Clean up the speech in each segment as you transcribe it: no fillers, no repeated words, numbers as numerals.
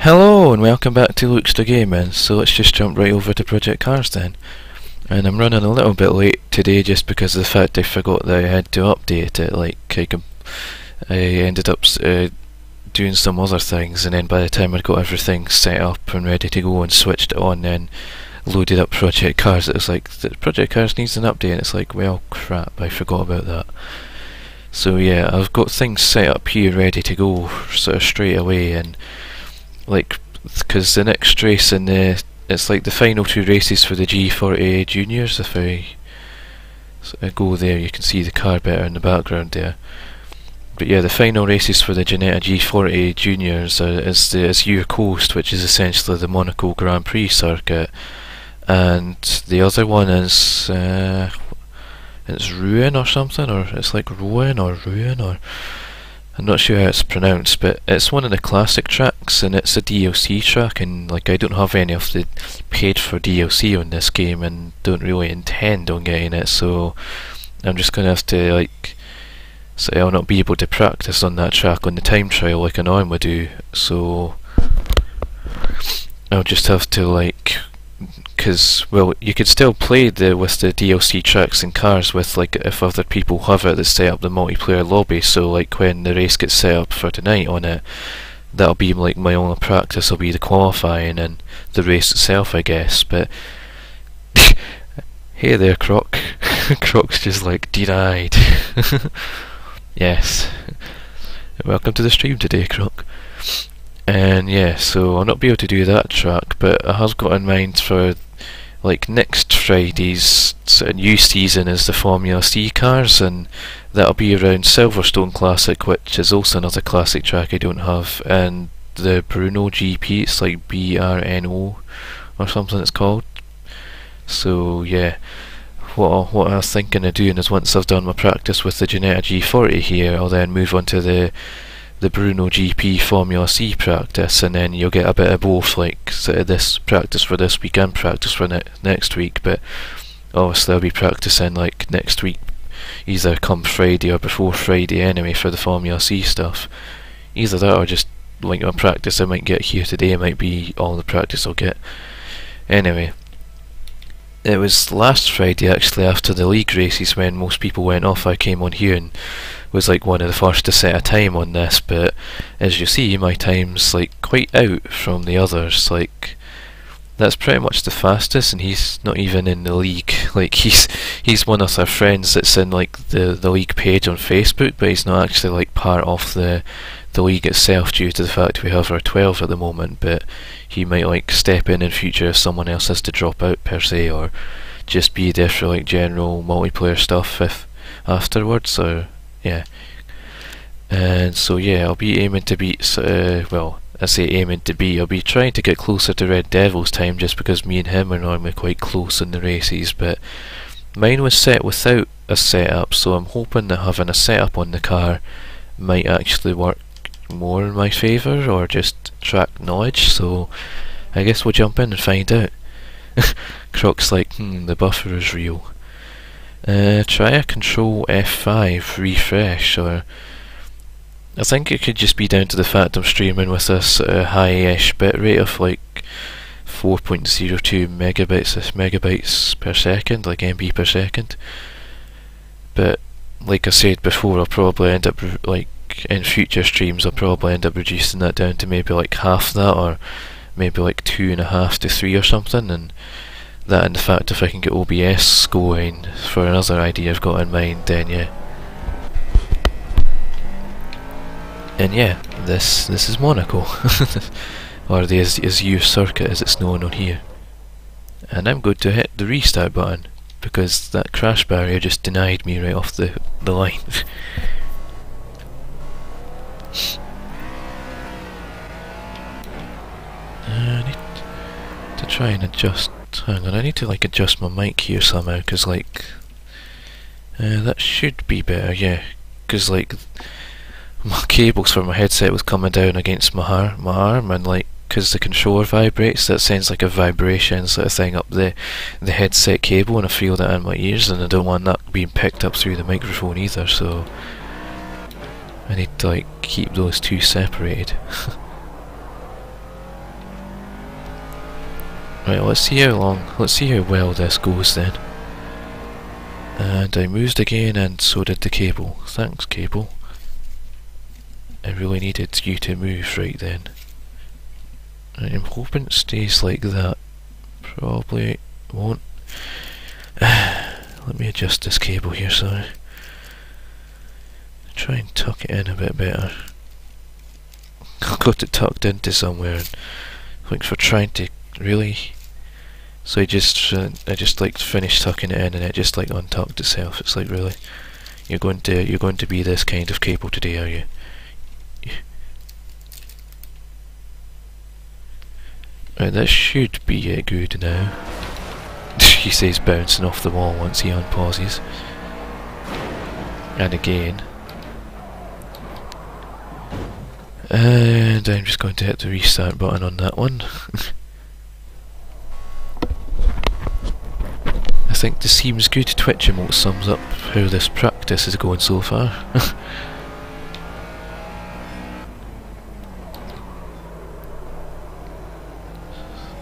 Hello and welcome back to LukesterGaming. So let's just jump right over to Project Cars then. And I'm running a little bit late today just because of the fact I forgot that I had to update it. I ended up doing some other things, and then by the time I'd got everything set up and ready to go and switched it on, then loaded up Project Cars, it was like, Project Cars needs an update, and it's like, well crap, I forgot about that. So yeah, I've got things set up here ready to go sort of straight away, and like, because the next race in it's like the final two races for the G40 Juniors. If I go there, you can see the car better in the background there. But yeah, the final races for the Ginetta G40 Juniors is the Azure Coast, which is essentially the Monaco Grand Prix circuit, and the other one is it's Rouen or something, or it's like Rouen or Rouen, or I'm not sure how it's pronounced, but it's one of the classic tracks, and it's a DLC track, and like I don't have any of the paid for DLC on this game, and don't really intend on getting it, so I'm just gonna have to so I'll not be able to practice on that track on the time trial like I normally do, so I'll just have to because, well, you could still play with the DLC tracks and cars with, like, if other people have it that set up the multiplayer lobby, so like when the race gets set up for tonight on it, that'll be like my only practice, will be the qualifying and the race itself, I guess. But hey there, Croc. Croc's just like, denied. Yes. Welcome to the stream today, Croc. And yeah, so I'll not be able to do that track, but I have got in mind for like next Friday's sort of new season is the Formula C cars, and that'll be around Silverstone Classic, which is also another classic track I don't have, and the Brno GP, it's like BRNO or something it's called. So yeah, what I was thinking of doing is, once I've done my practice with the Ginetta G40 here, I'll then move on to the Brno GP Formula C practice, and then you'll get a bit of both, like sort of this practice for this week and practice for next week. But obviously I'll be practicing like next week, either come Friday or before Friday anyway, for the Formula C stuff. Either that or just like my practice I might get here today might be all the practice I'll get. Anyway, it was last Friday actually, after the league races when most people went off, I came on here and was like one of the first to set a time on this, but as you see my time's like quite out from the others. Like, that's pretty much the fastest, and he's not even in the league. Like, he's one of our friends that's in like the league page on Facebook, but he's not actually like part of the league itself due to the fact we have our 12 at the moment. But he might like step in future if someone else has to drop out per se, or just be there for like general multiplayer stuff if afterwards, or yeah. And so yeah, I'll be aiming to beat well, I say aiming to be, I'll be trying to get closer to Red Devil's time, just because me and him are normally quite close in the races. But mine was set without a setup, so I'm hoping that having a setup on the car might actually work more in my favour, or just track knowledge. So I guess we'll jump in and find out. Croc's like, the buffer is real. Try a Control F5 refresh, or I think it could just be down to the fact I'm streaming with this high-ish bitrate of like 4.02 megabytes per second, like MB per second. But like I said before, I'll probably end up like in future streams I'll probably end up reducing that down to maybe like half that, or maybe like 2.5 to 3 or something. And that, and the fact if I can get OBS going for another idea I've got in mind, then yeah. And yeah, this is Monaco, or the Azure Circuit as it's known on here. And I'm going to hit the restart button, because that crash barrier just denied me right off the line. I need to try and adjust. Hang on, I need to like adjust my mic here somehow, because like that should be better, yeah. Because like my cables for my headset was coming down against my arm, and like because the controller vibrates, that sends like a vibration sort of thing up the headset cable, and I feel that in my ears, and I don't want that being picked up through the microphone either. So I need to like keep those two separated. Right, let's see how well this goes then. And I moved again, and so did the cable. Thanks, cable. I really needed you to move right then. I'm hoping it stays like that. Probably won't. Let me adjust this cable here, sorry. Try and tuck it in a bit better. I've got it tucked into somewhere, and thanks for trying to really. So I just like finished tucking it in, and it just like untucked itself. It's like, really, you're going to be this kind of cable today, are you? Right, that should be good now. He says bouncing off the wall once he unpauses. And again. And I'm just going to hit the restart button on that one. I think this seems good. Twitch emote sums up how this practice is going so far.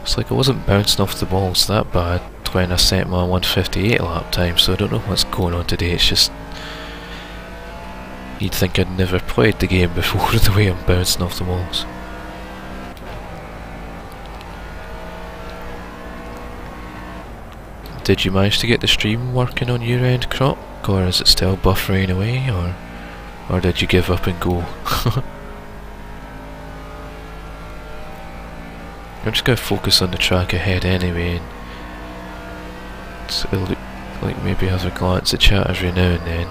It's like I wasn't bouncing off the walls that bad when I set my 158 lap time, so I don't know what's going on today. It's just, you'd think I'd never played the game before the way I'm bouncing off the walls. Did you manage to get the stream working on your end, Croc? Or is it still buffering away, or did you give up and go? I'm just going to focus on the track ahead anyway, and so it'll look like maybe have a glance at chat every now and then.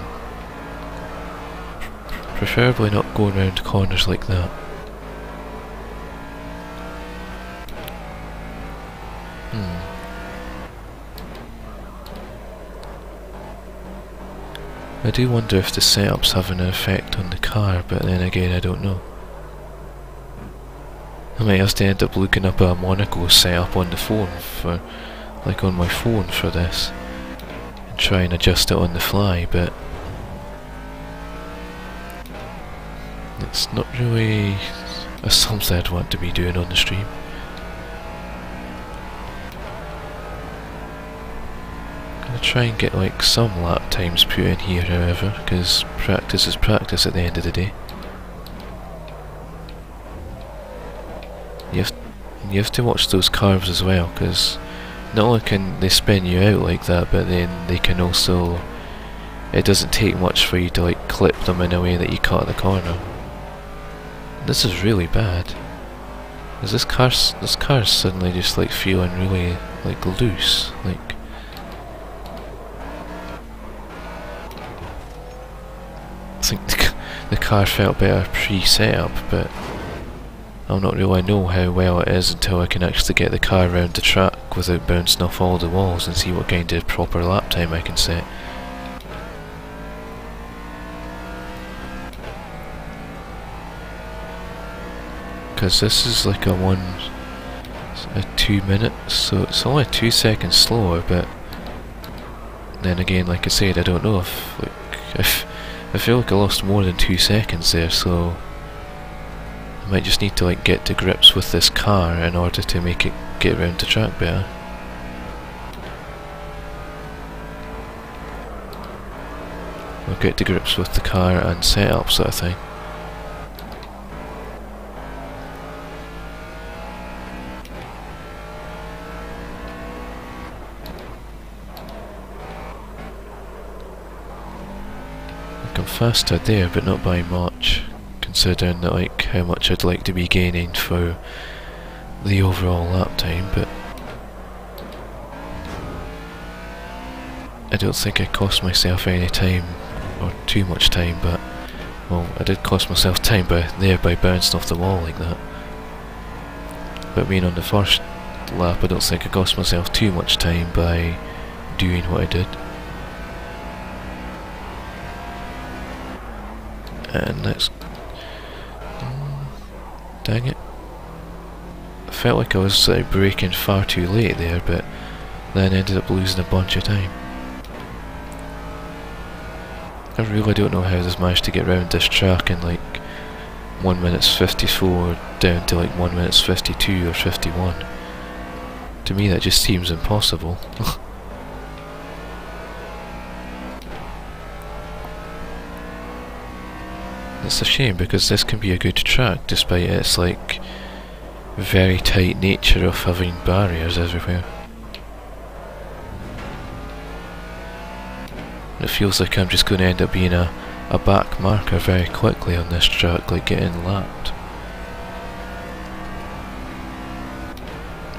Preferably not going round corners like that. I do wonder if the setup's having an effect on the car, but then again I don't know. I might have to end up looking up a Monaco setup on the phone for, like on my phone for this, and try and adjust it on the fly, but it's not really something I'd want to be doing on the stream. I'm gonna try and get like some lap times put in here, however, because practice is practice at the end of the day. You have to watch those curves as well, because not only can they spin you out like that, but then they can also, it doesn't take much for you to like clip them in a way that you cut the corner. This is really bad. Is this car is suddenly just like feeling really like loose, like. I think the car felt better pre-setup, but I'll not really know how well it is until I can actually get the car around the track without bouncing off all the walls and see what kind of proper lap time I can set. Because this is like a 2 minutes, so it's only 2 seconds slower, but then again, like I said, I don't know if I feel like I lost more than 2 seconds there, so I might just need to like get to grips with this car in order to make it get around the track better. Or get to grips with the car and setup sort of thing. Like I'm faster there, but not by much, considering that like how much I'd like to be gaining for the overall lap time, but I don't think I cost myself any time or too much time, but well, I did cost myself time by bouncing off the wall like that. But being on the first lap, I don't think I cost myself too much time by doing what I did. And that's dang it. I felt like I was braking far too late there, but then ended up losing a bunch of time. I really don't know how this managed to get around this track in like 1 minute 54 down to like 1 minute 52 or 51. To me that just seems impossible. It's a shame because this can be a good track despite its like very tight nature of having barriers everywhere. It feels like I'm just going to end up being a back marker very quickly on this track, like getting lapped.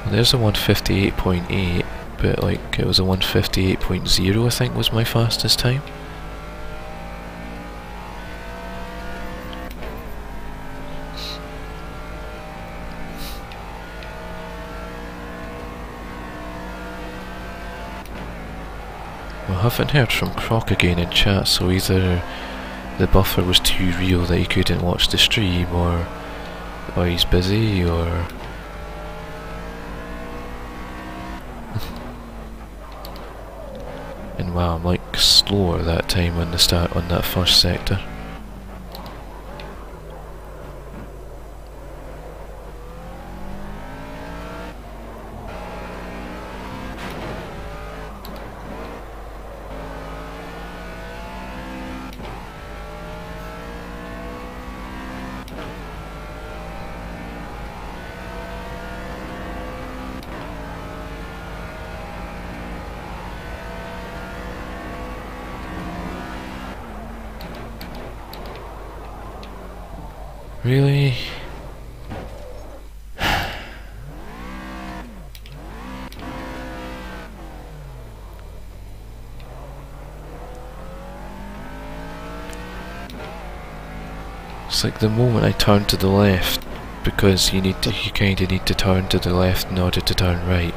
Well, there's a 158.8, but like it was a 158.0 I think was my fastest time. I haven't heard from Croc again in chat, so either the buffer was too real that he couldn't watch the stream, or he's busy, or... And wow, I'm like slower that time on the start on that first sector. Really? It's like the moment I turn to the left, because you kinda need to turn to the left in order to turn right,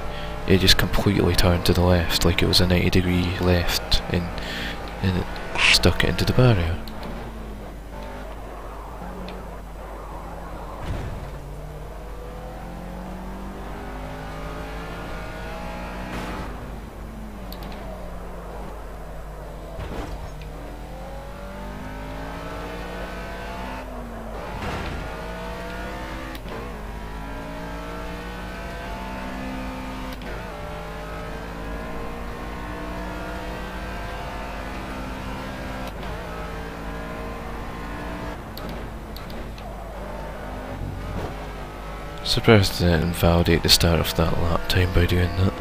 it just completely turned to the left, like it was a 90-degree left, and it stuck it into the barrier. Surprised I didn't invalidate the start of that lap time by doing that.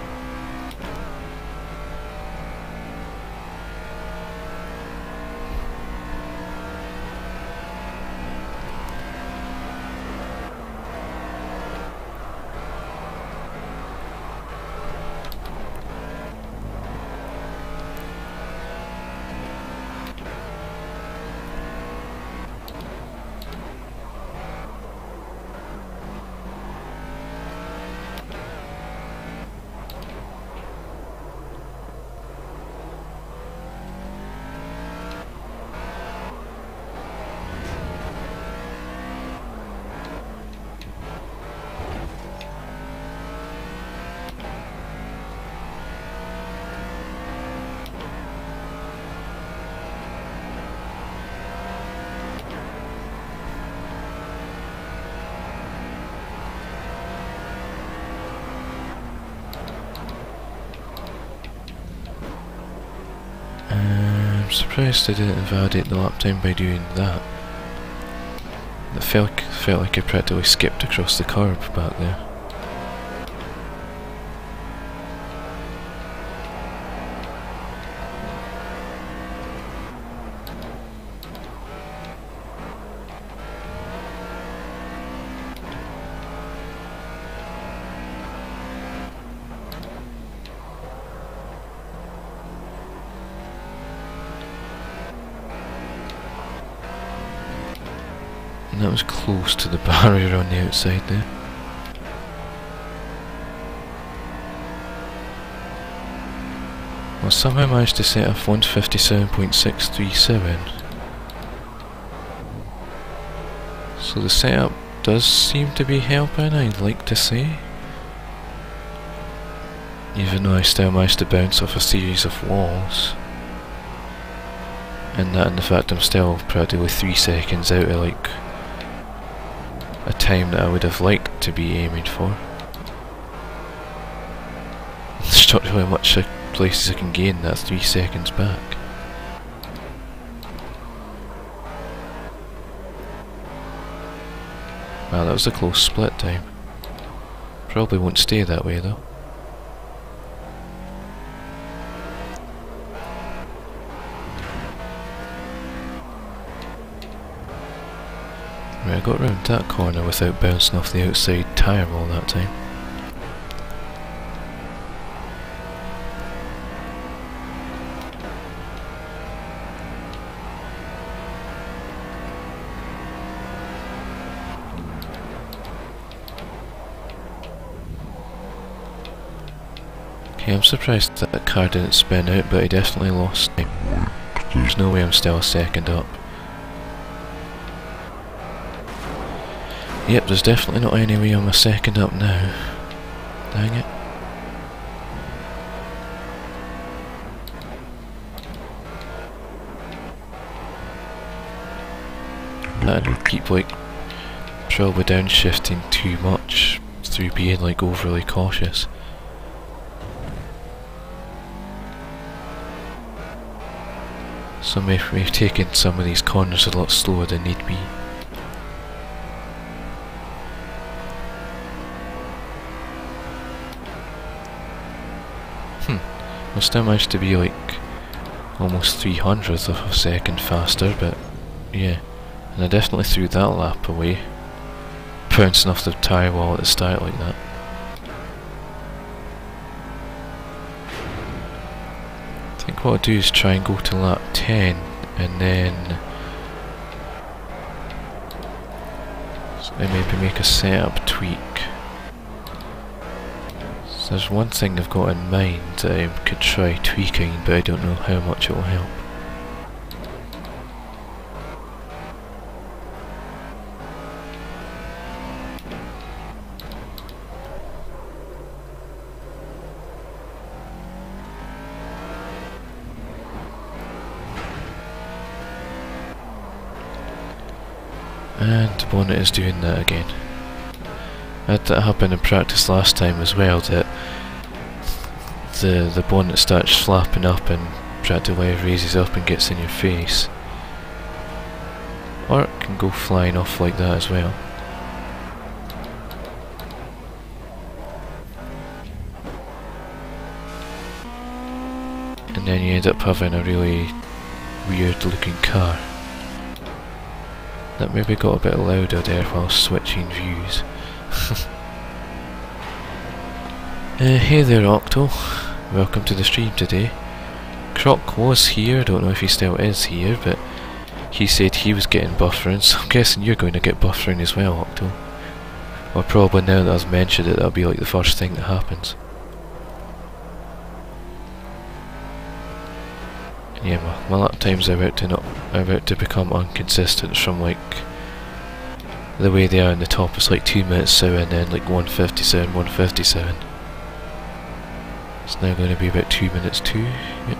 I'm surprised I didn't invalidate the lap time by doing that. It felt like I practically skipped across the curb back there. And that was close to the barrier on the outside there. Well, somehow managed to set off 157.637. So the setup does seem to be helping, I'd like to say. Even though I still managed to bounce off a series of walls. And that, and the fact I'm still practically 3 seconds out of like a time that I would have liked to be aiming for. There's not really much places I can gain that 3 seconds back. Wow, that was a close split time. Probably won't stay that way though. Right, I got round that corner without bouncing off the outside tyre wall that time. Okay, I'm surprised that car didn't spin out, but he definitely lost time. There's no way I'm still a second up. Yep, there's definitely not any way I'm a second up now. Dang it. I'd keep like probably downshifting too much through being like overly cautious. So maybe we've taken some of these corners a lot slower than need be. I still managed to be like almost 300th of a second faster, but yeah. And I definitely threw that lap away, bouncing off the tyre wall at the start like that. I think what I'll do is try and go to lap 10 and then maybe make a setup tweak. So there's one thing I've got in mind that I could try tweaking, but I don't know how much it will help. And the bonnet is doing that again. I had that happen in practice last time as well, that the bonnet starts flapping up and practically raises up and gets in your face. Or it can go flying off like that as well. And then you end up having a really weird looking car. That maybe got a bit louder there while switching views. Hey there Octo, welcome to the stream today. Croc was here, I don't know if he still is here, but he said he was getting buffering, so I'm guessing you're going to get buffering as well, Octo. Or probably now that I've mentioned it, that'll be like the first thing that happens. Yeah, my lap times are about to become inconsistent from like the way they are in the top. It's like 2 minutes so and then like 1:57, 1:57. It's now going to be about 2 minutes 2. Yep.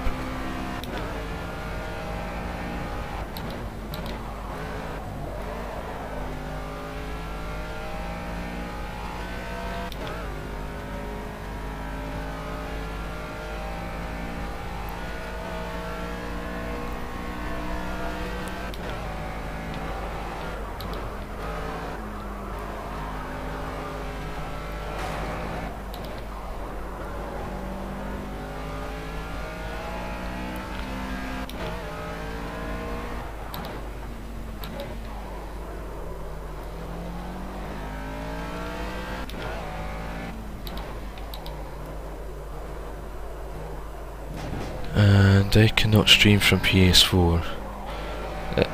And I cannot stream from PS4.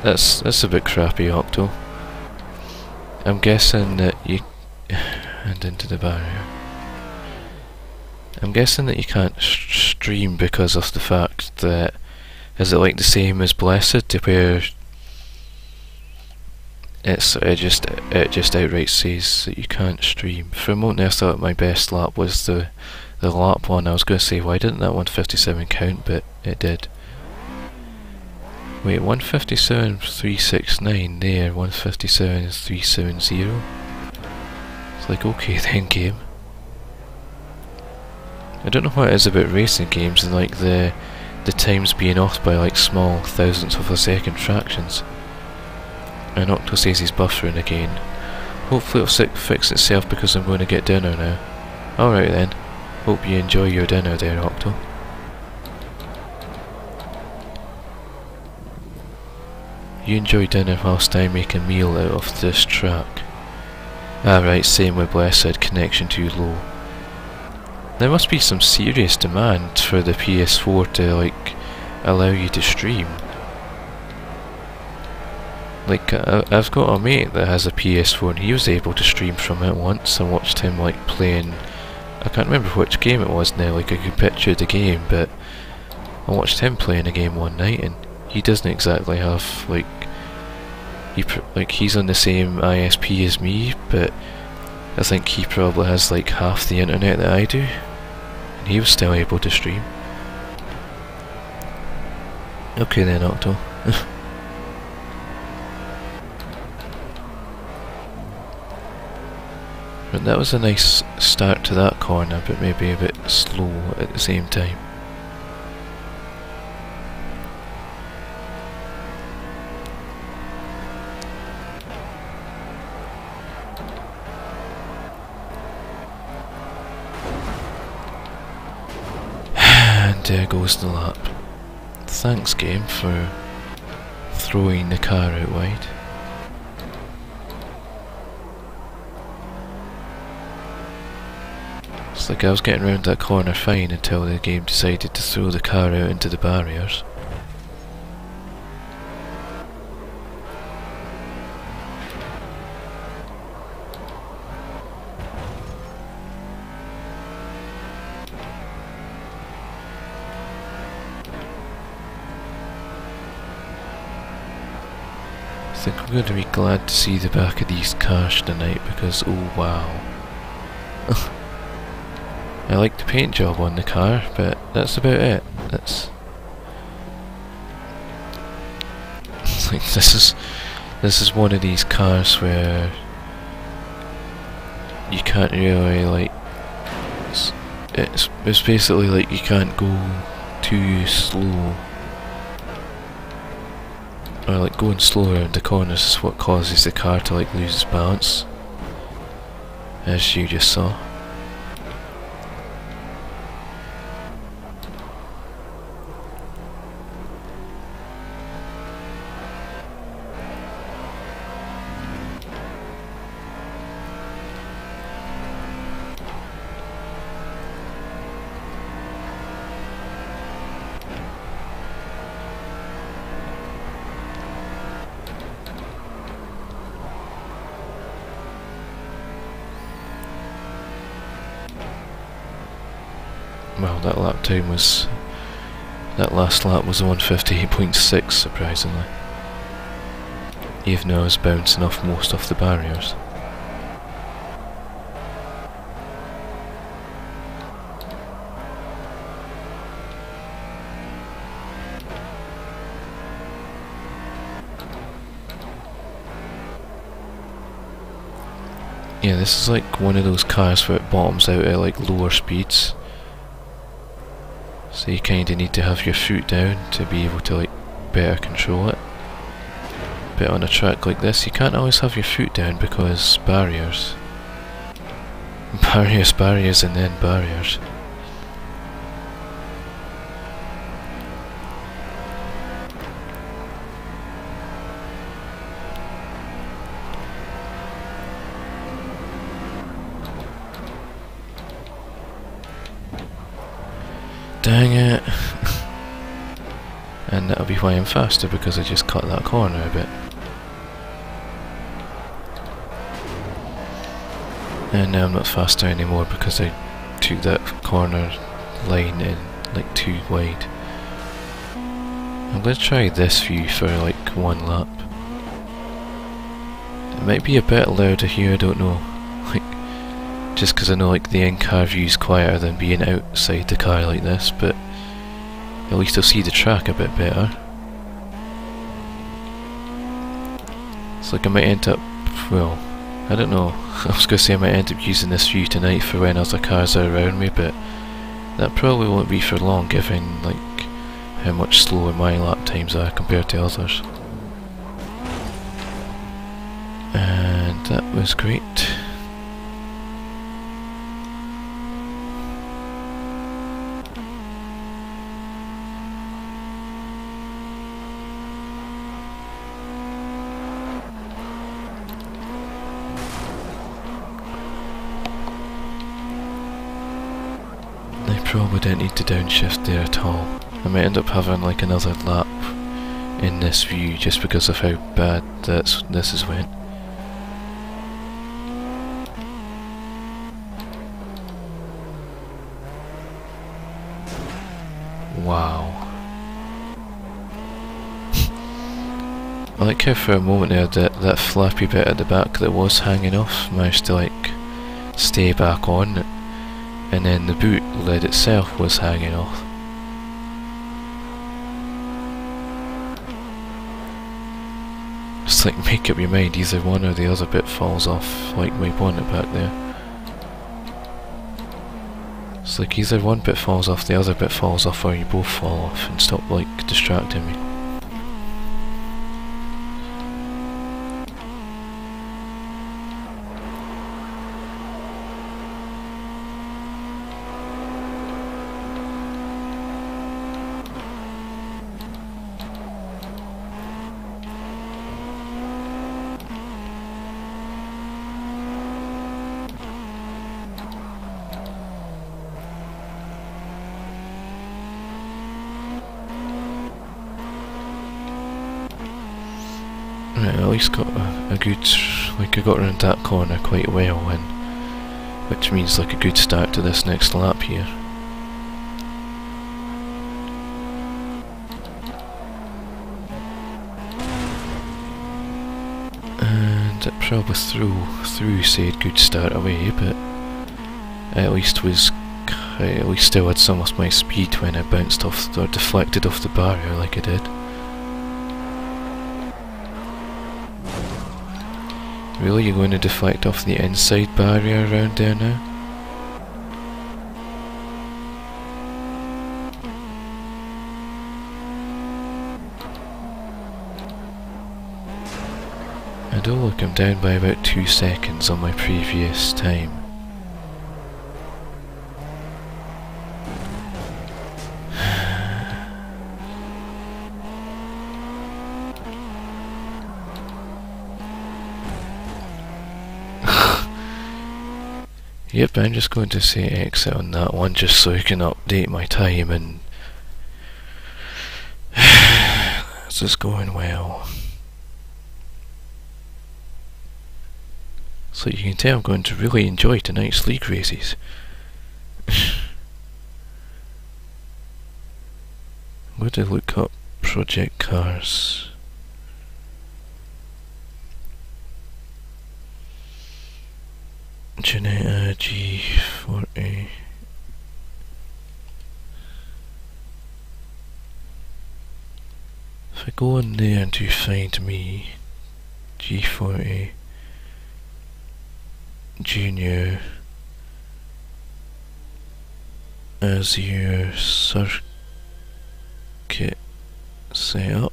That's a bit crappy, Octo. I'm guessing that you and into the barrier. I'm guessing that you can't stream because of the fact that is it like the same as Blessed, to where it just outright says that you can't stream. For a moment there I thought my best lap was the lap one. I was going to say why didn't that 1:57 count, but it did. Wait, 1:57.369 there, 1:57.370. It's like, okay then game. I don't know what it is about racing games and like the times being off by like small thousandths of a second fractions. And Octo says he's buffering again. Hopefully it'll fix itself because I'm going to get dinner now. Alright then. Hope you enjoy your dinner there, Octo. You enjoy dinner whilst I make a meal out of this track. Ah right, same with Blessed, connection too low. There must be some serious demand for the PS4 to like allow you to stream. Like I've got a mate that has a PS4 and he was able to stream from it once. I watched him like playing, I can't remember which game it was now, like I could picture the game, but I watched him playing a game one night and he doesn't exactly have like, he's on the same ISP as me, but I think he probably has like half the internet that I do, and he was still able to stream. Okay then, Octo. But that was a nice start to that corner, but maybe a bit slow at the same time. There goes the lap. Thanks game for throwing the car out wide. It's like I was getting around that corner fine until the game decided to throw the car out into the barriers. I think I'm going to be glad to see the back of these cars tonight because oh wow. I like the paint job on the car, but that's about it. That's like this is one of these cars where you can't really like it's basically like you can't go too slow. Or like going slow around the corners is what causes the car to like lose its balance, as you just saw. Well, that lap time was... that last lap was 158.6, surprisingly. Even though I was bouncing off most of the barriers. Yeah, this is like one of those cars where it bottoms out at like lower speeds. So you kinda need to have your foot down to be able to like better control it. But on a track like this you can't always have your foot down because barriers. Barriers and then barriers. Dang it. And that'll be why I'm faster, because I just cut that corner a bit. And now I'm not faster anymore because I took that corner line in like too wide. I'm going to try this view for like one lap. It might be a bit louder here, I don't know. Just because I know like the in-car view is quieter than being outside the car like this, but at least I'll see the track a bit better. It's like I might end up, well, I don't know, I was going to say I might end up using this view tonight for when other cars are around me, but That probably won't be for long, given like how much slower my lap times are compared to others. And that was great. I probably didn't need to downshift there at all. I might end up having like another lap in this view just because of how bad this has went. Wow. I like how for a moment there that flappy bit at the back that was hanging off managed to like stay back on, and then the boot lid itself was hanging off. Just like make up your mind, either one or the other bit falls off, like my bonnet back there. It's like either one bit falls off, the other bit falls off, or you both fall off, and stop like distracting me. Right, I at least got a good, like I got around that corner quite well, and which means like a good start to this next lap here. And it probably through said good start away, but at least still had some of my speed when I bounced off or deflected off the barrier like I did. Really, you're going to deflect off the inside barrier around there now? And oh look, I'm down by about 2 seconds on my previous time. Yep, I'm just going to say exit on that one just so I can update my time, and this is going well. So you can tell I'm going to really enjoy tonight's league races. I'm going to look up project cars. Ginetta G40. If I go in there and do find me, G40 Junior Azure Circuit setup.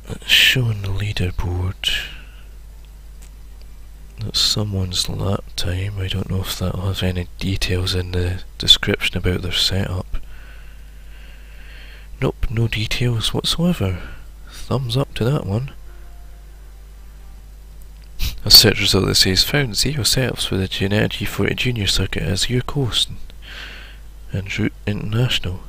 It's showing the leaderboard. That's someone's lap time. I don't know if that'll have any details in the description about their setup. Nope, no details whatsoever. Thumbs up to that one. A search result that says found 0 setups for the Ginetta G40 Junior circuit as Azure Coast and Route International.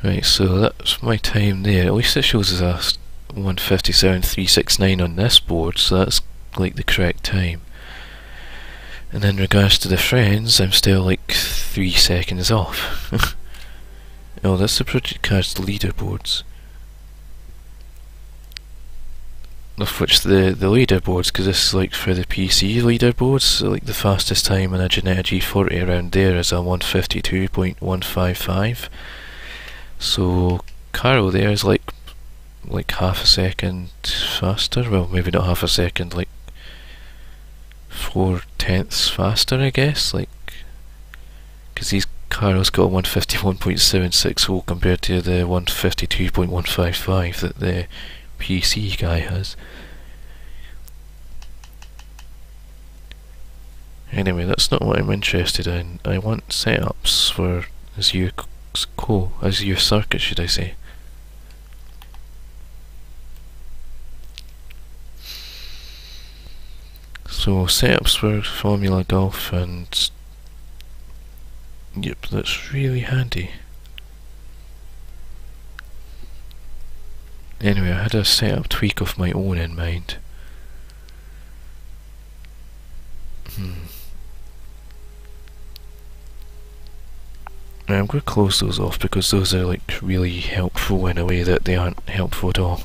Right, so that's my time there. At least it shows us a 1:57.369 on this board, so that's like the correct time. And in regards to the friends, I'm still like 3 seconds off. Oh, that's the project card's leaderboards. of which the leaderboards, because this is like for the PC leaderboards, so like the fastest time in a Ginetta G40 around there is a 152.155. So Carol there is like half a second faster. Well, maybe not half a second, like 4/10 faster, I guess. Like, because Carol's got a 151.760 compared to the 152.155 that the PC guy has. Anyway, that's not what I'm interested in. I want setups for Azure Circuit, should I say. So setups for Formula Golf, and yep, that's really handy. Anyway, I had a setup tweak of my own in mind. Now I'm going to close those off because those are like really helpful in a way that they aren't helpful at all.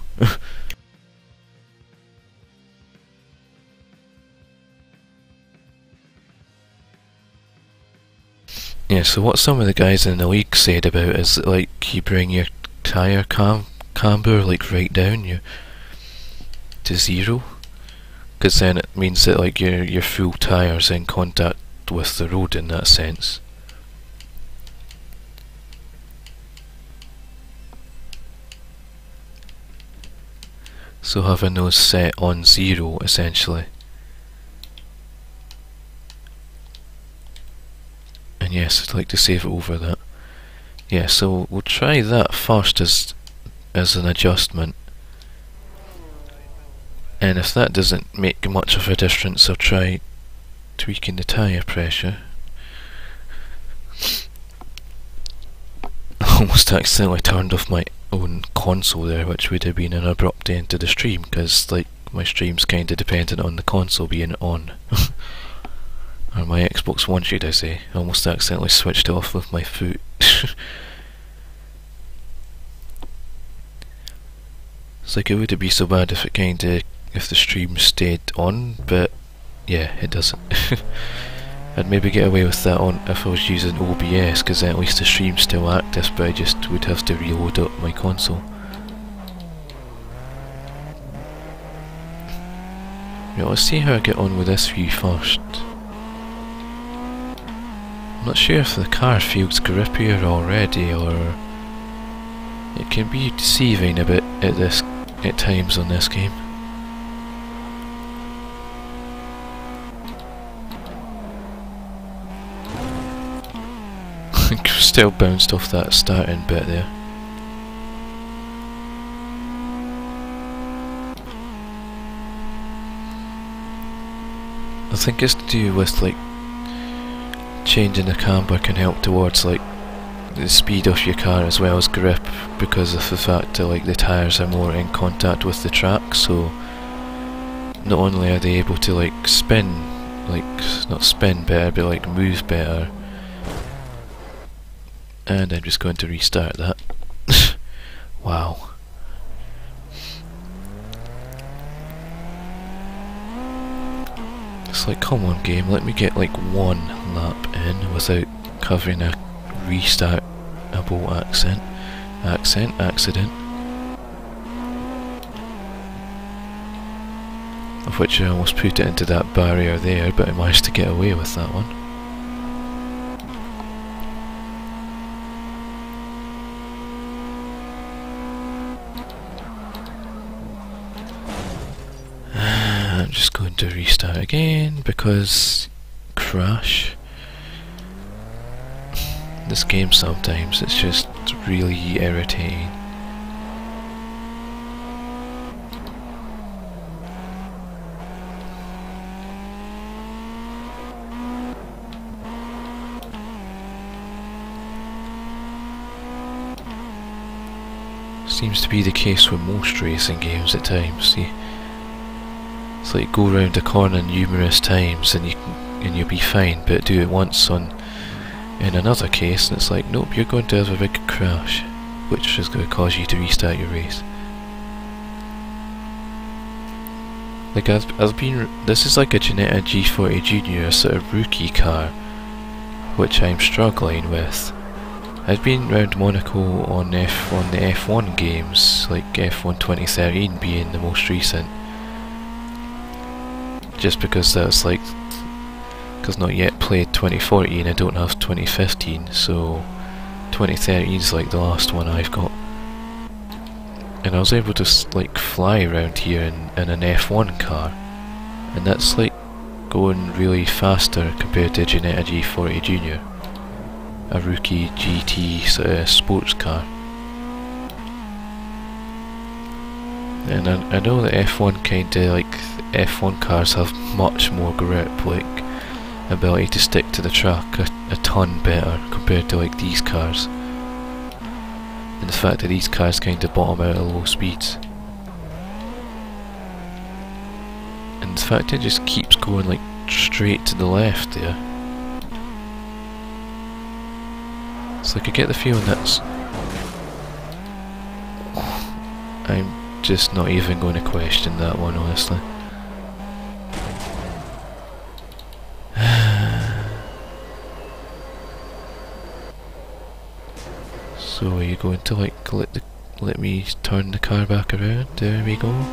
Yeah, so what some of the guys in the league said about is that, like, you bring your tyre camber like right down to 0, because then it means that like your full tyre's in contact with the road in that sense. So having those set on 0 essentially. And yes, I'd like to save it over that. Yeah, so we'll try that first as an adjustment. And if that doesn't make much of a difference, I'll try tweaking the tyre pressure. I almost accidentally turned off my own console there, which would have been an abrupt end to the stream, because like my stream's kinda dependent on the console being on. Or my Xbox One, should I say. I almost accidentally switched off with my foot. It's like it wouldn't be so bad if if the stream stayed on, but yeah, it doesn't. I'd maybe get away with that on if I was using OBS, because at least the stream's still active, but I just would have to reload up my console. Right, let's see how I get on with this view first. I'm not sure if the car feels grippier already, or it can be deceiving a bit at times on this game. Still bounced off that starting bit there. I think it's to do with like changing the camber can help towards like the speed of your car as well as grip, because of the fact that like the tyres are more in contact with the track, so not only are they able to like spin, like not spin better, but like move better. And I'm just going to restart that. Wow. It's like, come on game, let me get like one lap in without covering a restartable accident. Of which I almost put it into that barrier there, but I managed to get away with that one. I'm just going to restart again because crash. This game sometimes it's just really irritating. Seems to be the case with most racing games at times. See, it's like go round a corner numerous times and you'll be fine, but do it once in another case and it's like, nope, you're going to have a big crash, which is going to cause you to restart your race. Like I've been. This is like a Ginetta G40 Junior sort of rookie car, which I'm struggling with. I've been round Monaco on the F1 games, like F1 2013 being the most recent. Just because that's like, because not yet played 2014, I don't have 2015, so 2013 is like the last one I've got. And I was able to like fly around here in an F1 car, and that's like going really faster compared to a Ginetta G40 Junior, a rookie GT sort of sports car. And I know that F1 kinda like F1 cars have much more grip, like ability to stick to the track a ton better compared to like these cars. And the fact that these cars kinda bottom out at low speeds. And the fact it just keeps going like straight to the left there. It's like I get the feeling that's... I'm just not even going to question that one, honestly. So are you going to like let me turn the car back around? There we go.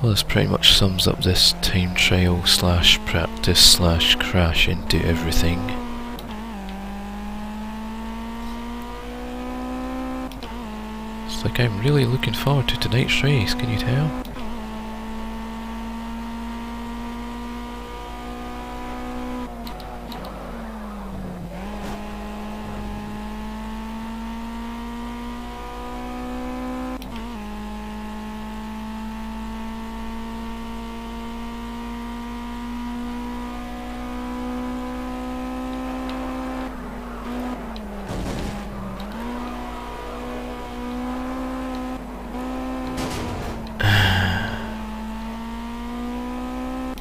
Well, this pretty much sums up this time trial slash practice slash crash into everything. It's like I'm really looking forward to tonight's race, can you tell?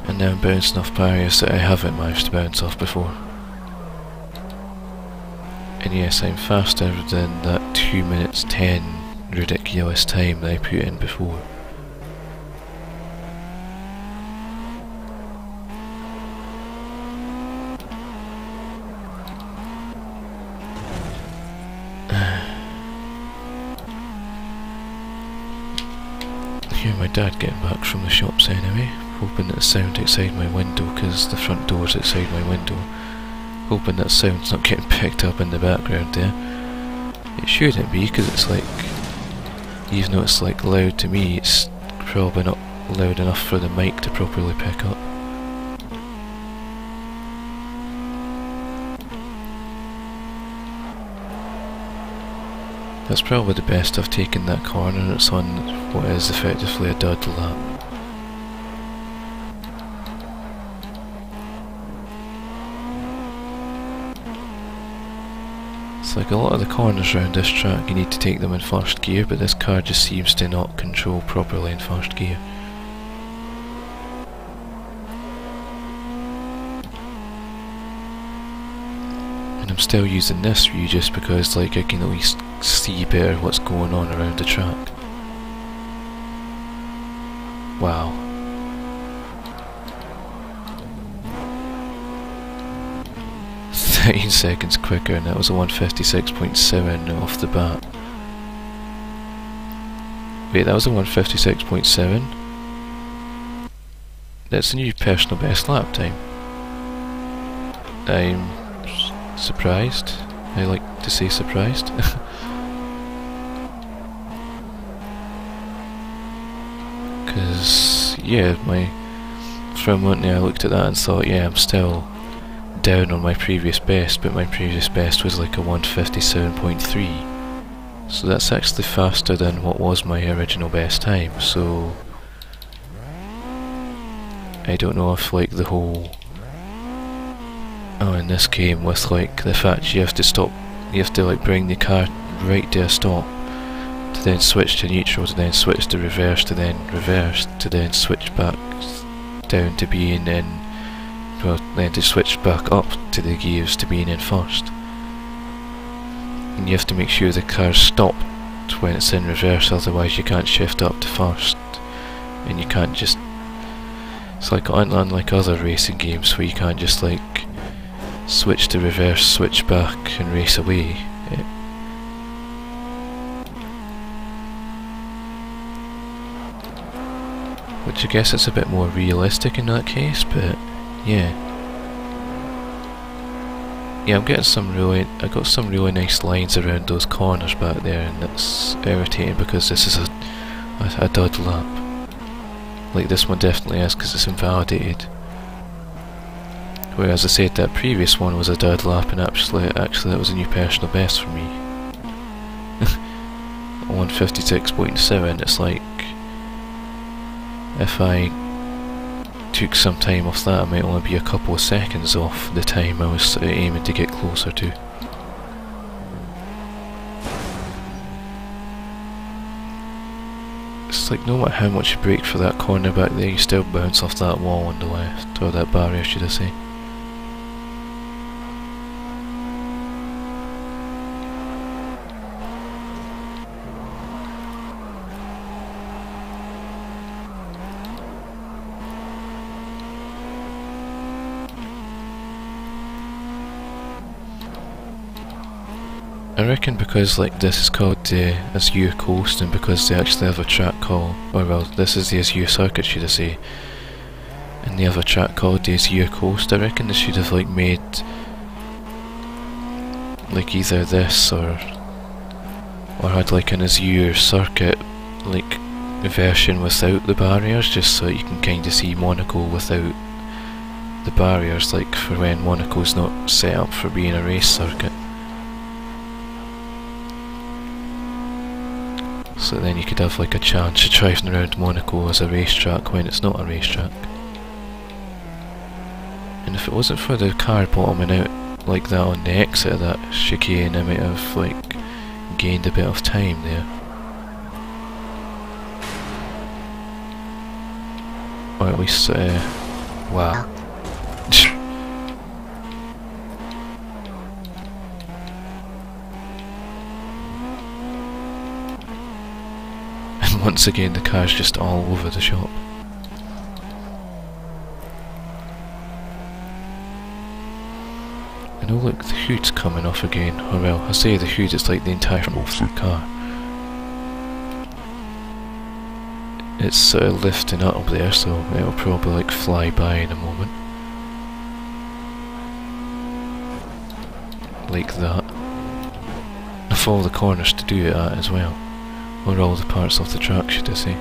And now I'm bouncing off barriers that I haven't managed to bounce off before. And yes, I'm faster than that 2 minutes 10 ridiculous time that I put in before. Hear my dad getting back from the shops anyway. Hoping that the sound outside my window, because the front door's outside my window. Hoping that sound's not getting picked up in the background there. It shouldn't be, because it's like, even though it's like loud to me, it's probably not loud enough for the mic to properly pick up. That's probably the best I've taken that corner, and it's on what is effectively a dud lap. It's like a lot of the corners around this track you need to take them in first gear, but this car just seems to not control properly in first gear. And I'm still using this view just because like I can at least see better what's going on around the track. Wow. Seconds quicker, and that was a 156.7 off the bat. Wait, that was a 156.7? That's a new personal best lap time. I'm surprised. I like to say surprised. Because, yeah, for a moment there I looked at that and thought, yeah, I'm still down on my previous best, but my previous best was like a 157.3, so that's actually faster than what was my original best time. So I don't know if like the whole in this game with like the fact you have to stop, you have to like bring the car right to a stop to then switch to neutral, to then switch to reverse, to then reverse, to then switch back down to being in well, then to switch back up to the gears to being in first. And you have to make sure the car's stopped when it's in reverse, otherwise you can't shift up to first. And you can't just... It's like unlike other racing games where you can't just like switch to reverse, switch back and race away. Which I guess it's a bit more realistic in that case, but yeah. Yeah, I got some really nice lines around those corners back there, and it's irritating because this is a dud lap. Like this one definitely is, because it's invalidated. Whereas I said that previous one was a dud lap, and actually that was a new personal best for me. 156.7, it's like, if I took some time off that, I might only be a couple of seconds off the time I was aiming to get closer to. It's like no matter how much you brake for that corner back there, you still bounce off that wall on the left, or that barrier should I say. I reckon because like this is called Azure Coast, and because they actually have a track called, or well, this is the Azure Circuit should I say, and they have a track called the Azure Coast, I reckon they should have like made like either this or had like an Azure Circuit like version without the barriers, just so you can kind of see Monaco without the barriers, like for when Monaco's not set up for being a race circuit. So then you could have like a chance of driving around Monaco as a racetrack when it's not a racetrack. And if it wasn't for the car bottoming out like that on the exit of that chicane, I might have like gained a bit of time there. Or at least, wow. Once again the car's just all over the shop. And oh look, the hood's coming off again. Or well, I say the hood, it's like the entire front of the car. It's sort of lifting up there, so it'll probably like fly by in a moment. Like that. Of all the corners to do it at as well. Or all the parts of the track should I say.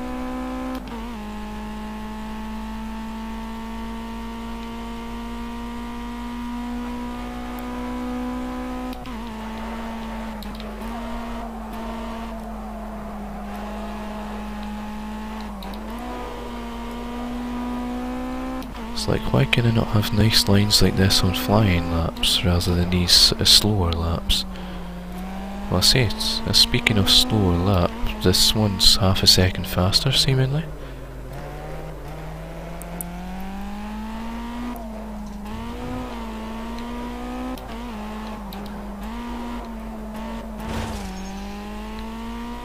It's like, why can I not have nice lines like this on flying laps rather than these slower laps? Well, I say, speaking of slower lap, this one's half a second faster, seemingly.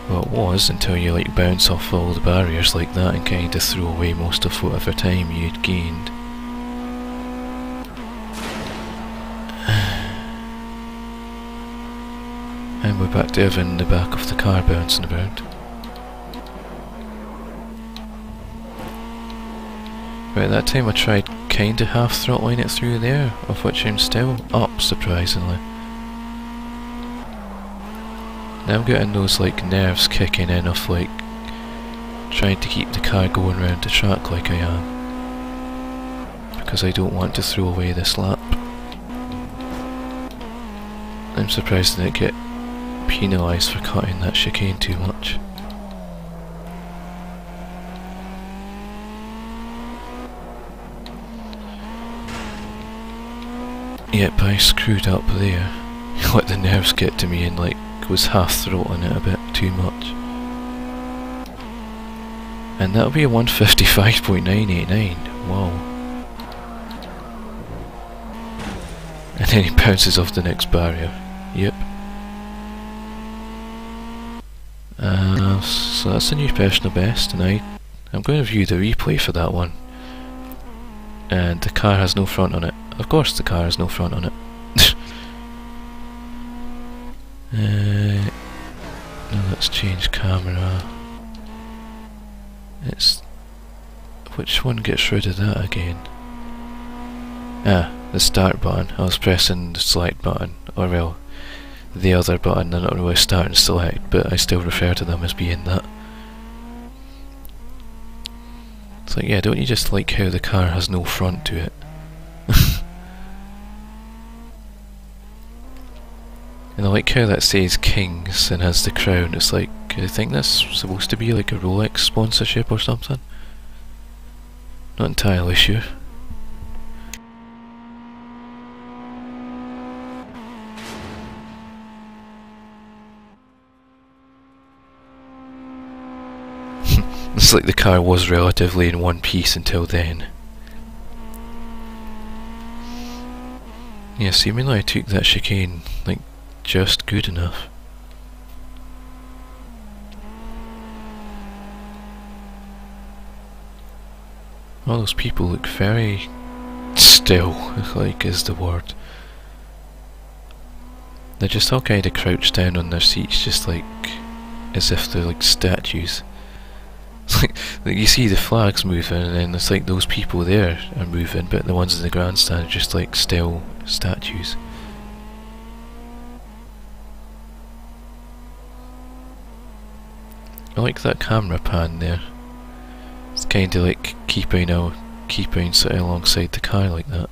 Well, it was until you like bounce off all the barriers like that and kind of throw away most of whatever time you'd gained. And we're back to having the back of the car bouncing about. Right, that time I tried kinda half throttling it through there, of which I'm still up, surprisingly. Now I'm getting those like nerves kicking in of like trying to keep the car going around the track like I am. Because I don't want to throw away this lap. I'm surprised I didn't get penalised for cutting that chicane too much. Yep, I screwed up there. Let the nerves get to me and like was half throttling it a bit too much. And that'll be a 155.989. Wow. then he bounces off the next barrier. Yep. So that's a new personal best, and I'm going to view the replay for that one. And the car has no front on it. Of course the car has no front on it. Now let's change camera. Which one gets rid of that again? Ah, the start button. I was pressing the select button, or well, the other button. I don't know where start and select, but I still refer to them as being that. It's like, yeah, don't you just like how the car has no front to it? And I like how that says Kings and has the crown. It's like, I think that's supposed to be like a Rolex sponsorship or something. Not entirely sure. It's like the car was relatively in one piece until then. Yeah, seemingly I took that chicane like just good enough. All those people look very still, like is the word. They're just all kind of crouched down on their seats, just like as if they're like statues. Like you see the flags moving, and then it's like those people there are moving, but the ones in the grandstand are just like still statues. I like that camera pan there. It's kind of like keeping sort of alongside the car like that.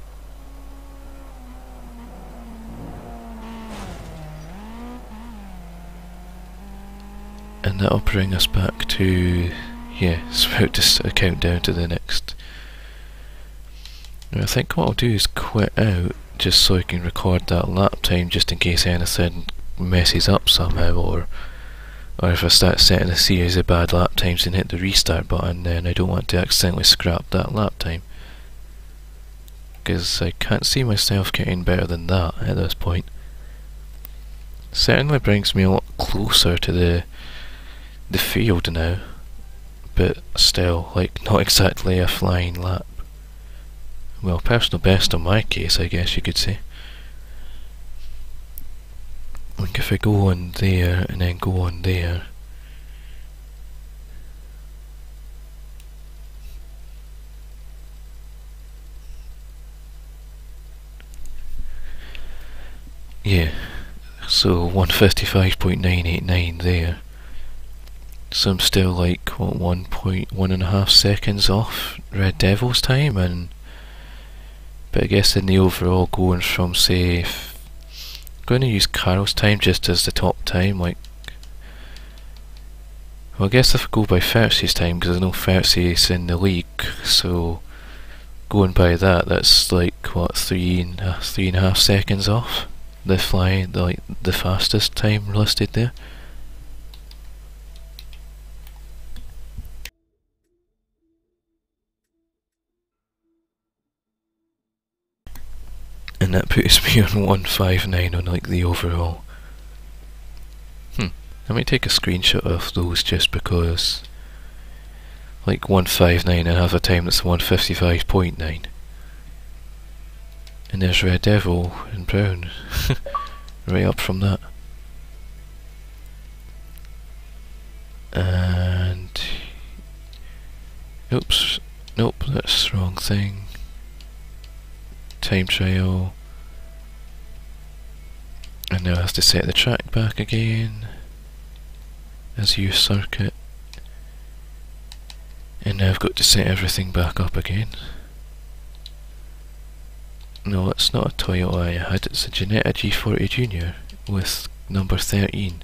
And that'll bring us back to, yeah, it's about to count down to the next. Now I think what I'll do is quit out just so I can record that lap time, just in case anything messes up somehow, or if I start setting a series of bad lap times and hit the restart button, then I don't want to accidentally scrap that lap time. Because I can't see myself getting better than that at this point. Certainly brings me a lot closer to the field now, but still, like, not exactly a flying lap. Well, personal best on my case, I guess you could say. Like if I go on there and then go on there, yeah, so 155.989 there. So I'm still like, what, 1.1.5 seconds off Red Devil's time, but I guess in the overall going from, say, I'm going to use Carol's time just as the top time, like, well I guess if I go by Fertzi's time, because I know Fertzi's in the league, so going by that, that's like, what, 3.5 seconds off the fastest time listed there. And that puts me on 159 on like the overall. I might take a screenshot of those just because, like 159 and have a time that's 155.9. And there's Red Devil and Brown right up from that. And oops, nope, that's the wrong thing. Time trial, and now I have to set the track back again, Azure Circuit, and now I've got to set everything back up again. No, it's not a Toyota I had, it's a Ginetta G40 Junior with number 13.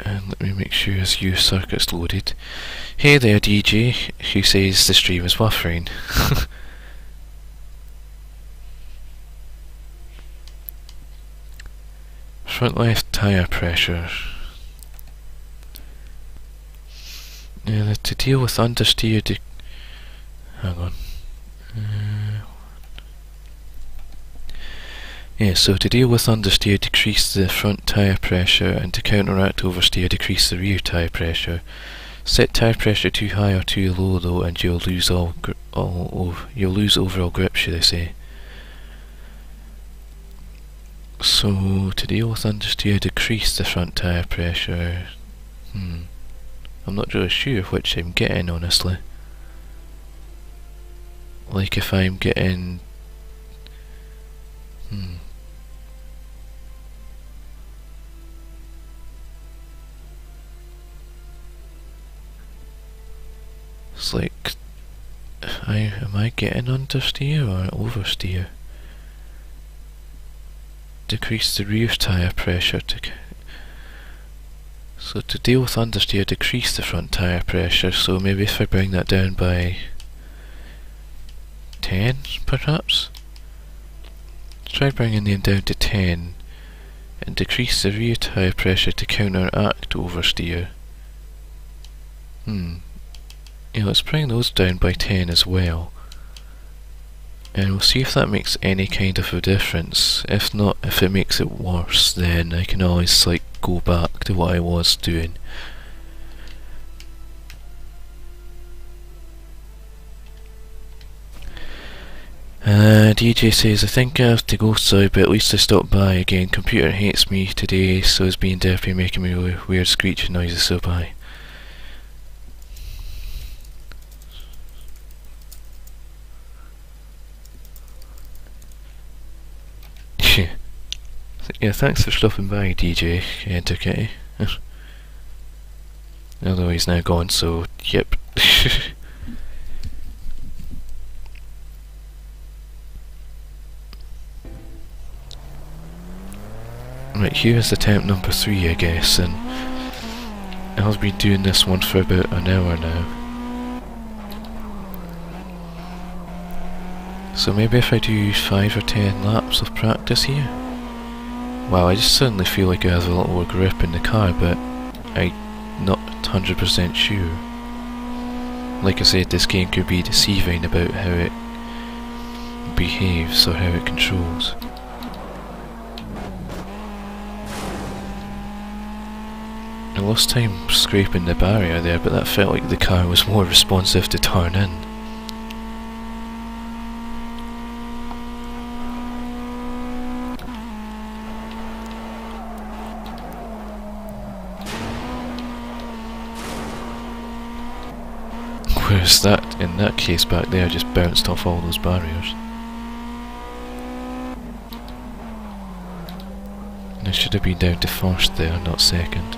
And let me make sure Azure Circuit's loaded. Hey there DJ, who says the stream is buffering. Front left tyre pressure. Yeah, to deal with understeer, hang on. Yeah, so to deal with understeer, decrease the front tyre pressure, and to counteract oversteer, decrease the rear tyre pressure. Set tyre pressure too high or too low though, and you'll lose you'll lose overall grip, should I say. So to deal with understeer, decrease the front tyre pressure. I'm not really sure which I'm getting, honestly. Like if I'm getting... It's like... am I getting understeer or oversteer? Decrease the rear tyre pressure to... So to deal with understeer, decrease the front tyre pressure, so maybe if I bring that down by 10, perhaps? Try bringing them down to 10 and decrease the rear tyre pressure to counteract oversteer. Yeah, let's bring those down by 10 as well. And we'll see if that makes any kind of a difference. If not, if it makes it worse, then I can always like go back to what I was doing. DJ says, I think I have to go so, but at least I stopped by again. Computer hates me today, so it's being deafy, making me weird screeching noises, so bye. Yeah, thanks for stopping by, DJ Ginetta. Although he's now gone, so yep. Right, here's attempt number 3, I guess, and I've been doing this one for about an hour now. So maybe if I do 5 or 10 laps of practice here. Wow, I just suddenly feel like I have a lot more grip in the car, but I'm not 100% sure. Like I said, this game could be deceiving about how it behaves or how it controls. I lost time scraping the barrier there, but that felt like the car was more responsive to turn in. Whereas that, in that case back there, just bounced off all those barriers. And I should have been down to first there, not second.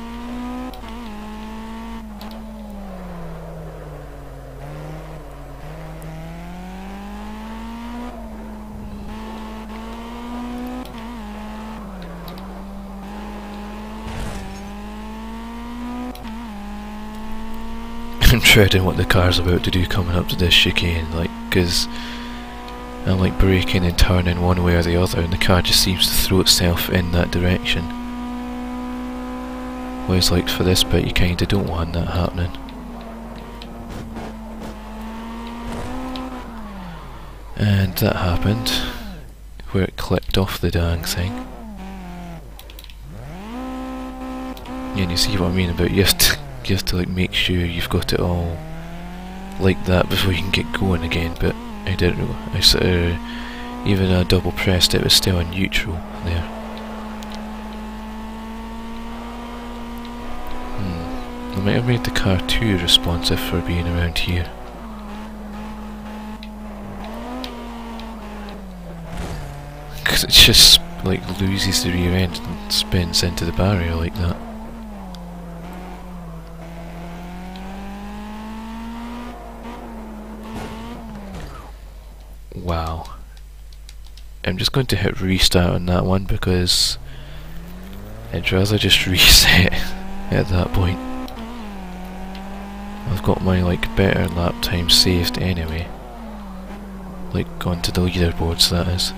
I'm dreading what the car's about to do coming up to this chicane, like, because I'm like braking and turning one way or the other and the car just seems to throw itself in that direction. Whereas like for this bit you kinda don't want that happening. And that happened, where it clipped off the dang thing. Yeah, and you see what I mean about you have to like make sure you've got it all like that before you can get going again, but I didn't know. I sort of, even I double pressed it was still in neutral there. I might have made the car too responsive for being around here. Because it just like loses the rear end and spins into the barrier like that. Wow. I'm just going to hit restart on that one because I'd rather just reset at that point. I've got my like better lap time saved anyway. Like onto the leaderboards, that is.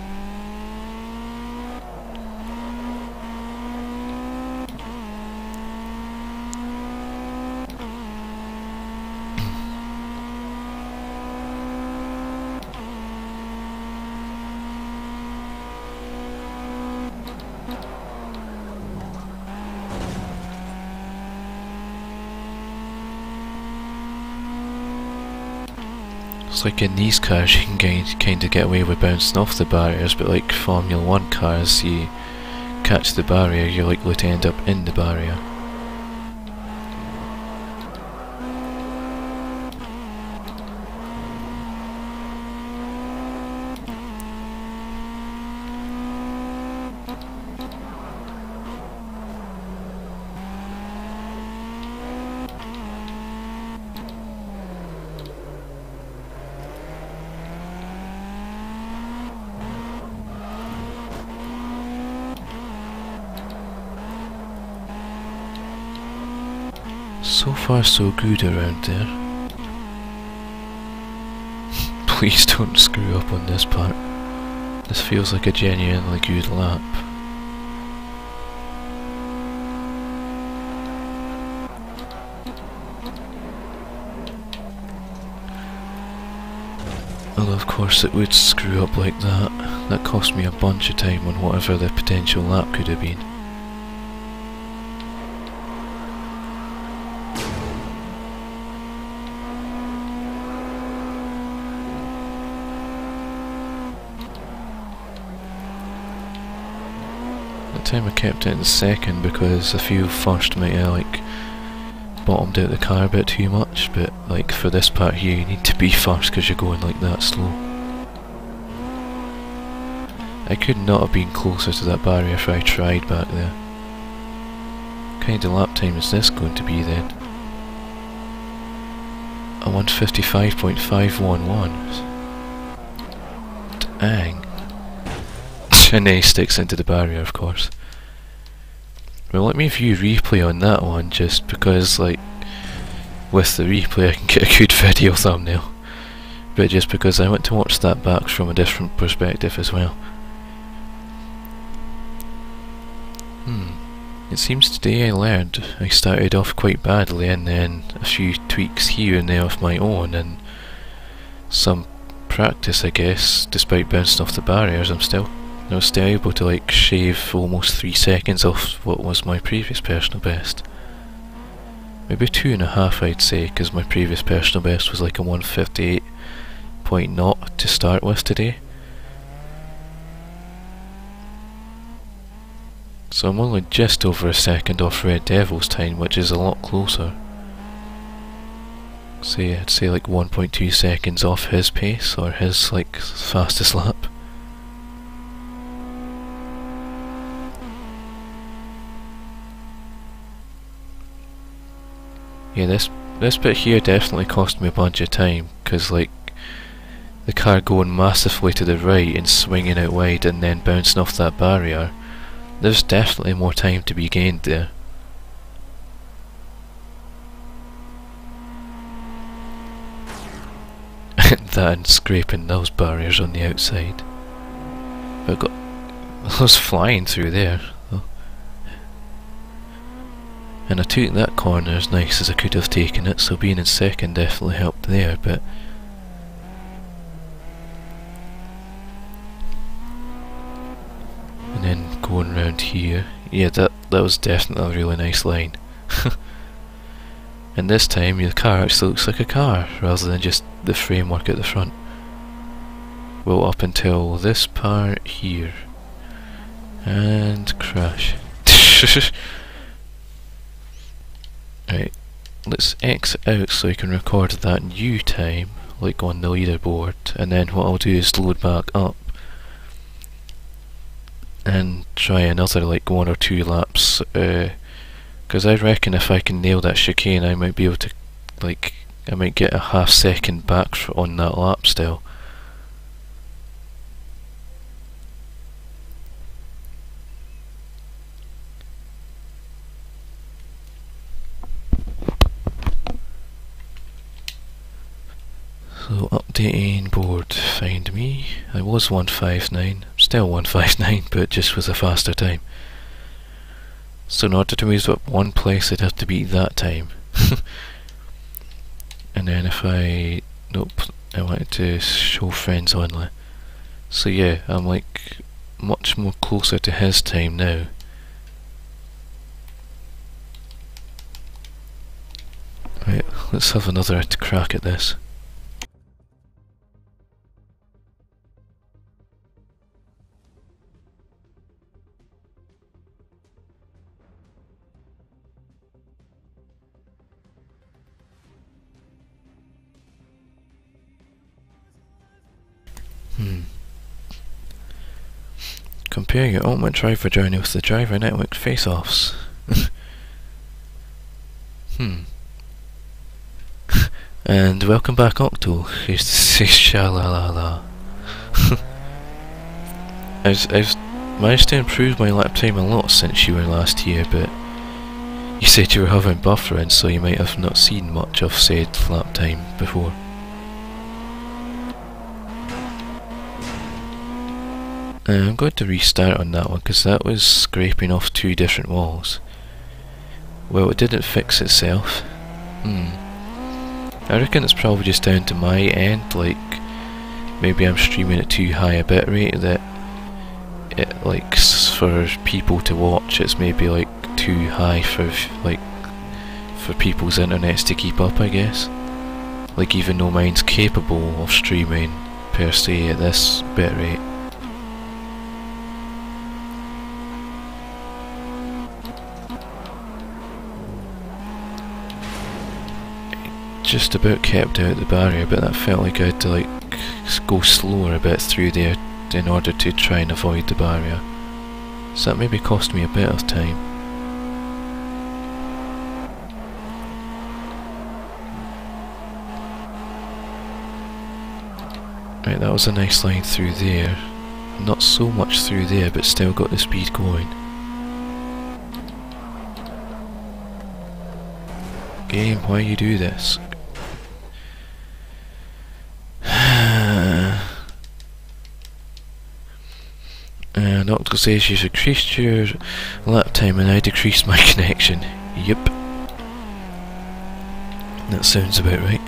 It's like in these cars you can kind of get away with bouncing off the barriers, but like Formula 1 cars, you catch the barrier, you're likely to end up in the barrier. So far so good around there. Please don't screw up on this part. This feels like a genuinely good lap. Although of course it would screw up like that. That cost me a bunch of time on whatever the potential lap could have been. Time I kept it in second because I feel first might have like bottomed out the car a bit too much, but like for this part here you need to be first because you're going like that slow. I could not have been closer to that barrier if I tried back there. What kind of lap time is this going to be then? A 155.511. Dang. And then he sticks into the barrier, of course. Well, let me view replay on that one, just because, like, with the replay I can get a good video thumbnail. But just because I want to watch that back from a different perspective as well. It seems today I learned. I started off quite badly and then a few tweaks here and there of my own and some practice, I guess, despite bouncing off the barriers, I was still able to like shave almost 3 seconds off what was my previous personal best. Maybe 2.5 I'd say, because my previous personal best was like a 158.0 to start with today. So I'm only just over a second off Red Devil's time, which is a lot closer. I'd say like 1.2 seconds off his pace, or his like fastest lap. Yeah, this bit here definitely cost me a bunch of time, because like the car going massively to the right and swinging out wide and then bouncing off that barrier, there's definitely more time to be gained there. That and scraping those barriers on the outside. But I was flying through there though. And I took that corner as nice as I could have taken it, so being in second definitely helped there, but and then going round here, yeah, that was definitely a really nice line. And this time the car actually looks like a car rather than just the framework at the front. Well, up until this part here. And crash. Right, let's exit out so I can record that new time, like on the leaderboard, and then what I'll do is load back up and try another like 1 or 2 laps, because I reckon if I can nail that chicane I might be able to, like, I might get a half second back on that lap still. So updating board, find me. I was 159, still 159, but just with a faster time. So in order to move up one place I'd have to beat that time. And then if nope, I wanted to show friends only. So yeah, I'm like much more closer to his time now. Right, let's have another crack at this. Compare your ultimate driver journey with the driver network face-offs. And welcome back, Octo. Used to say sha-la-la-la. I've managed to improve my lap time a lot since you were last here, but you said you were having buffering, so you might have not seen much of said lap time before. I'm going to restart on that one because that was scraping off two different walls. Well, it didn't fix itself. I reckon it's probably just down to my end, like maybe I'm streaming at too high a bit rate that it, like, for people to watch, it's maybe like too high for people's internets to keep up, I guess. Like, even though mine's capable of streaming per se at this bit rate. Just about kept out the barrier, but that felt like I had to like go slower a bit through there in order to try and avoid the barrier. So that maybe cost me a bit of time. Right, that was a nice line through there. Not so much through there, but still got the speed going. Game, why you do this? And Octo says you've increased your lap time and I decreased my connection. Yep. That sounds about right.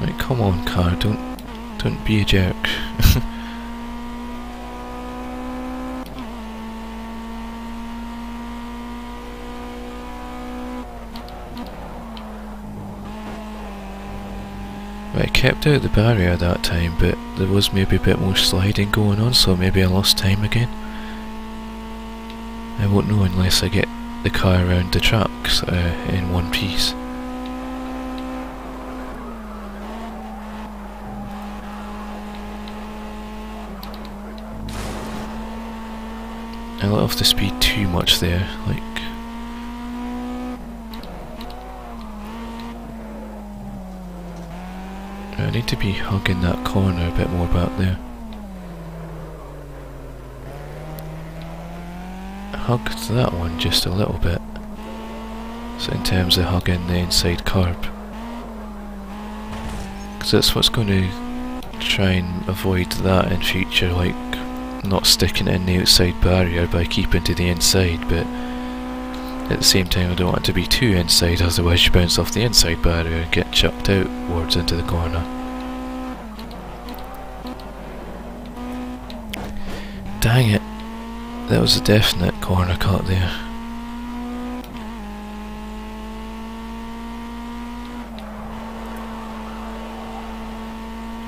Right, come on car, don't be a jerk. I kept out the barrier that time, but there was maybe a bit more sliding going on, so maybe I lost time again. I won't know unless I get the car around the tracks in one piece. I let off the speed too much there, like... I need to be hugging that corner a bit more back there. I hugged that one just a little bit. So in terms of hugging the inside curb. Because that's what's going to try and avoid that in future, like not sticking in the outside barrier by keeping to the inside, but at the same time I don't want it to be too inside, otherwise you bounce off the inside barrier and get chucked outwards into the corner. Dang it, that was a definite corner cut there.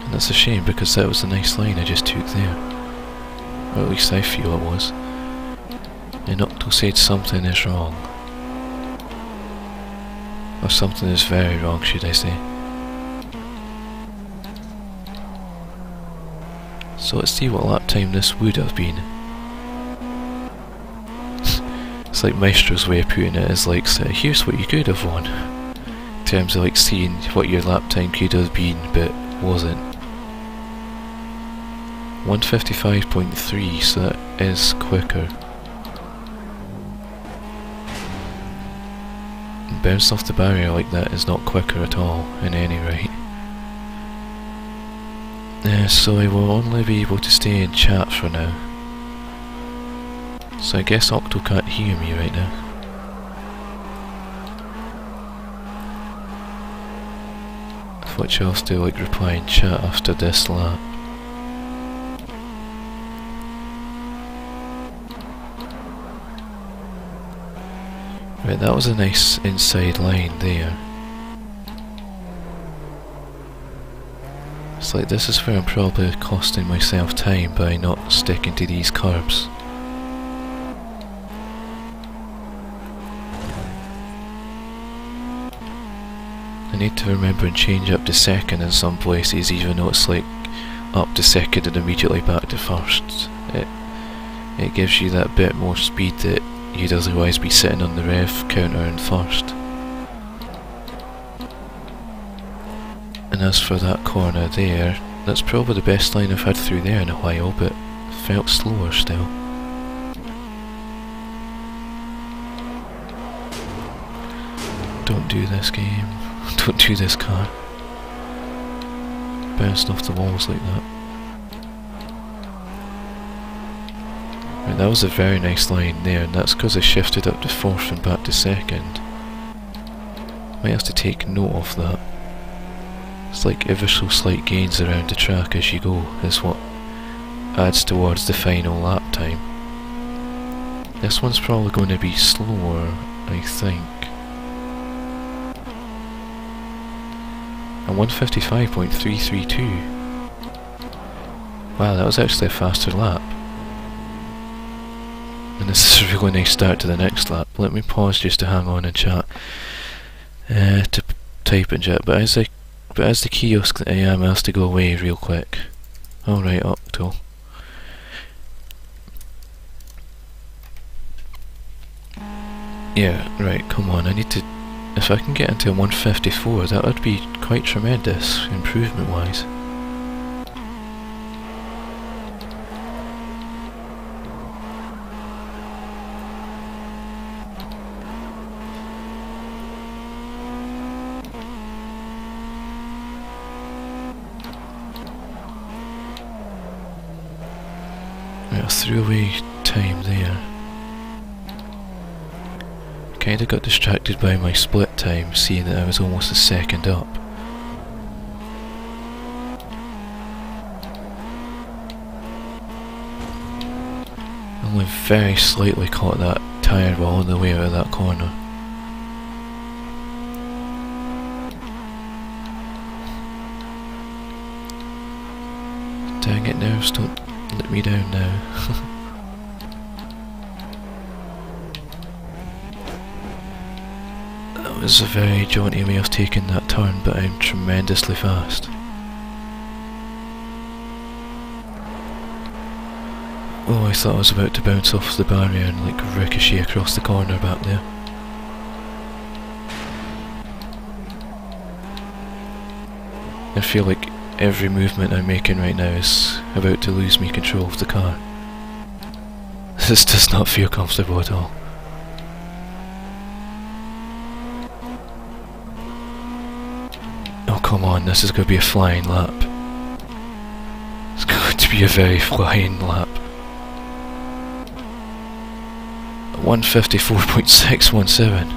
And that's a shame because that was a nice line I just took there. Or at least I feel it was. And Octo said something is wrong. Or something is very wrong, should I say. So let's see what lap time this would have been. It's like Maestro's way of putting it is like, so here's what you could have won. In terms of like seeing what your lap time could have been, but wasn't. 155.3, so that is quicker. Bounced off the barrier like that is not quicker at all, in any rate. So I will only be able to stay in chat for now. So I guess Octo can't hear me right now. Of which I'll have to like reply in chat after this lap. Right, that was a nice inside line there. It's like this is where I'm probably costing myself time by not sticking to these curbs. I need to remember and change up to second in some places, even though it's like up to second and immediately back to first. It gives you that bit more speed that you'd otherwise be sitting on the rev counter in first. And as for that corner there, that's probably the best line I've had through there in a while, but felt slower still. Don't do this game. Don't do this car. Bouncing off the walls like that. Right, that was a very nice line there, and that's because I shifted up to fourth and back to second. Might have to take note of that. It's like ever so slight gains around the track as you go is what adds towards the final lap time. This one's probably going to be slower, I think. And 155.332. Wow, that was actually a faster lap. And this is a really nice start to the next lap. Let me pause just to hang on and chat. To type and chat, but as the kiosk that I am has to go away real quick. Alright, Octo. Yeah, right, come on, I need to... If I can get into a 154, that would be quite tremendous, improvement-wise. Right, a throwaway time there. Kinda got distracted by my split time, seeing that I was almost a second up. Only very slightly caught that tyre wall on the way out of that corner. Dang it, nerves, don't let me down now. That was a very jaunty way of taking that turn, but I'm tremendously fast. Oh, I thought I was about to bounce off the barrier and like ricochet across the corner back there. I feel like every movement I'm making right now is about to lose me control of the car. This does not feel comfortable at all. Oh come on, this is going to be a flying lap. It's going to be a very flying lap. 154.617.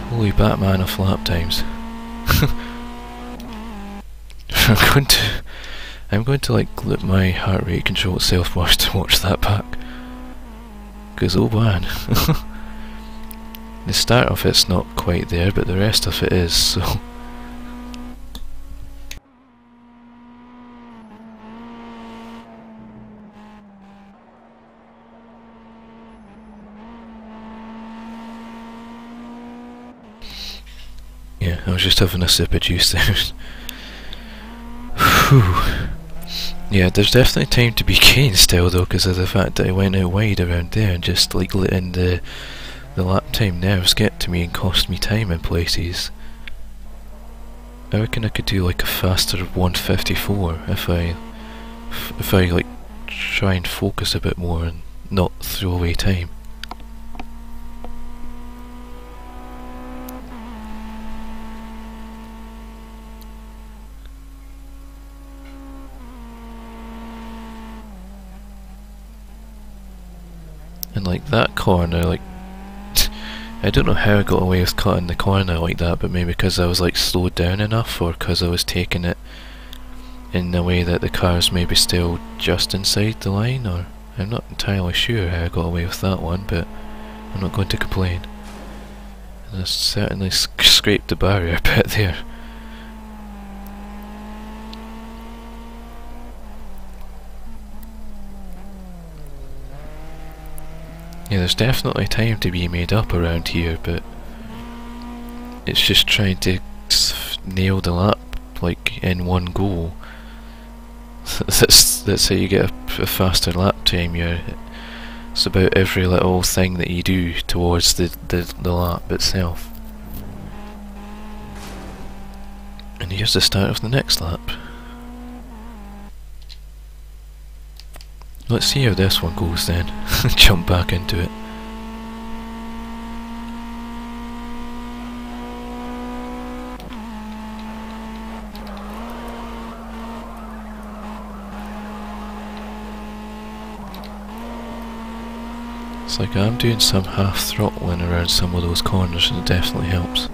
Holy Batman of lap times. I'm going to like let my heart rate control itself whilst to watch that back. Because oh man. The start of it's not quite there, but the rest of it is, so... Yeah, I was just having a sip of juice there. Whew. Yeah, there's definitely time to be gained still though, because of the fact that I went out wide around there and just like letting the lap time nerves get to me and cost me time in places. I reckon I could do like a faster 154 if I like try and focus a bit more and not throw away time. And like that corner, like I don't know how I got away with cutting the corner like that, but maybe because I was like slowed down enough, or because I was taking it in a way that the car's maybe still just inside the line, or I'm not entirely sure how I got away with that one, but I'm not going to complain. And I certainly scraped the barrier a bit there. Yeah, there's definitely time to be made up around here, but it's just trying to nail the lap like in one go. That's how you get a faster lap time. It's about every little thing that you do towards the lap itself. And here's the start of the next lap. Let's see how this one goes then. Jump back into it. It's like I'm doing some half throttling around some of those corners, and it definitely helps.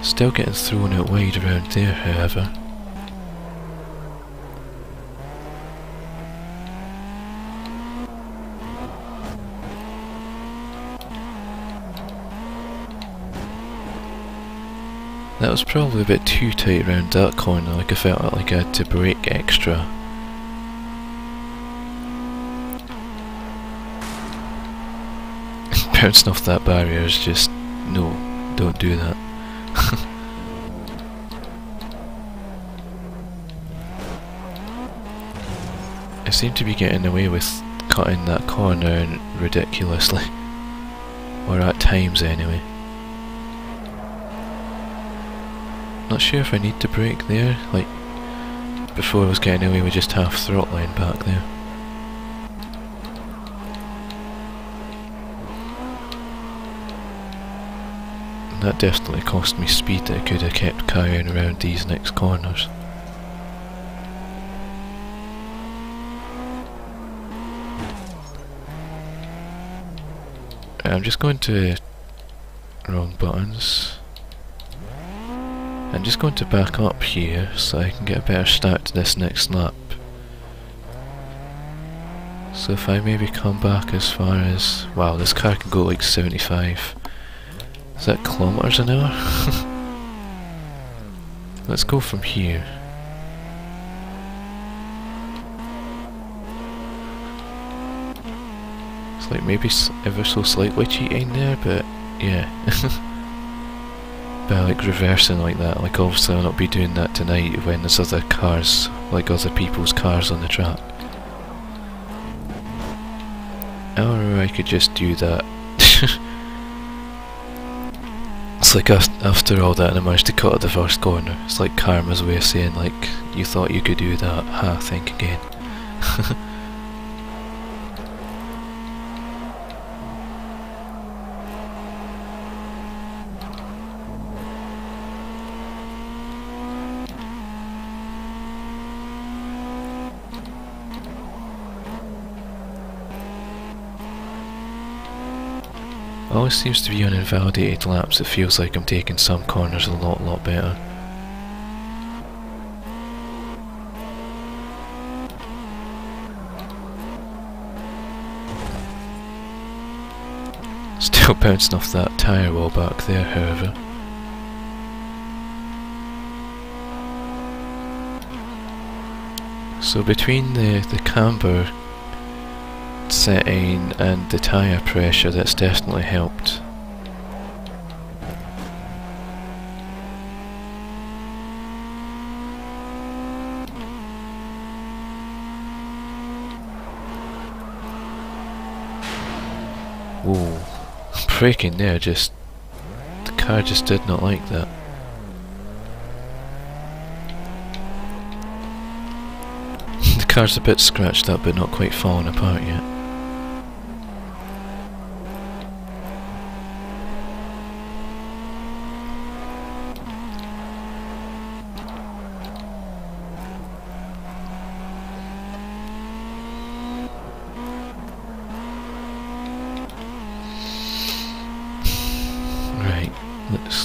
Still getting thrown out wide around there, however. That was probably a bit too tight around that corner, like I felt like I had to brake extra. Bouncing off that barrier is just, no, don't do that. I seem to be getting away with cutting that corner ridiculously. Or at times anyway. Not sure if I need to brake there, like before I was getting away with just half throttling back there. And that definitely cost me speed that I could have kept carrying around these next corners. I'm just going to... wrong buttons. I'm just going to back up here so I can get a better start to this next lap. So if I maybe come back as far as... wow, this car can go like 75. Is that kilometers an hour? Let's go from here. It's like maybe ever so slightly cheating there, but yeah. By like reversing like that, like obviously I'll not be doing that tonight when there's other cars, like other people's cars on the track. Or I could just do that. It's like after all that and I managed to cut at the first corner. It's like karma's way of saying like, you thought you could do that, ha, think again. Always seems to be on invalidated laps. It feels like I'm taking some corners a lot better. Still bouncing off that tyre wall back there, however. So between the camber setting and the tyre pressure, that's definitely helped. Whoa, braking there, just the car just did not like that. The car's a bit scratched up but not quite falling apart yet.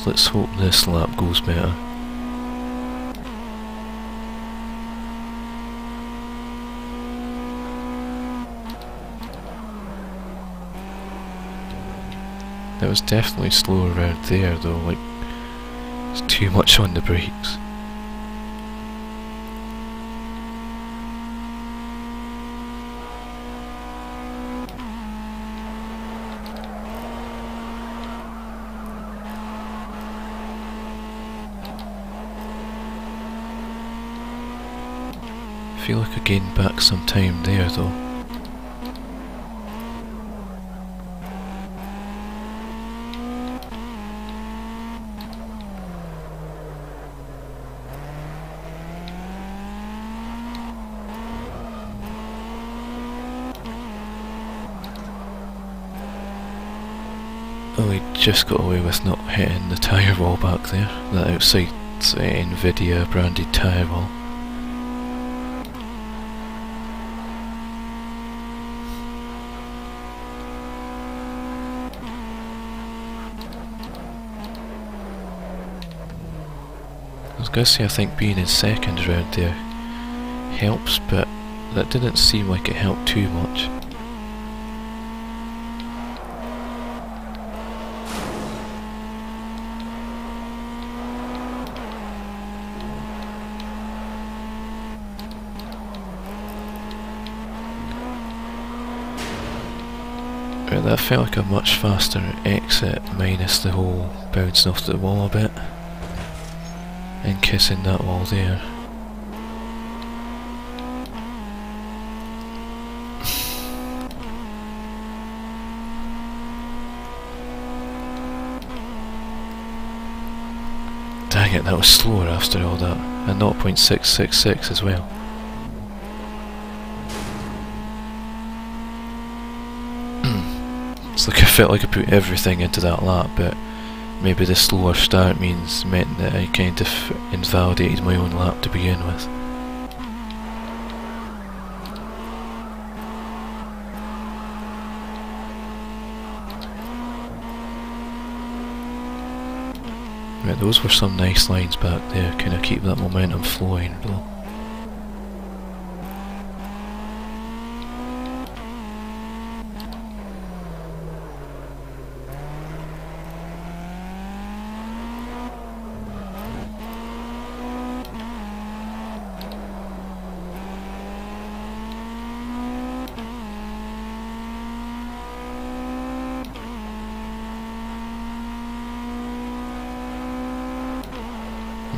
Let's hope this lap goes better. That was definitely slow around there though, like it's too much on the brakes. feel like I gained back some time there though. Oh, we just got away with not hitting the tyre wall back there, that outside Nvidia branded tyre wall. I was going to say I think being in second round there helps, but that didn't seem like it helped too much. Right, that felt like a much faster exit minus the whole bouncing off the wall a bit and kissing that wall there. Dang it, that was slower after all that, and 0.666 as well. It's like I felt like I put everything into that lap, but maybe the slower start meant that I kind of invalidated my own lap to begin with. Right, those were some nice lines back there, kind of keep that momentum flowing though.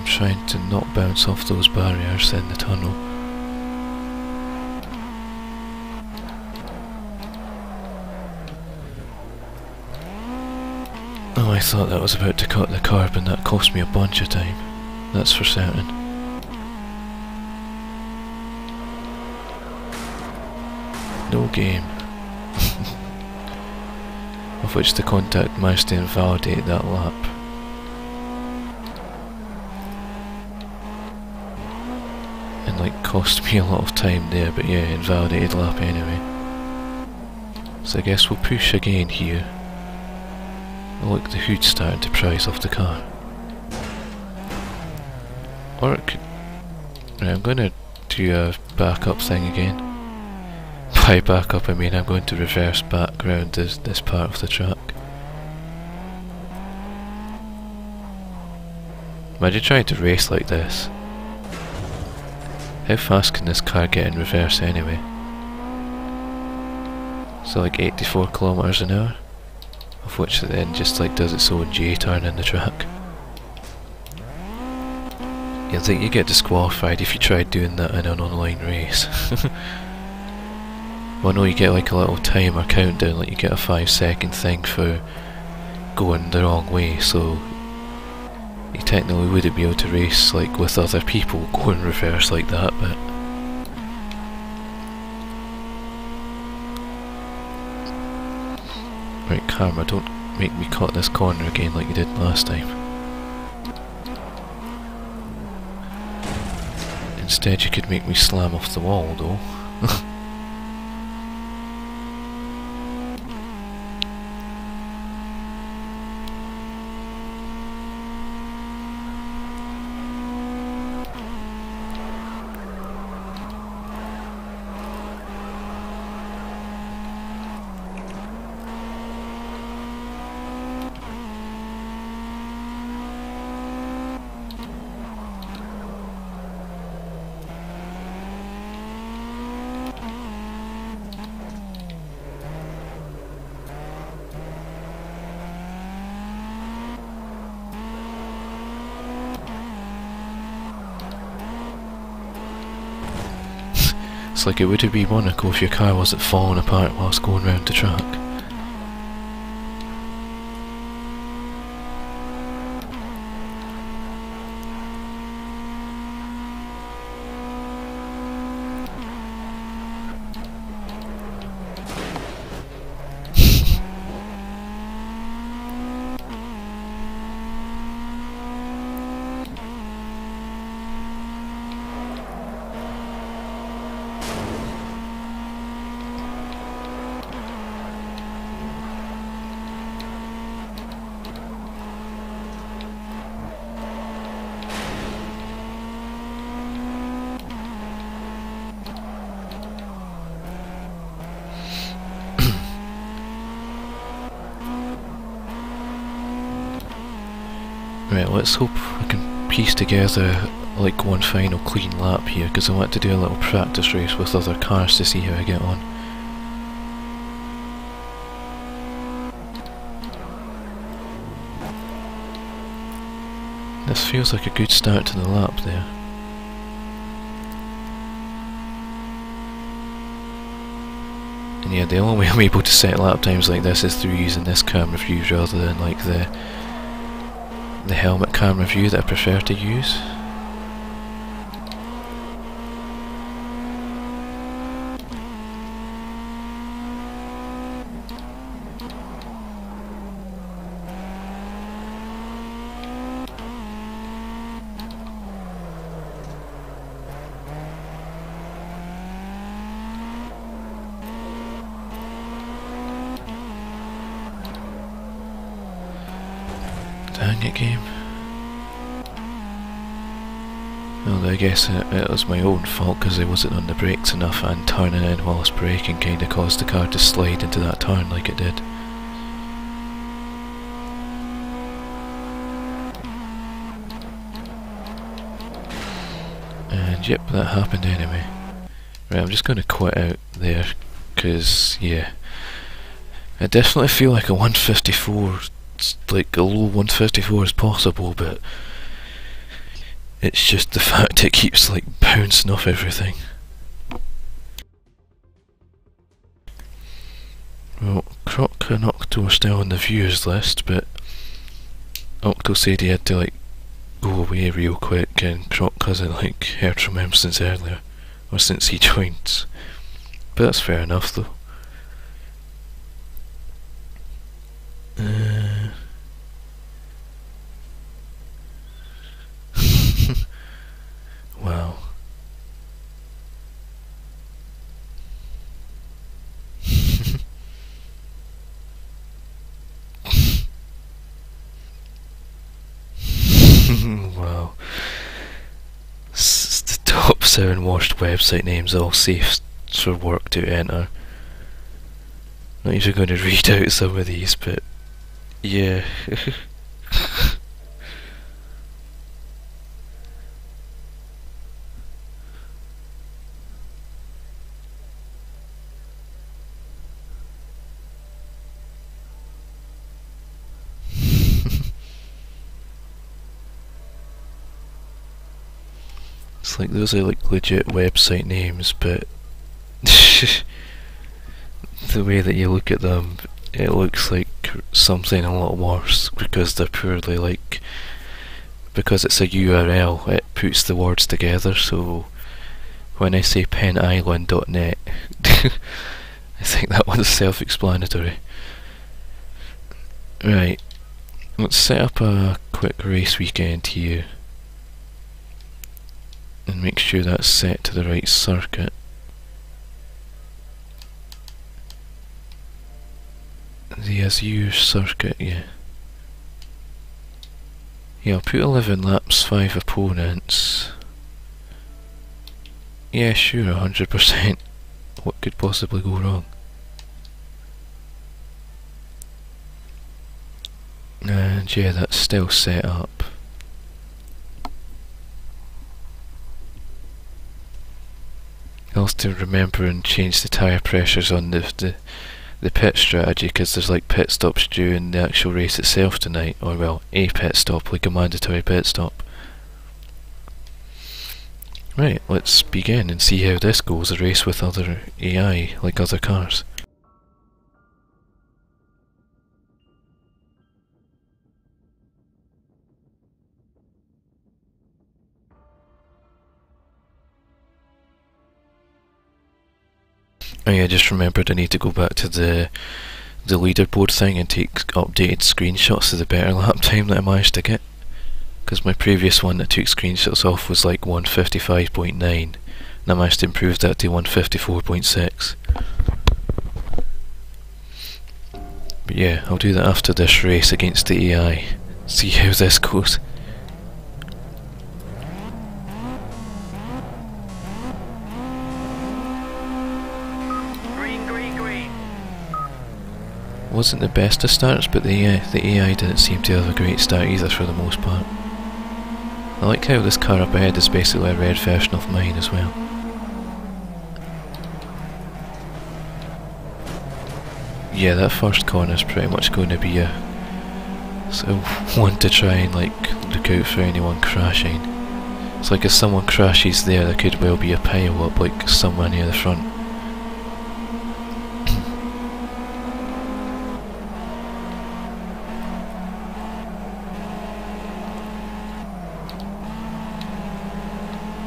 Trying to not bounce off those barriers in the tunnel. Oh, I thought that was about to cut the curb and that cost me a bunch of time. That's for certain. No game. Of which the contact managed to invalidate that lap. And like cost me a lot of time there, but yeah, invalidated lap anyway. So I guess we'll push again here. Oh look, the hood's starting to prise off the car. Or it could... Right, I'm going to do a backup thing again. By backup I mean I'm going to reverse back round this part of the track. Imagine trying to race like this. How fast can this car get in reverse anyway? So like 84 kilometers an hour, of which it then just like does its own J-turn in the track. I think you get disqualified if you tried doing that in an online race. Well, no, you get like a little timer countdown, like you get a 5-second thing for going the wrong way, so you technically wouldn't be able to race like with other people going reverse like that, but right, Karma, don't make me cut this corner again like you did last time. Instead you could make me slam off the wall though. It's like it would be Monaco if your car wasn't falling apart whilst going round the track. Right, let's hope I can piece together like one final clean lap here, because I want to do a little practice race with other cars to see how I get on. This feels like a good start to the lap there. And yeah, the only way I'm able to set lap times like this is through using this camera view rather than like the helmet camera view that I prefer to use. Dang it, game. Well, I guess it was my own fault because I wasn't on the brakes enough, and turning in whilst braking kinda caused the car to slide into that turn like it did. And yep, that happened anyway. Right, I'm just gonna quit out there, because, yeah. I definitely feel like a 154, like a low 154 is possible, but it's just the fact it keeps like bouncing off everything. Well, Croc and Octo are still on the viewers list, but Octo said he had to like go away real quick, and Croc hasn't like heard from him since earlier, or since he joined. But that's fair enough though. Wow. Wow. The top 7 worst website names, all safe for work to enter. Not even going to read out some of these, but yeah. It's like those are like legit website names, but the way that you look at them, it looks like something a lot worse, because they're purely like, because it's a URL, it puts the words together. So when I say penisland.net, I think that one's self-explanatory. Right, let's set up a quick race weekend here and make sure that's set to the right circuit. The Azure Circuit, yeah. Yeah, I'll put 11 laps, 5 opponents. Yeah, sure, 100%. What could possibly go wrong? And yeah, that's still set up. I'll have to remember and change the tyre pressures on the pit strategy, because there's like pit stops during the actual race itself tonight, or well, a pit stop, like a mandatory pit stop. Right, let's begin and see how this goes, a race with other AI, like other cars. Oh yeah, just remembered I need to go back to the leaderboard thing and take updated screenshots of the better lap time that I managed to get. Because my previous one that took screenshots off was like 155.9 and I managed to improve that to 154.6. But yeah, I'll do that after this race against the AI. See how this goes. Wasn't the best of starts, but the AI didn't seem to have a great start either for the most part. I like how this car up ahead is basically a red version of mine as well. Yeah, that first corner is pretty much going to be a sort of one to try and like look out for anyone crashing. It's like if someone crashes there could well be a pile up like somewhere near the front.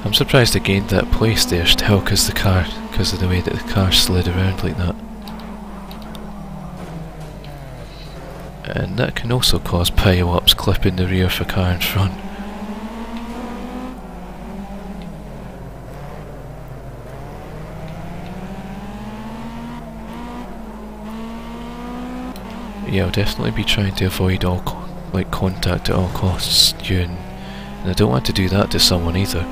I'm surprised I gained that place there still because of the way that the car slid around like that. And that can also cause pile-ups clipping the rear of a car in front. Yeah, I'll definitely be trying to avoid all contact at all costs and I don't want to do that to someone either.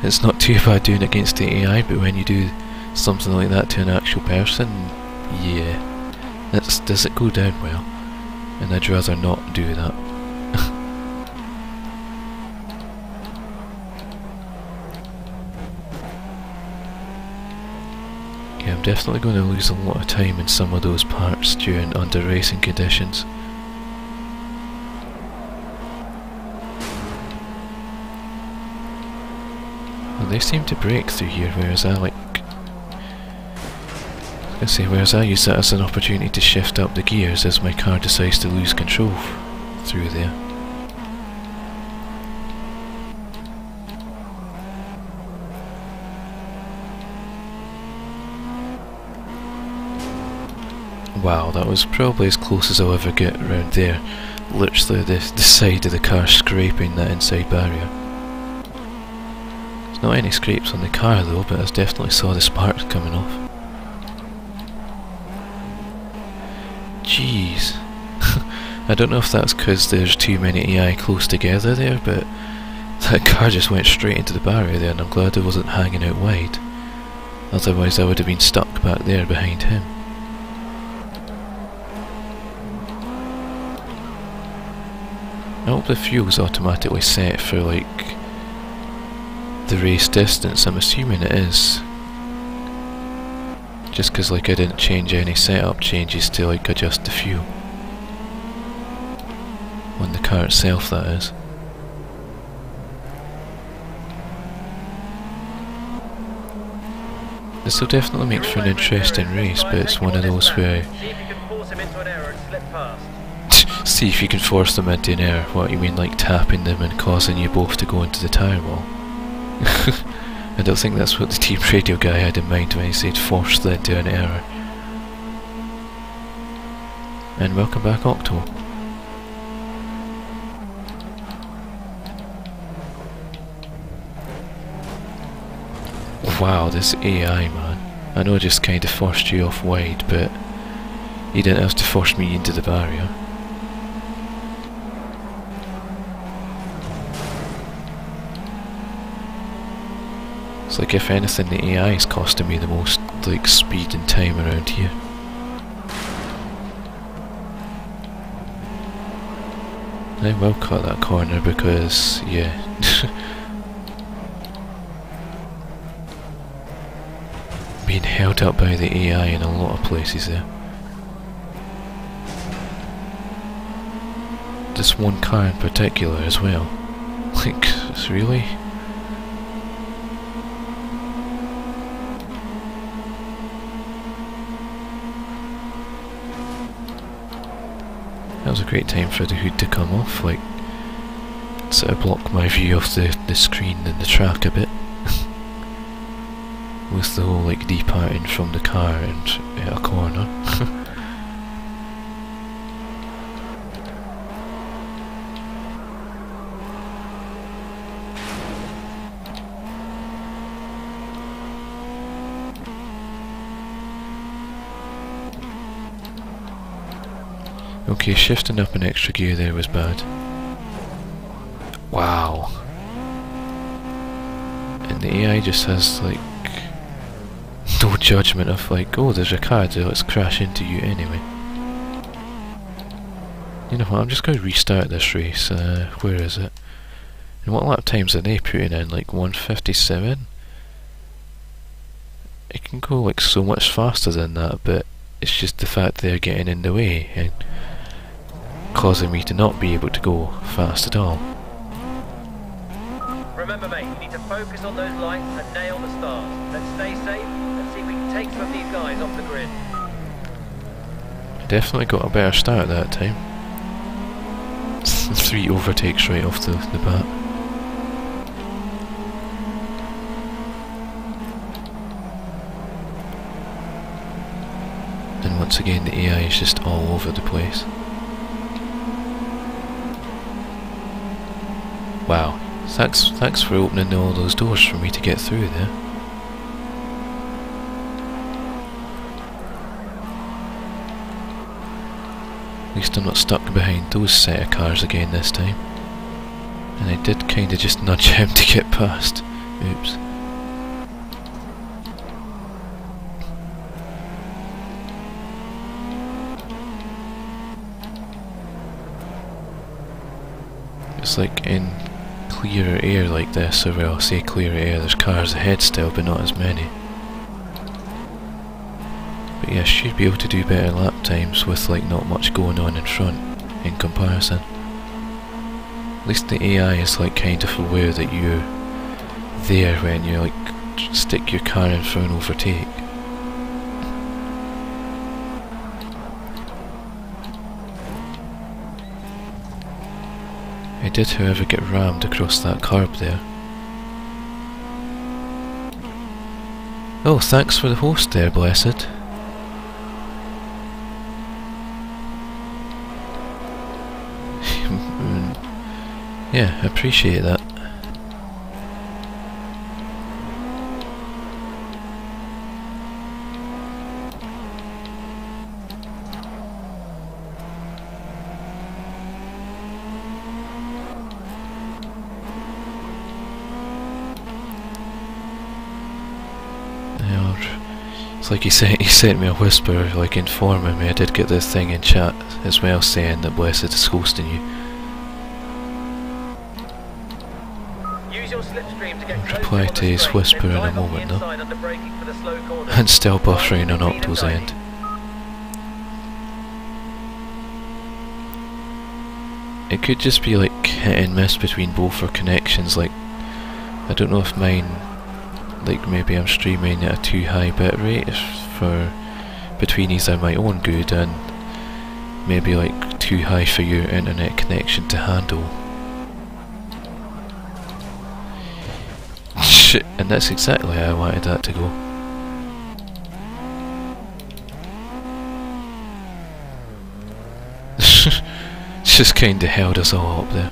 It's not too bad doing it against the AI, but when you do something like that to an actual person, yeah, does it go down well? And I'd rather not do that. Yeah, I'm definitely going to lose a lot of time in some of those parts during under racing conditions. They seem to break through here, whereas whereas I use that as an opportunity to shift up the gears as my car decides to lose control through there. Wow, that was probably as close as I'll ever get around there. Literally the side of the car scraping that inside barrier. Not any scrapes on the car though, but I definitely saw the sparks coming off. Jeez. I don't know if that's because there's too many AI close together there, but that car just went straight into the barrier there and I'm glad it wasn't hanging out wide. Otherwise I would have been stuck back there behind him. I hope the fuel's automatically set for like the race distance. I'm assuming it is. Just because like I didn't change any setup changes to like adjust the fuel. On the car itself, that is. This will definitely make for an interesting race, but it's one of those where see if you can force them into an error. What, you mean like tapping them and causing you both to go into the tyre wall? I don't think that's what the team radio guy had in mind when he said force them into an error. And welcome back, Octo. Wow, this AI, man. I know I just kind of forced you off wide, but you didn't have to force me into the barrier. It's like if anything the AI is costing me the most like speed and time around here. I will cut that corner because, yeah. Being held up by the AI in a lot of places there. This one car in particular as well. Like, really? That was a great time for the hood to come off, like, sort of block my view of the screen and the track a bit. With the whole, like, departing from the car and a corner. Okay, shifting up an extra gear there was bad. Wow. And the AI just has, like, no judgment of, like, oh, there's a car there, let's crash into you anyway. You know what, I'm just going to restart this race. Where is it? And what lap times are they putting in? Like 1:57? It can go, like, so much faster than that, but it's just the fact they're getting in the way and causing me to not be able to go fast at all. Remember, mate, you need to focus on those lights and nail the stars. Let's stay safe and see if we can take some of these guys off the grid. I definitely got a better start that time. 3 overtakes right off the bat. And once again the AI is just all over the place. Wow, thanks for opening all those doors for me to get through there. At least I'm not stuck behind those set of cars again this time. And I did kinda just nudge him to get past. Oops. It's like in clearer air like this, or well, I say clearer air, there's cars ahead still, but not as many. But yeah, should be able to do better lap times with like not much going on in front in comparison. At least the AI is like kind of aware that you're there when you like stick your car in for an overtake. I did, however, get rammed across that curb there. Oh, thanks for the host there, Blessed. Yeah, I appreciate that. It's like he sent me a whisper, like informing me. I did get this thing in chat as well saying that Blessed is hosting you. Use your slipstream to get Reply to his whisper in a moment though. And still buffering on Octo's end. It could just be like hit and miss between both our connections, like I don't know if mine, like maybe I'm streaming at a too high bit rate for between either my own good and maybe like too high for your internet connection to handle. Shit, and that's exactly how I wanted that to go. Just kinda held us all up there.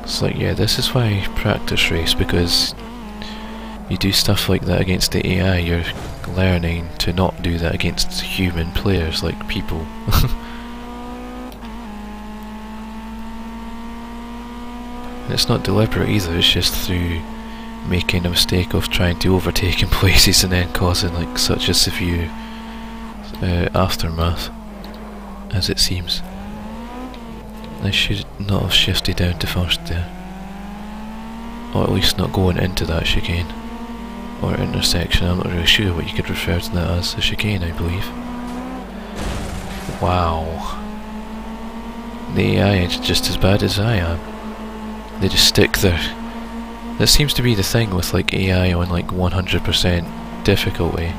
It's like, yeah, this is why I practice race, because you do stuff like that against the AI, you're learning to not do that against human players, like people. And it's not deliberate either, it's just through making a mistake of trying to overtake in places and then causing like such a severe aftermath, as it seems. I should not have shifted down to first there. Or at least not going into that chicane. Or intersection, I'm not really sure what you could refer to that as. A chicane, I believe. Wow. The AI is just as bad as I am. They just stick there. That seems to be the thing with like AI on like 100% difficulty.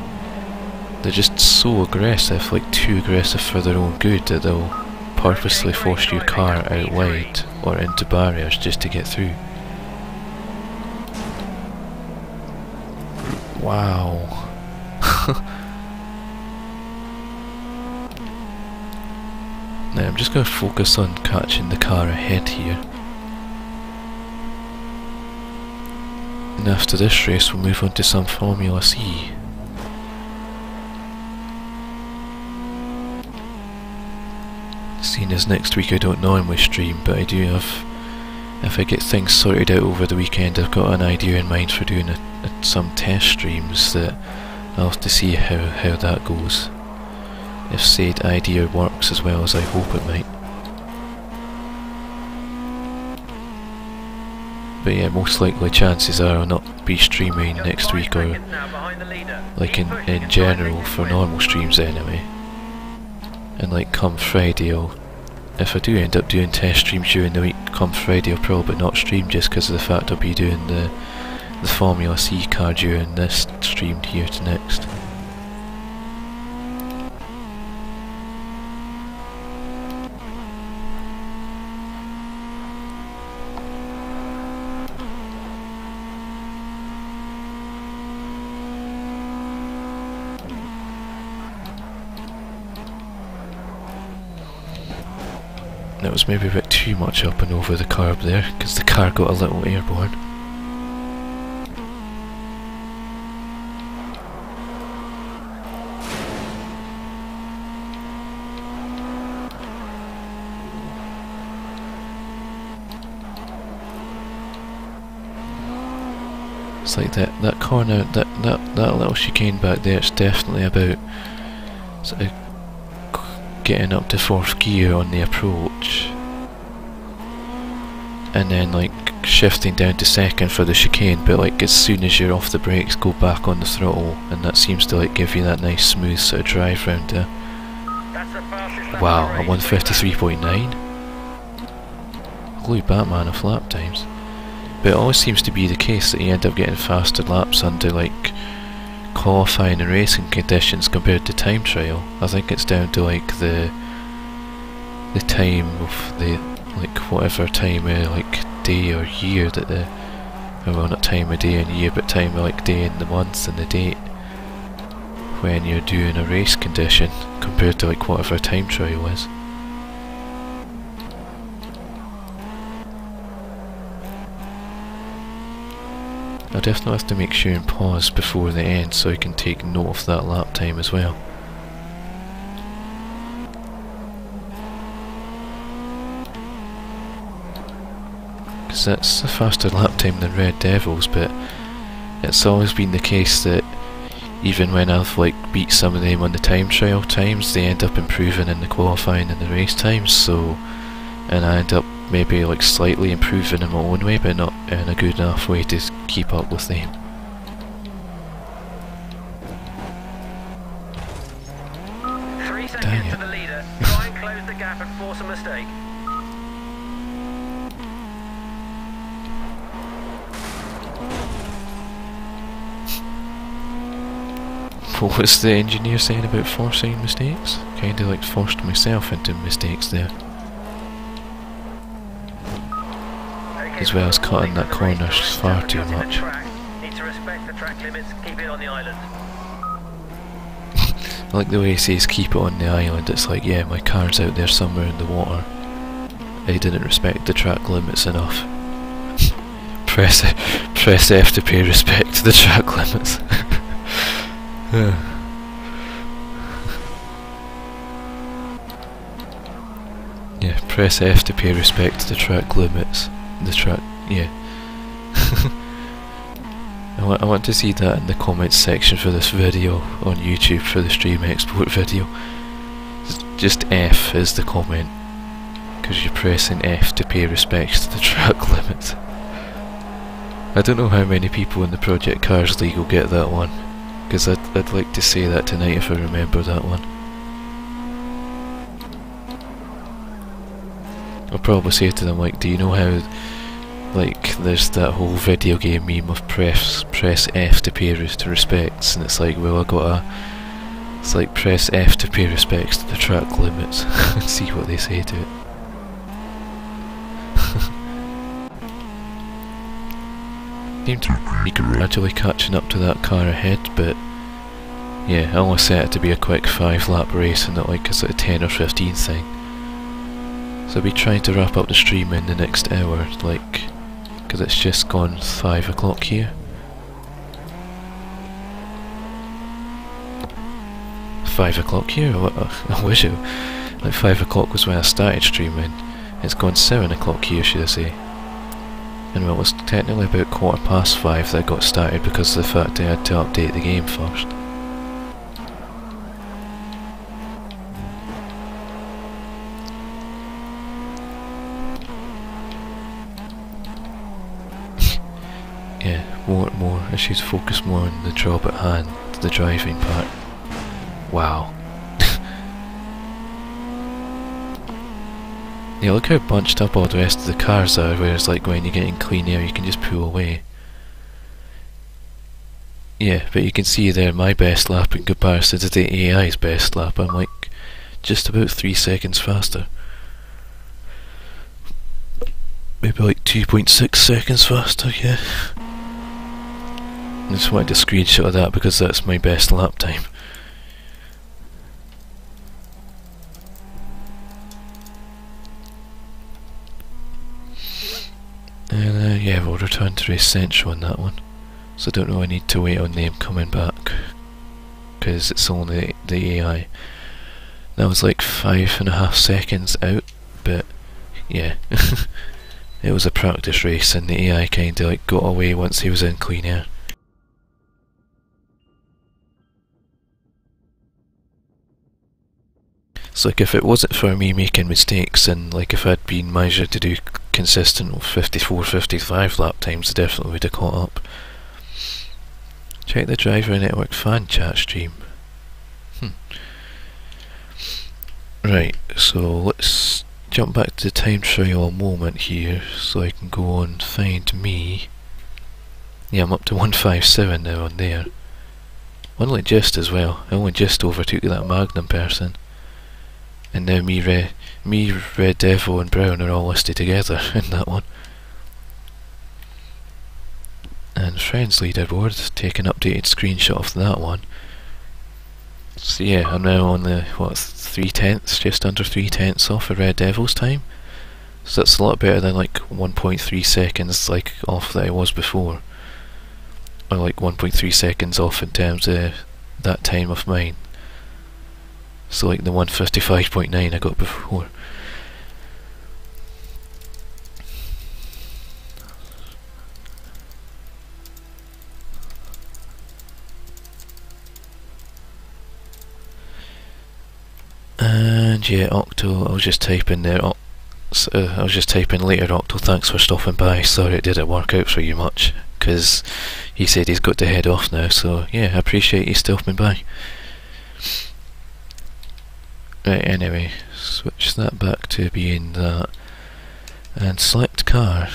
they're just so aggressive, like too aggressive for their own good, that they'll purposely force your car out wide or into barriers just to get through. Wow. Now I'm just going to focus on catching the car ahead here. And after this race we'll move on to some Formula C. Seeing as next week I don't normally stream, but I do have, if I get things sorted out over the weekend, I've got an idea in mind for doing some test streams that I'll have to see how that goes. If said idea works as well as I hope it might. But yeah, most likely chances are I'll not be streaming next week, or like in general for normal streams anyway. And like come Friday, if I do end up doing test streams during the week, come Friday I'll probably not stream just because of the fact I'll be doing the Formula C car during this stream here to next. That was maybe a bit too much up and over the curb there, because the car got a little airborne. It's like that corner, that little chicane back there, it's definitely about sort of getting up to 4th gear on the approach, and then like shifting down to 2nd for the chicane, but like as soon as you're off the brakes go back on the throttle, and that seems to like give you that nice smooth sort of drive round there. Wow, a 153.9. Holy Batman of lap times. But it always seems to be the case that you end up getting faster laps under like qualifying and racing conditions compared to time trial. I think it's down to like the time of the like whatever time of like day or year that the, well not time of day and year, but time of like day and the month and the date when you're doing a race condition compared to like whatever time trial is. I'll definitely have to make sure and pause before the end so I can take note of that lap time as well. Because that's a faster lap time than Red Devils, but it's always been the case that even when I've like beat some of them on the time trial times, they end up improving in the qualifying and the race times, so, and I end up maybe like slightly improving in my own way, but not in a good enough way to keep up with them. Dang it. To the leader. Try and close the gap and force a mistake. What was the engineer saying about forcing mistakes? Kinda like forced myself into mistakes there. As well as cutting that corner far too much. Need to respect the track limits, keep it on the island. I like the way he says keep it on the island. It's like, yeah, my car's out there somewhere in the water. I didn't respect the track limits enough. press F to pay respect to the track limits. Yeah, press F to pay respect to the track limits. The track, yeah. I want to see that in the comments section for this video on YouTube for the stream export video. Just F is the comment, because you're pressing F to pay respects to the track limits. I don't know how many people in the Project Cars League will get that one, because I'd like to say that tonight if I remember that one. I'll probably say to them like, do you know how, like, there's that whole video game meme of press F to pay to respects, and it's like, well, I got It's like press F to pay respects to the track limits and see what they say to it. Seemed to be gradually catching up to that car ahead, but yeah, I only set it to be a quick 5-lap race and not like a sort of 10 or 15 thing. So I'll be trying to wrap up the stream in the next hour, like, because it's just gone 5 o'clock here. 5 o'clock here? I wish it. Like 5 o'clock was when I started streaming. It's gone 7 o'clock here, should I say. And well, it was technically about 5:15 that I got started because of the fact I had to update the game first. Yeah, more. I should focus more on the job at hand, the driving part. Wow. Yeah, look how bunched up all the rest of the cars are, whereas like when you get in clean air you can just pull away. Yeah, but you can see there my best lap in comparison to the AI's best lap. I'm like just about 3 seconds faster. Maybe like 2.6 seconds faster, yeah. I just wanted a screenshot of that because that's my best lap time. And yeah, we'll return to Race Central on that one. So I don't know, I need to wait on them coming back, because it's only the AI. That was like 5.5 seconds out, but yeah. It was a practice race and the AI kinda like got away once he was in clean air. So like if it wasn't for me making mistakes and like if I'd been measured to do consistent 54-55 lap times, I definitely would have caught up. Check the driver network fan chat stream. Right, so let's jump back to the time trial moment here so I can go on find me. Yeah, I'm up to 157 now on there. Only just as well, I only just overtook that Magnum person. And now me, Red Devil and Brown are all listed together in that one. And friends leaderboard, take an updated screenshot of that one. So yeah, I'm now on the, what, 3/10, just under 3/10 off of Red Devil's time. So that's a lot better than like 1.3 seconds like off that I was before. Or like 1.3 seconds off in terms of that time of mine. So like the 155.9 I got before. And yeah, Octo, I was just typing there. I was just typing later, Octo, thanks for stopping by. Sorry it didn't work out for you much, because he said he's got to head off now, so yeah, I appreciate you stopping by. Right, anyway, switch that back to being that. And select car.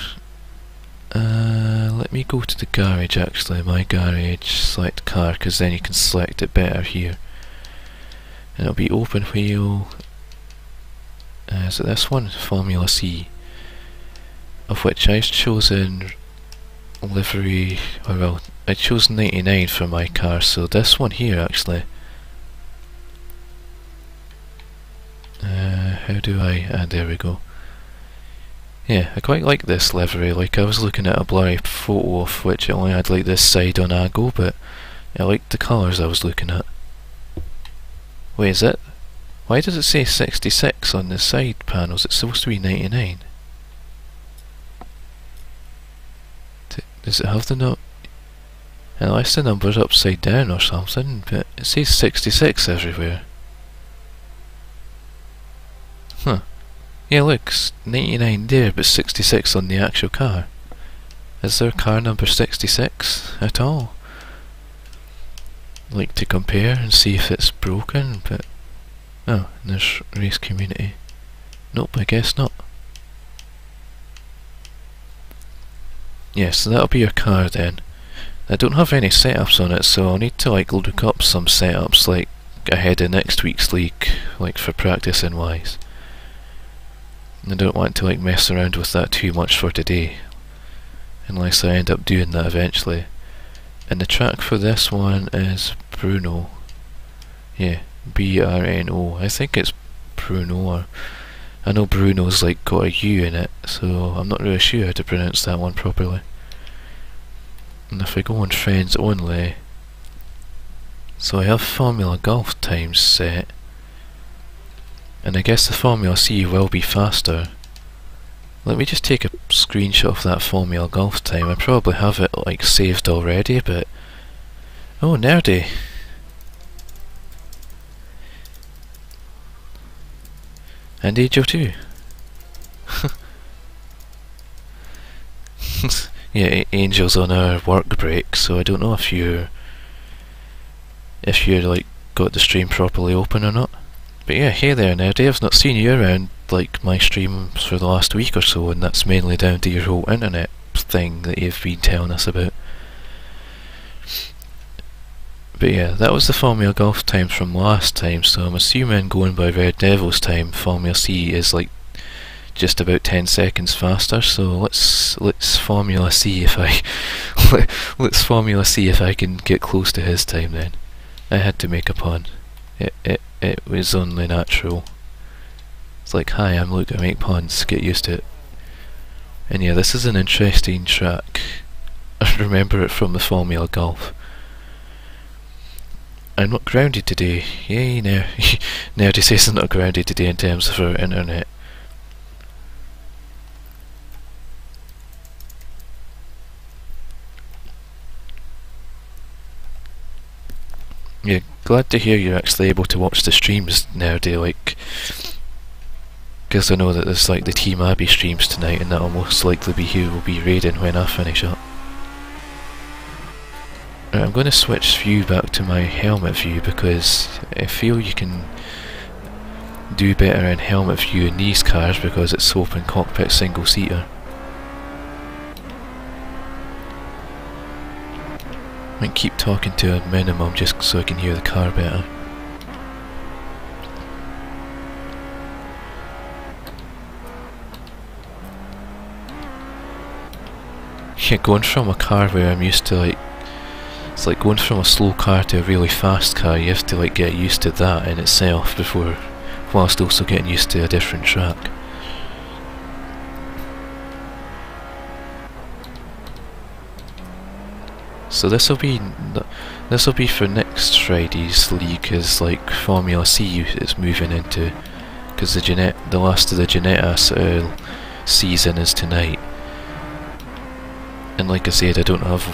Let me go to the garage actually, my garage, select car, because then you can select it better here. And it'll be open wheel. So this one, Formula C, of which I've chosen livery, or well, I chose 99 for my car, so this one here actually. How do I, there we go. Yeah, I quite like this livery. Like I was looking at a blurry photo of which it only had like this side on angle, but I liked the colours I was looking at. Wait, is it? Why does it say 66 on the side panels? It's supposed to be 99. Does it have the note? Unless the number's upside down or something, but it says 66 everywhere. Huh. Yeah, look, 99 there, but 66 on the actual car. Is there a car number 66 at all? Like to compare and see if it's broken, but oh, and there's race community. Nope, I guess not. Yeah, so that'll be your car then. I don't have any setups on it, so I'll need to like look up some setups, like ahead of next week's league, like for practicing wise. And I don't want to like mess around with that too much for today, unless I end up doing that eventually. And the track for this one is Brno. Yeah, B-R-N-O. I think it's Brno, or I know Bruno's like got a U in it, so I'm not really sure how to pronounce that one properly. And if I go on friends only, so I have Formula Golf times set, and I guess the Formula C will be faster. Let me just take a screenshot of that Formula Golf time. I probably have it like saved already, but oh, nerdy. And Angel too. Yeah, Angel's on our work break, so I don't know if you're like got the stream properly open or not. But yeah, hey there now, Dave's not seen you around like my streams for the last week or so, and that's mainly down to your whole internet thing that you've been telling us about. But yeah, that was the Formula Golf time from last time, so I'm assuming going by Red Devil's time, Formula C is like just about 10 seconds faster, so let's Formula C if I let's Formula C if I can get close to his time then. I had to make a pun. It was only natural. It's like, hi, I'm Luke, I make puns, get used to it. And yeah, this is an interesting track. I remember it from the Formula Golf. I'm not grounded today. Yay, now. Nerdy says I'm not grounded today in terms of our internet. Yeah, glad to hear you're actually able to watch the streams, Nerdy, like, because I know that there's like the Team Abbey streams tonight, and that'll most likely be who will be raiding when I finish up. Right, I'm going to switch view back to my helmet view because I feel you can do better in helmet view in these cars because it's open cockpit single seater. I might keep talking to a minimum just so I can hear the car better. Yeah, going from a car where I'm used to like, it's like going from a slow car to a really fast car, you have to like get used to that in itself before, whilst also getting used to a different track. So this will be for next Friday's league, is like Formula C is moving into, because the last of the Ginetta season is tonight. And like I said, I don't have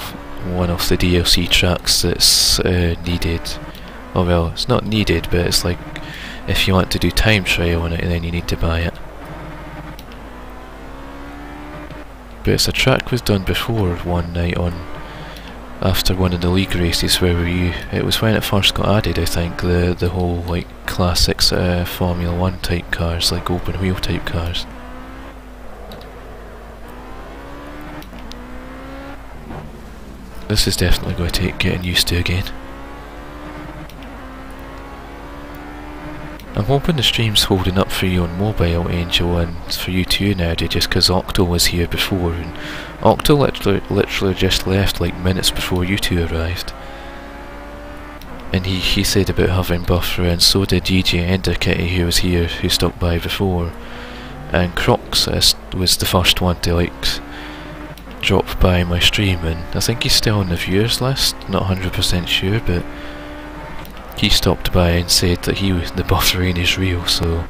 one of the DLC tracks that's needed. Oh well, it's not needed, but it's like if you want to do time trial on it, then you need to buy it. But it's a track was done before one night on, after one of the league races where it was when it first got added, I think, the whole like classics Formula 1 type cars, like open wheel type cars. This is definitely going to take getting used to again. I'm hoping the stream's holding up for you on mobile, Angel, and for you too, Nerdy, just because Octo was here before, and Octo literally just left like minutes before you two arrived. And he said about having buffer, and so did DJ Enderkitty, who was here, who stopped by before. And Crocs was the first one to like drop by my stream, and I think he's still on the viewers list, not 100% sure, but he stopped by and said that the buffering is real, so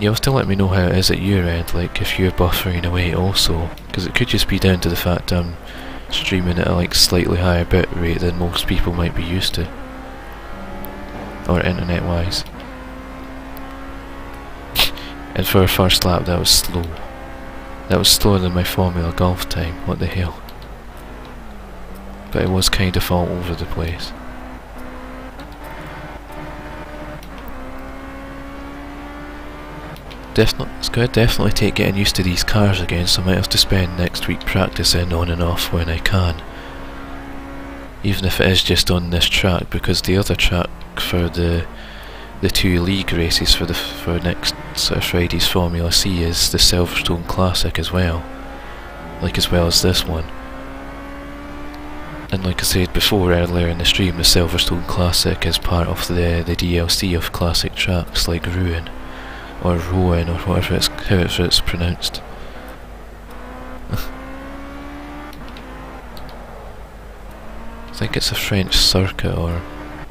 you'll have to let me know how it is at your end, like if you're buffering away also, because it could just be down to the fact I'm streaming at a like slightly higher bit rate than most people might be used to, or internet wise. And for a first lap that was slow. That was slower than my Formula Golf time, what the hell. But it was kind of all over the place. It's going to definitely take getting used to these cars again, so I might have to spend next week practicing on and off when I can. Even if it is just on this track, because the other track for the two league races for next sort of Friday's Formula C is the Silverstone Classic as well. Like as well as this one. And like I said before earlier in the stream, the Silverstone Classic is part of the DLC of classic tracks like Rouen or Rouen or however it's pronounced. I think it's a French circuit, or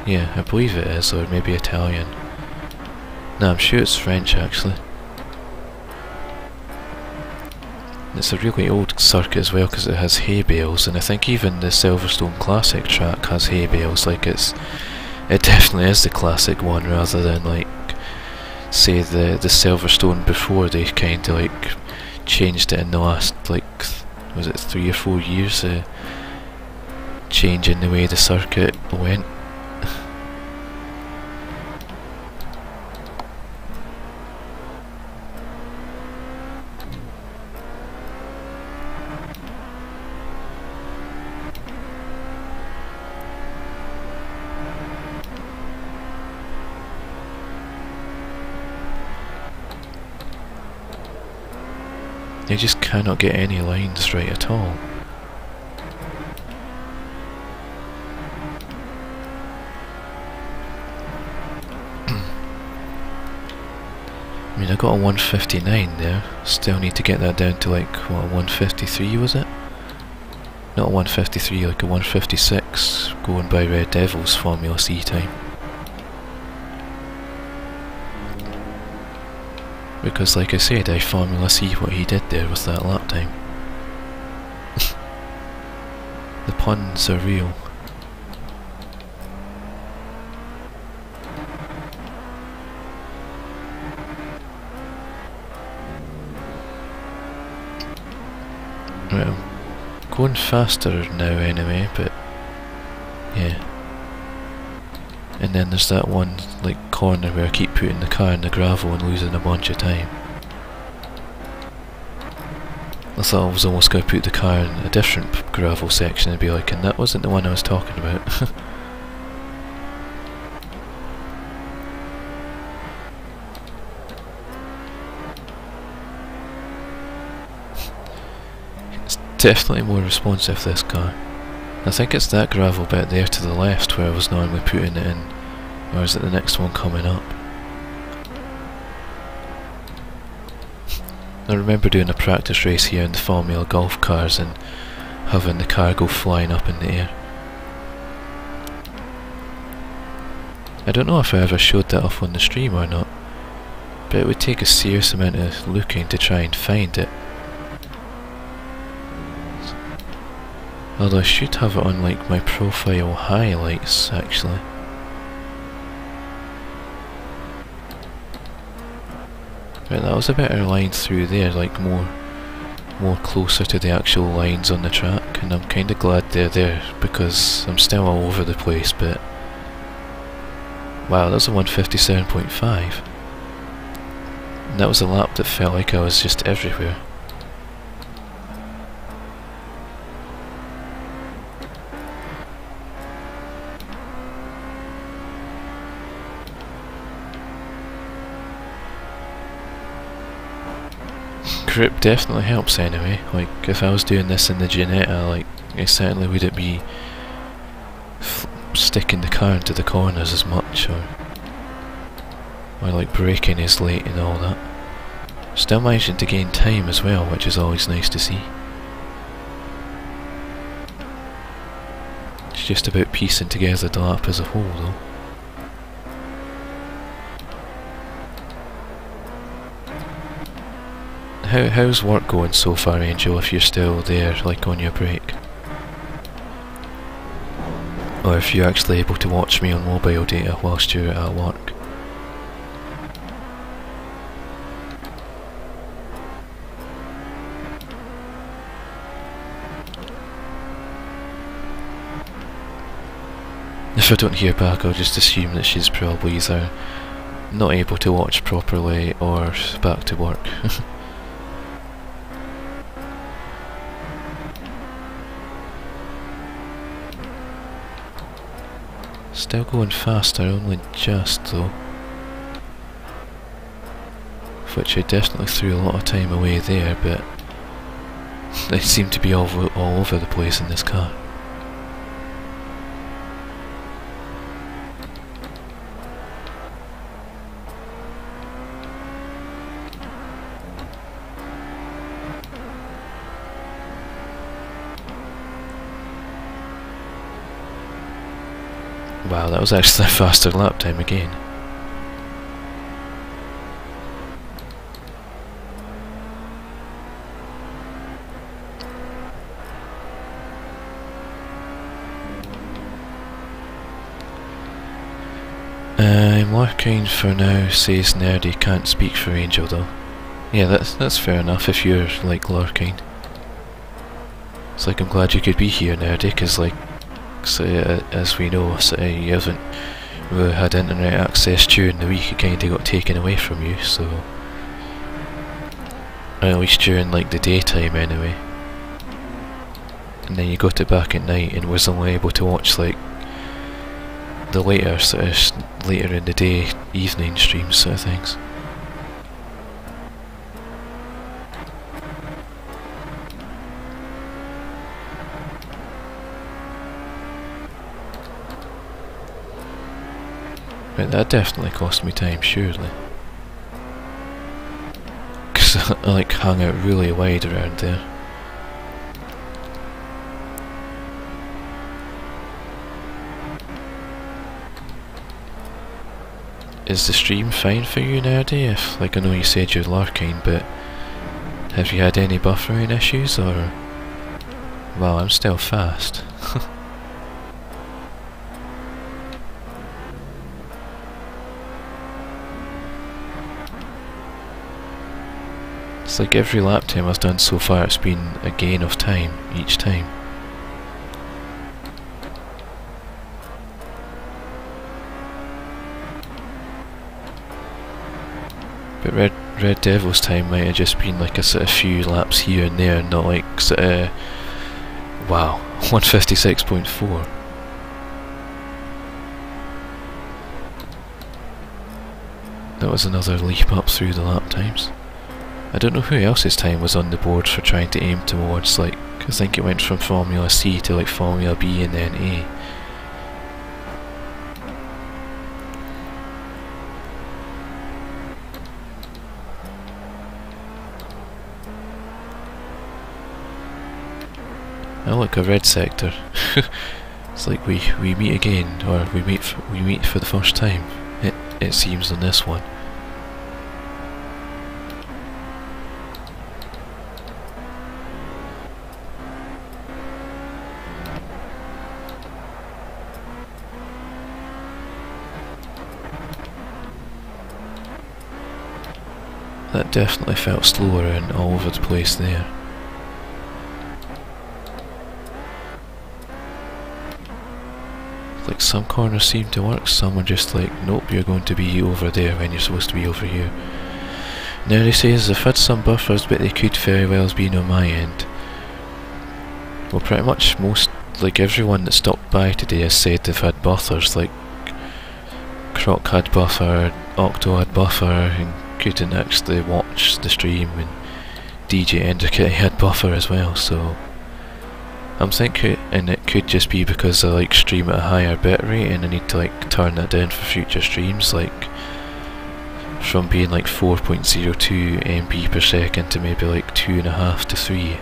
yeah, I believe it is, or maybe Italian. No, I'm sure it's French actually. It's a really old circuit as well because it has hay bales, and I think even the Silverstone Classic track has hay bales. Like it definitely is the classic one rather than like say the Silverstone before they kind of like changed it in the last like was it 3 or 4 years, changing the way the circuit went. They just cannot get any lines right at all. I mean, I got a 159 there. Still need to get that down to like, what, a 153 was it? Not a 153, like a 156, going by Red Devil's Formula C time. Because like I said, I Formula C what he did there with that lap time. The puns are real. Right, I'm going faster now anyway, but yeah. And then there's that one like corner where I keep putting the car in the gravel and losing a bunch of time. I thought I was almost going to put the car in a different gravel section and be like, and that wasn't the one I was talking about. It's definitely more responsive, this car. I think it's that gravel bit there to the left where I was normally putting it in, or is it the next one coming up? I remember doing a practice race here in the Formula Golf cars and having the car go flying up in the air. I don't know if I ever showed that off on the stream or not, but it would take a serious amount of looking to try and find it. Although I should have it on like my profile highlights actually. Right, that was a better line through there, like more closer to the actual lines on the track, and I'm kinda glad they're there because I'm still all over the place, but wow, that's a 157.5. And that was a lap that felt like I was just everywhere. Grip definitely helps anyway. Like if I was doing this in the Ginetta, like it certainly wouldn't be sticking the car into the corners as much, or like braking is late and all that. Still managing to gain time as well, which is always nice to see. It's just about piecing together the lap as a whole though. How's work going so far, Angel, if you're still there, like on your break? Or if you're actually able to watch me on mobile data whilst you're at work? If I don't hear back, I'll just assume that she's probably either not able to watch properly or back to work. Still going faster, only just though. Which I definitely threw a lot of time away there, but they seem to be all over the place in this car. Wow, that was actually a faster lap time again. I'm lurking for now, says Nerdy, can't speak for Angel though. Yeah, that's fair enough if you're like lurking. It's like, I'm glad you could be here, Nerdy, because like, so, as we know, so, you haven't really had internet access during the week. It kind of got taken away from you, so at least during like the daytime anyway. And then you got it back at night and was only able to watch like the later sort of later in the day evening streams sort of things. Right, that definitely cost me time, surely. Because I like hung out really wide around there. Is the stream fine for you Nerdy? If, like, I know you said you're lurking, but have you had any buffering issues, or... Well, I'm still fast. It's like every lap time I've done so far, it's been a gain of time each time. But Red Devil's time might have just been like a sort of few laps here and there, not like sort of... Wow, 156.4. That was another leap up through the lap times. I don't know who else's time was on the board for trying to aim towards, like, I think it went from Formula C to like Formula B and then A. Oh look, a red sector. It's like we meet again, or we meet for the first time. It seems on this one. That definitely felt slower and all over the place there. Like some corners seem to work, some are just like, nope, you're going to be over there when you're supposed to be over here. Now he says, I've had some buffers but they could very well have been on my end. Well, pretty much most, like everyone that stopped by today has said they've had buffers, like Croc had buffer, Octo had buffer, and couldn't actually watch the stream, and DJ Endricate had buffer as well, so I'm thinking, and it could just be because I like stream at a higher bitrate and I need to like turn that down for future streams, like from being like 4.02 MB per second to maybe like 2.5 to 3.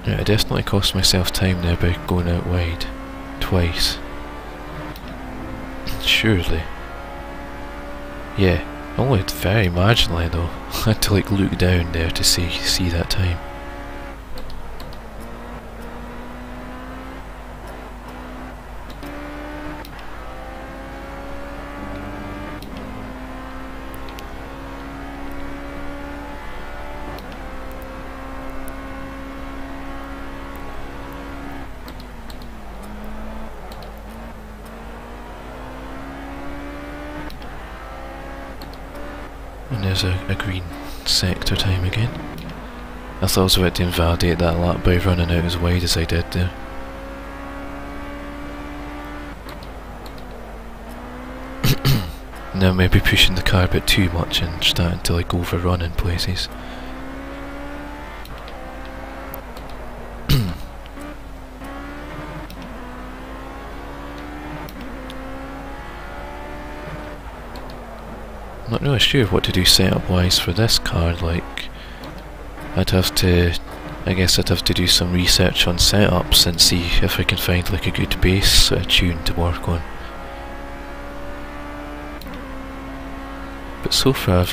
Yeah, I definitely cost myself time there by going out wide twice. Surely. Yeah, only very marginally though. I had to like look down there to see that time. And there's a green sector time again. I thought I was about to invalidate that lap by running out as wide as I did there. Now maybe pushing the car a bit too much and starting to like overrun in places. I'm not really sure what to do setup wise for this car. Like, I guess I'd have to do some research on setups and see if I can find like a good base tune to work on. But so far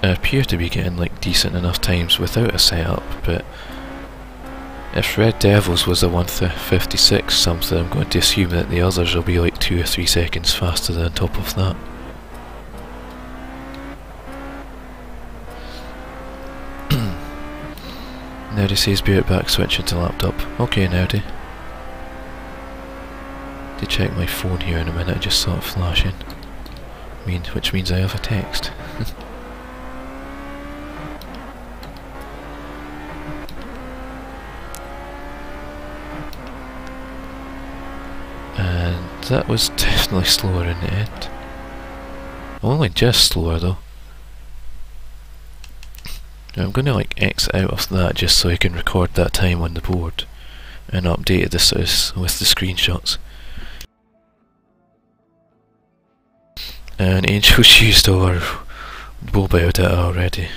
I appear to be getting like decent enough times without a setup, but if Red Devils was a 1:56 something, I'm going to assume that the others will be like 2 or 3 seconds faster than on top of that. Nerdy says be right back, switching to laptop. Okay, Nerdy. To check my phone here in a minute, I just saw it flashing. Which means I have a text. And that was definitely slower in the end. Only just slower though. Now I'm going to like X out of that just so I can record that time on the board and update this with the screenshots. And Angel's used our mobile data already.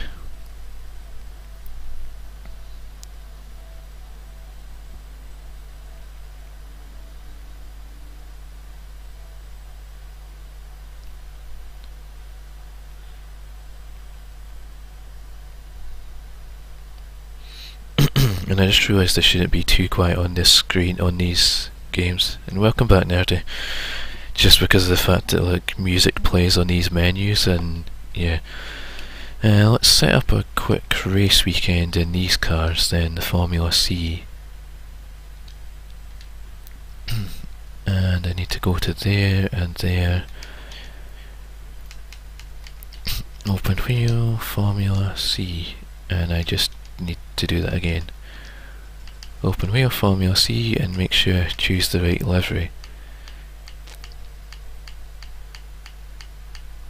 And I just realised I shouldn't be too quiet on this screen on these games. And welcome back, Nerdy. Just because of the fact that like music plays on these menus, and yeah. Let's set up a quick race weekend in these cars then, the Formula C. And I need to go to there and there. Open wheel, Formula C, and I just need to do that again. Open wheel, Formula C, and make sure I choose the right livery.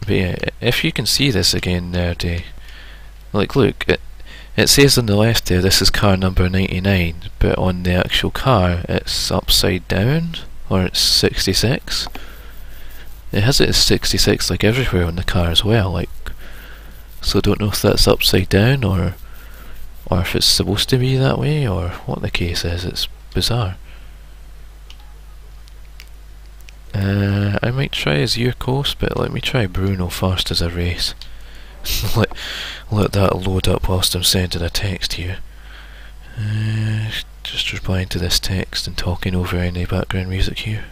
But yeah, if you can see this again Nerdy, like look, it says on the left there this is car number 99, but on the actual car it's upside down, or it's 66. It has it as 66 like everywhere on the car as well, like, so I don't know if that's upside down or if it's supposed to be that way or what the case is. It's bizarre. I might try Azure Coast, but let me try Brno first as a race. let that load up whilst I'm sending a text here. Just replying to this text and talking over any background music here.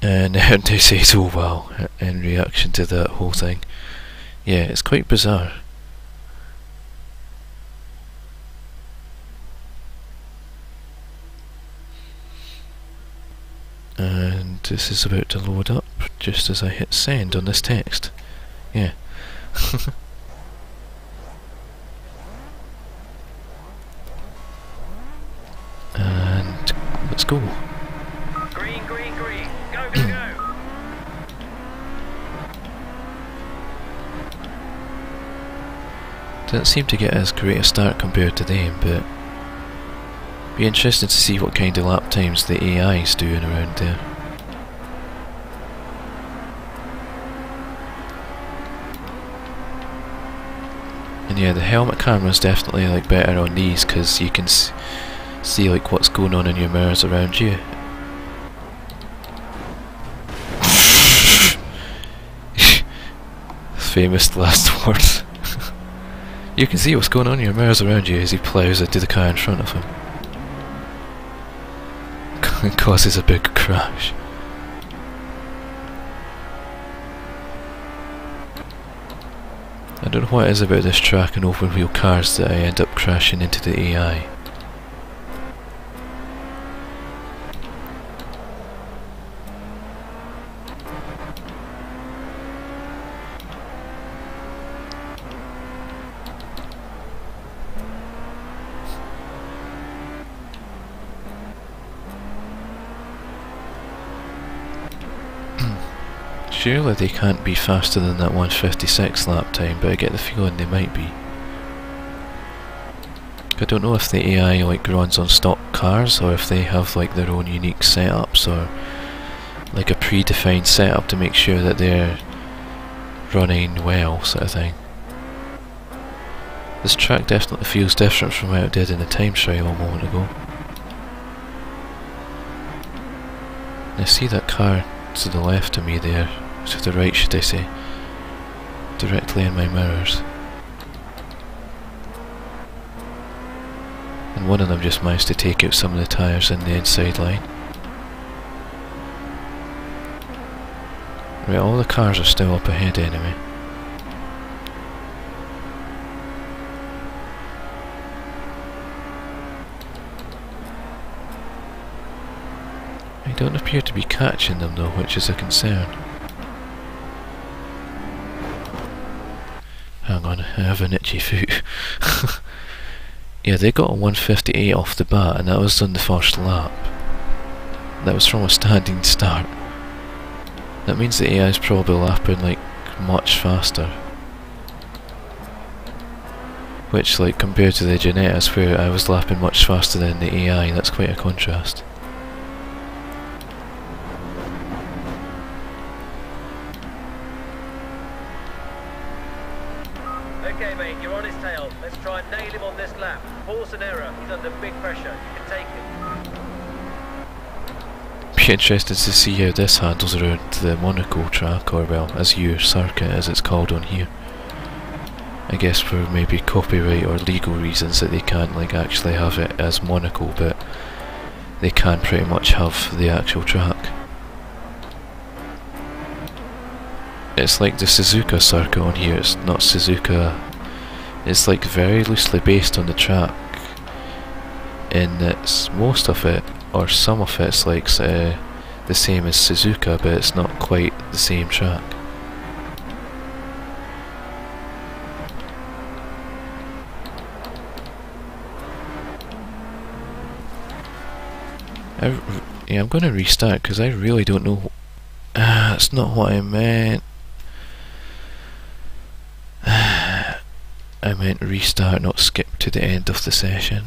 And they say, oh wow, in reaction to that whole thing. Yeah, it's quite bizarre. And this is about to load up just as I hit send on this text. Yeah. And let's go. Green, green, green. Go, go, go. Didn't seem to get as great a start compared to them, but be interesting to see what kind of lap times the AI is doing around there. And yeah, the helmet camera is definitely like better on these because you can see like what's going on in your mirrors around you. Famous last words. You can see what's going on in your mirrors around you as he ploughs into the car in front of him. It causes a big crash. I don't know what it is about this track and open wheel cars that I end up crashing into the AI. Surely they can't be faster than that 156 lap time, but I get the feeling they might be. I don't know if the AI like runs on stock cars or if they have like their own unique setups or like a predefined setup to make sure that they're running well, sort of thing. This track definitely feels different from how it did in the time trial a moment ago. And I see that car to the left of me there, to the right should I say, directly in my mirrors. And one of them just managed to take out some of the tyres in the inside line. Right, all the cars are still up ahead anyway. I don't appear to be catching them though, which is a concern. Hang on, I have an itchy foot. Yeah, they got a 158 off the bat and that was on the first lap. That was from a standing start. That means the AI is probably lapping like much faster. Which, like, compared to the Ginettas where I was lapping much faster than the AI, that's quite a contrast. Okay, mate, you're on his tail. Let's try and nail him on this lap. Force an error. He's under big pressure. You can take him. Be interested to see how this handles around the Monaco track, or well, Azure Circuit as it's called on here. I guess for maybe copyright or legal reasons that they can't like actually have it as Monaco, but they can pretty much have the actual track. It's like the Suzuka circuit on here, it's not Suzuka, it's like very loosely based on the track in that most of it, or some of it's like the same as Suzuka, but it's not quite the same track. Yeah, I'm going to restart because I really don't know. That's not what I meant. I meant restart, not skip to the end of the session.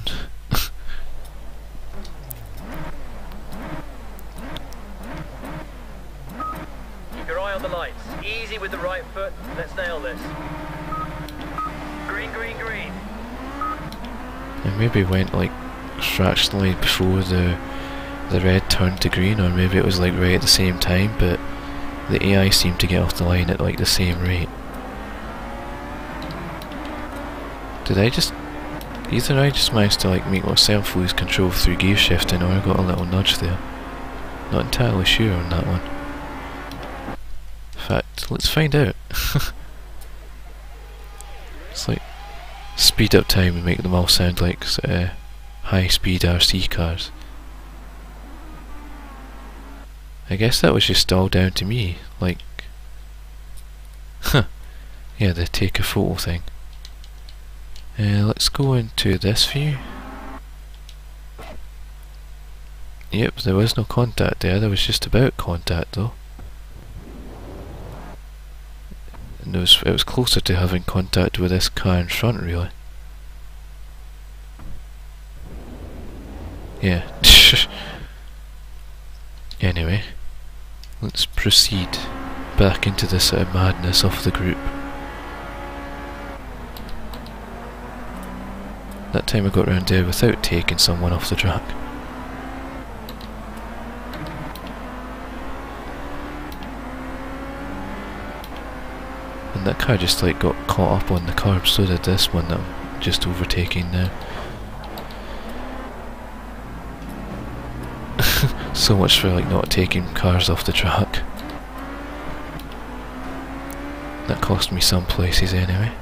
Keep your eye on the lights. Easy with the right foot. Let's nail this. Green, green, green. I maybe went like fractionally before the red turned to green, or maybe it was like right at the same time, but the AI seemed to get off the line at like the same rate. Did I just... either I just managed to like make myself lose control through gear shifting, or I got a little nudge there. Not entirely sure on that one. In fact, let's find out. It's like speed up time and make them all sound like high speed RC cars. I guess that was just all down to me, like... Huh. Yeah, the take a photo thing. Let's go into this view. Yep, there was no contact there, there was just about contact though. And it was closer to having contact with this car in front really. Yeah. Anyway, let's proceed back into the sort of madness of the group. That time I got round there without taking someone off the track. And that car just like got caught up on the curb, so did this one that I'm just overtaking now. So much for like not taking cars off the track. That cost me some places anyway.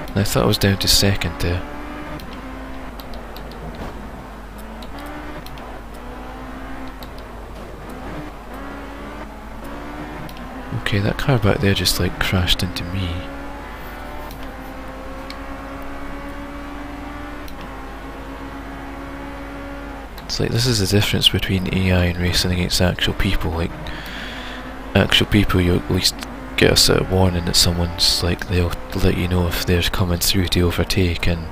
And I thought I was down to second there. Okay, that car back there just like crashed into me. It's like, this is the difference between AI and racing against actual people. Like, actual people, you at least get a sort of warning that someone's, like, they'll let you know if they're coming through to overtake, and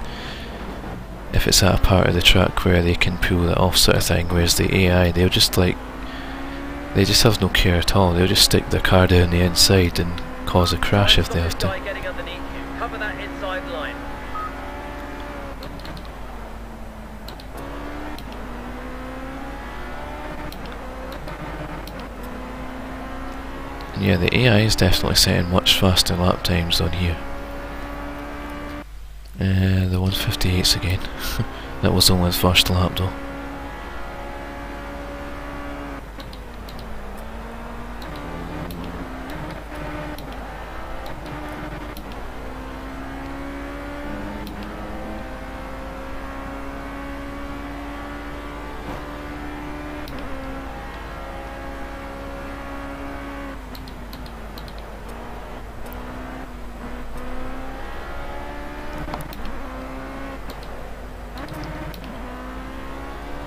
if it's at a part of the track where they can pull it off, sort of thing. Whereas the AI, they'll just, like, they just have no care at all. They'll just stick their car down the inside and cause a crash if they have to. Cover that inside line. And yeah, the AI is definitely setting much faster lap times on here. The 158s again. That was only the first lap though.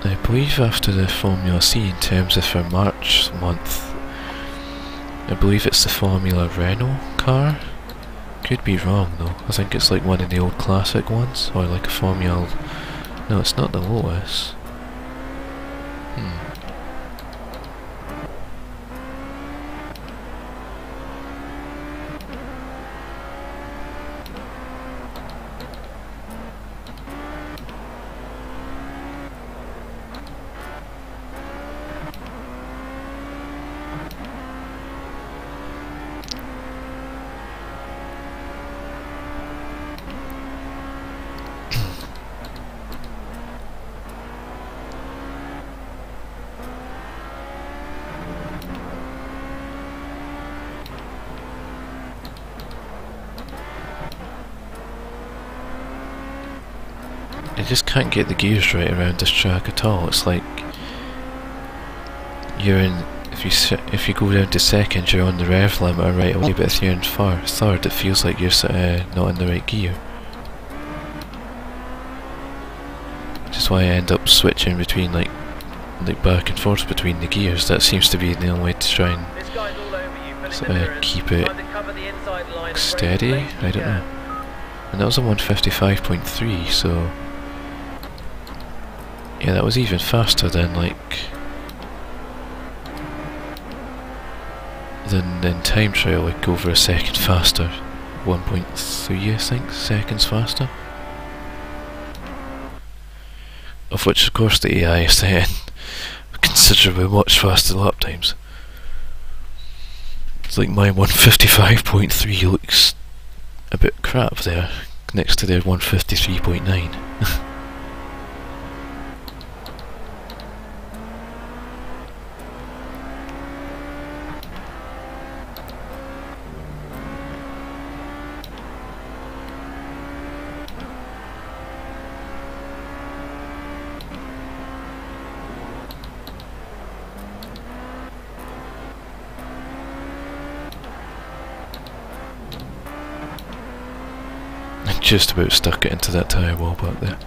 I believe after the Formula C, in terms of for March month, I believe it's the Formula Renault car. Could be wrong though. I think it's like one of the old classic ones, or like a Formula... No, it's not the Lotus. I just can't get the gears right around this track at all. It's like you're in. If you go down to second, you're on the rev limiter right away, but if you're in third, it feels like you're not in the right gear. Which is why I end up switching between like back and forth between the gears. That seems to be the only way to try and keep it steady. I don't know. And that was a 155.3, so yeah, that was even faster than than time trial, like over a second faster. 1.3 I think seconds faster. Of which of course the AI is setting considerably much faster lap times. It's like my 155.3 looks a bit crap there next to their 153.9. Just about stuck it into that tyre wall back there.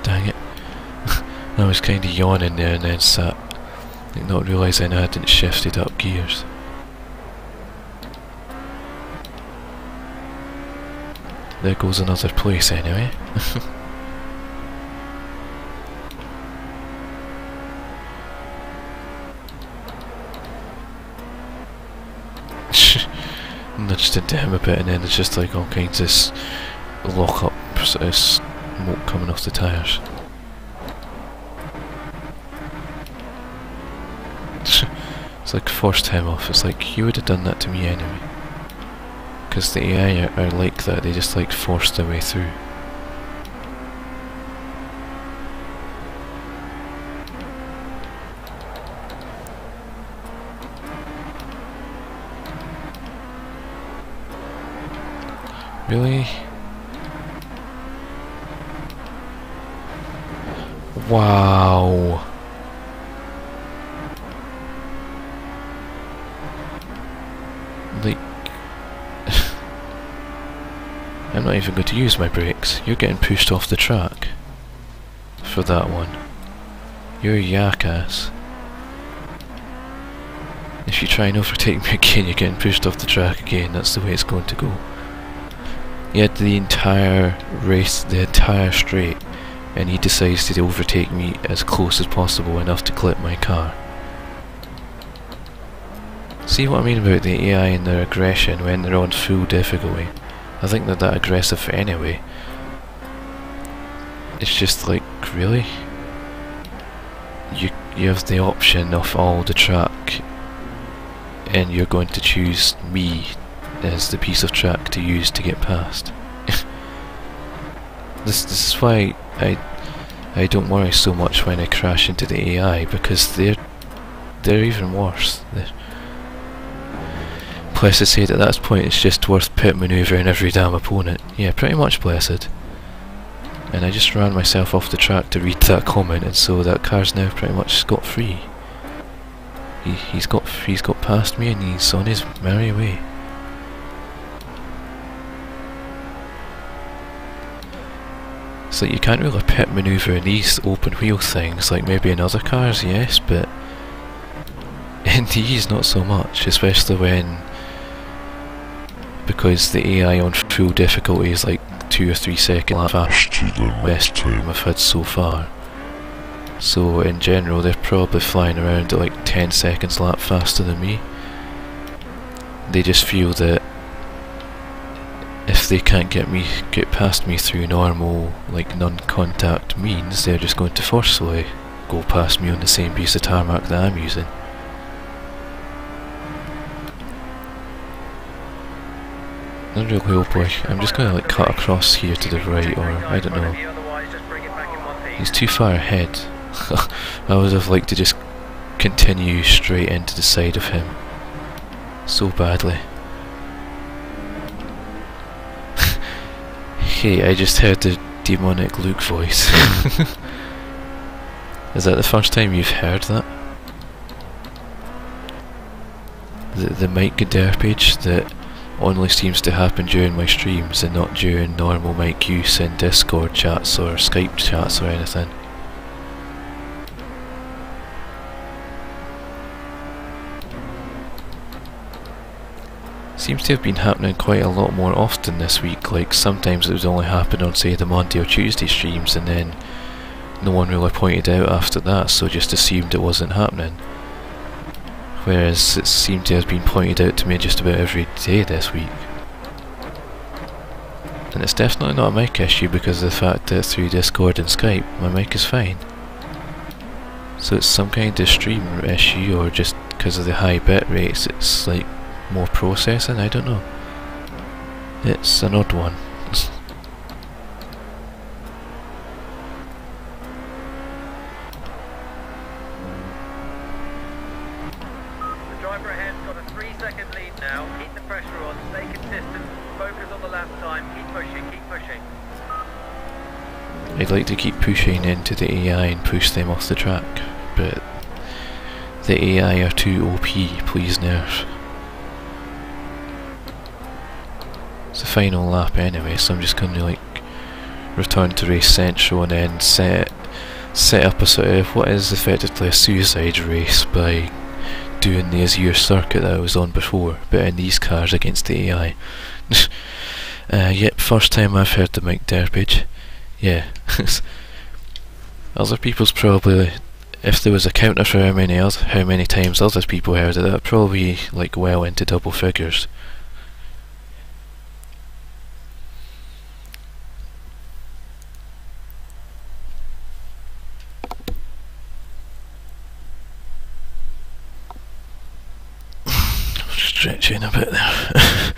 Dang it. I was kinda yawning there and then sat, like, not realising I hadn't shifted up gears. There goes another place anyway. Nudged into him a bit, and then there's just like all kinds of lock-up sort of smoke coming off the tyres. It's like forced him off. It's like, you would have done that to me anyway. Because the AI are like that, they just like force their way through. Really? Wow. Like I'm not even going to use my brakes. You're getting pushed off the track for that one. You're a yak ass. If you try and overtake me again, you're getting pushed off the track again. That's the way it's going to go. He had the entire race, the entire straight, and he decides to overtake me as close as possible, enough to clip my car. See what I mean about the AI and their aggression when they're on full difficulty? I think they're that aggressive anyway. It's just like, really? You have the option of all the track, and you're going to choose me as the piece of track to use to get past. This is why I don't worry so much when I crash into the AI, because they're even worse. Blessed said at that point it's just worth pit manoeuvring every damn opponent. Yeah, pretty much, Blessed. And I just ran myself off the track to read that comment, and so that car's now pretty much scot-free. He's got past me and he's on his merry way. So you can't really pit manoeuvre in these open wheel things, like maybe in other cars, yes, but in these not so much, especially when, because the AI on full difficulty is like 2 or 3 seconds faster than the best time I've had so far. So in general they're probably flying around at like 10 seconds lap faster than me. They just feel that if they can't get past me through normal, like non-contact means, they're just going to forcefully go past me on the same piece of tarmac that I'm using. Unreal Wheelboy, I'm just going to like cut across here to the right, or I don't know. He's too far ahead. I would have liked to just continue straight into the side of him. So badly. Hey, I just heard the demonic Luke voice. Is that the first time you've heard that? The mic derpage that only seems to happen during my streams and not during normal mic use in Discord chats or Skype chats or anything. Seems to have been happening quite a lot more often this week. Like sometimes it would only happen on, say, the Monday or Tuesday streams, and then no one really pointed out after that, so just assumed it wasn't happening. Whereas it seemed to have been pointed out to me just about every day this week. And it's definitely not a mic issue because of the fact that through Discord and Skype my mic is fine. So it's some kind of stream issue, or just because of the high bit rates it's like more processing, I don't know. It's an odd one. The driver ahead's got a 3-second lead now. Keep the pressure on, stay consistent, focus on the lap time, keep pushing, keep pushing. I'd like to keep pushing into the AI and push them off the track, but the AI are too OP, please nerf. It's the final lap anyway, so I'm just going to like return to race central and then set up a sort of what is effectively a suicide race by doing the Azure Circuit that I was on before, but in these cars against the AI. Yep, first time I've heard the mic derpage. Yeah. Other people's probably, if there was a counter for how many times other people heard it, that'd probably like well into double figures. Stretching a bit there.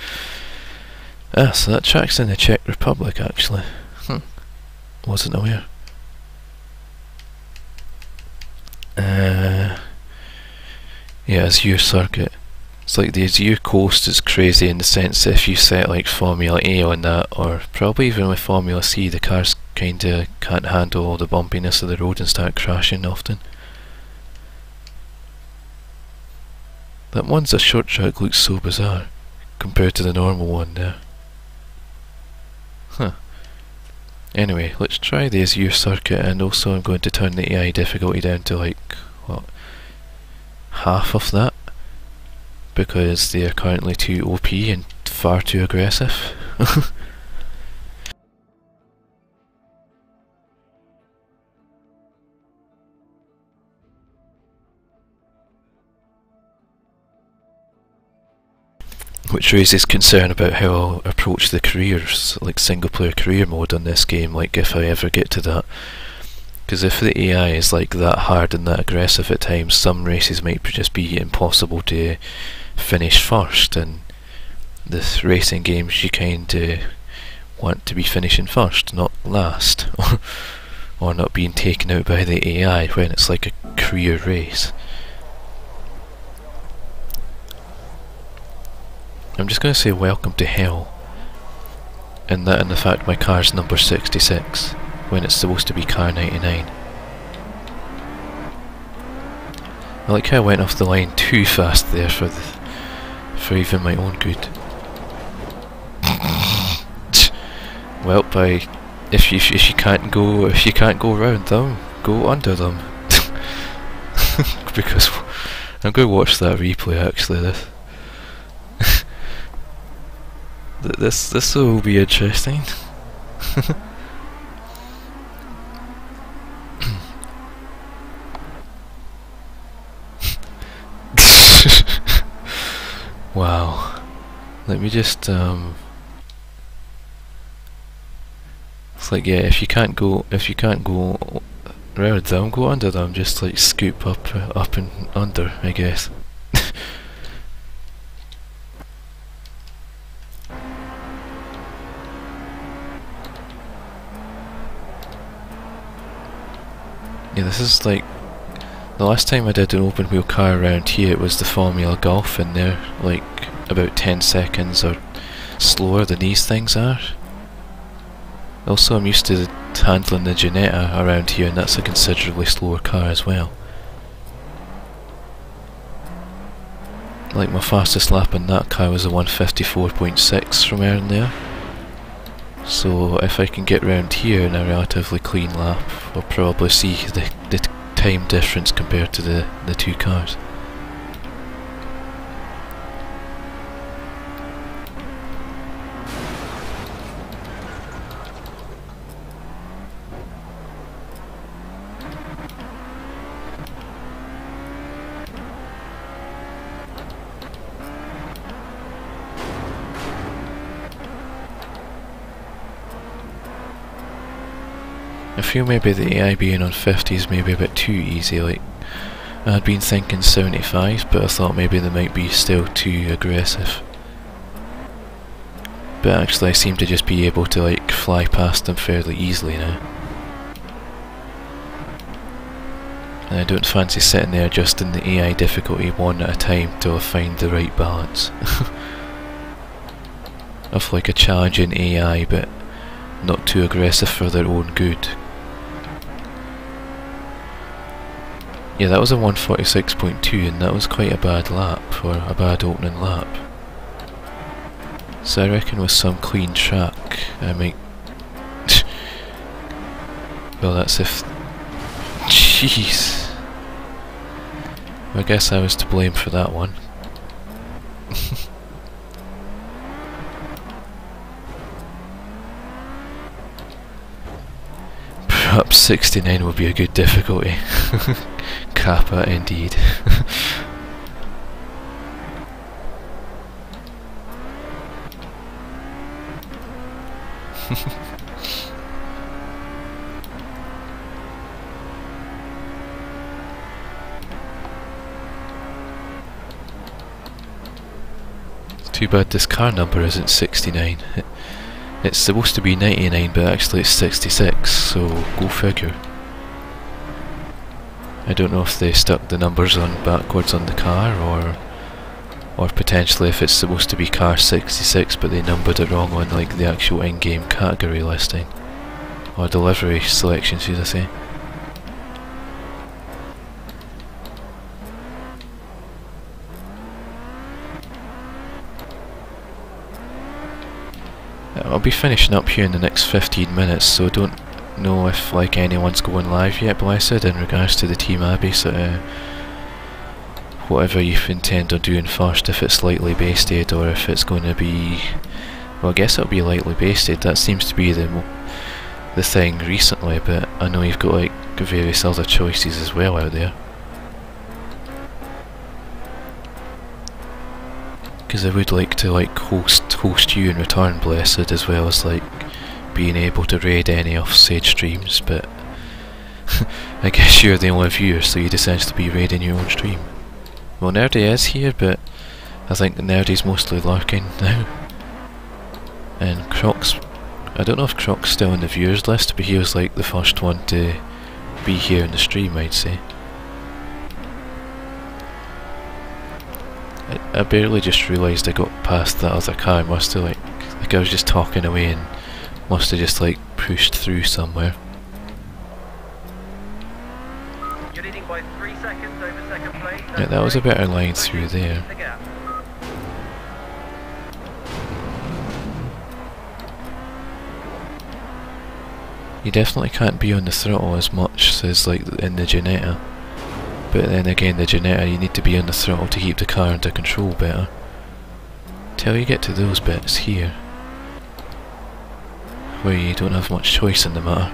Ah, so that track's in the Czech Republic actually. Wasn't aware. Yeah, Azure Circuit. It's like the Azure Coast is crazy in the sense that if you set like Formula A on that, or probably even with Formula C, the cars kinda can't handle all the bumpiness of the road and start crashing often. That one's a short track looks so bizarre compared to the normal one there. Huh. Anyway, let's try the Azure Circuit, and also I'm going to turn the AI difficulty down to like, what, half of that, because they are currently too OP and far too aggressive. Which raises concern about how I'll approach the careers, like single player career mode on this game, like if I ever get to that. Because if the AI is like that hard and that aggressive at times, some races might just be impossible to finish first, and the racing games you kind of want to be finishing first, not last, or not being taken out by the AI when it's like a career race. I'm just going to say welcome to hell, and that and the fact my car's number 66 when it's supposed to be car 99. I like how I went off the line too fast there for even my own good. Well, if you can't go round them, go under them. Because I'm going to watch that replay actually. This will be interesting. Wow. Let me just it's like, yeah, if you can't go around them, go under them, just like scoop up and under, I guess. Yeah, this is like the last time I did an open wheel car around here. It was the Formula Golf, and they're like about 10 seconds or slower than these things are. Also, I'm used to handling the Ginetta around here, and that's a considerably slower car as well. Like my fastest lap in that car was a 154.6 from earlier. So if I can get round here in a relatively clean lap, we'll probably see the time difference compared to the two cars. I feel maybe the AI being on 50 is maybe a bit too easy. Like, I'd been thinking 75, but I thought maybe they might be still too aggressive. But actually I seem to just be able to like fly past them fairly easily now. And I don't fancy sitting there adjusting the AI difficulty one at a time till I find the right balance. Of like a challenging AI, but not too aggressive for their own good. Yeah, that was a 146.2, and that was quite a bad lap, or a bad opening lap. So I reckon with some clean track, I might... Well, that's if... Jeez! I guess I was to blame for that one. Perhaps 69 would be a good difficulty. Kappa indeed. It's too bad this car number isn't 69. It's supposed to be 99, but actually it's 66, so go figure. I don't know if they stuck the numbers on backwards on the car, or potentially if it's supposed to be car 66 but they numbered it wrong on like the actual in-game category listing. Or delivery selection, should I say. I'll be finishing up here in the next 15 minutes, so I don't know if like anyone's going live yet, Blessed, in regards to the Team Abbey, so whatever you intend on doing first, if it's lightly basted or if it's going to be, well, I guess it'll be lightly basted. That seems to be the thing recently, but I know you've got like various other choices as well out there. Because I would like to like host you in return, Blessed, as well as like being able to raid any of Sage streams, but I guess you're the only viewer, so you'd essentially be raiding your own stream. Well, Nerdy is here, but I think Nerdy's mostly lurking now. And Croc's, I don't know if Croc's still on the viewers list, but he was like the first one to be here in the stream, I'd say. I barely just realised I got past that other car. I must have like I was just talking away and must have just like pushed through somewhere. You're leading by 3 seconds over second place. Yeah, that was a better line through there. You definitely can't be on the throttle as much as like in the Ginetta. But then again, the Ginetta, you need to be on the throttle to keep the car under control better. Till you get to those bits here, where you don't have much choice in the matter.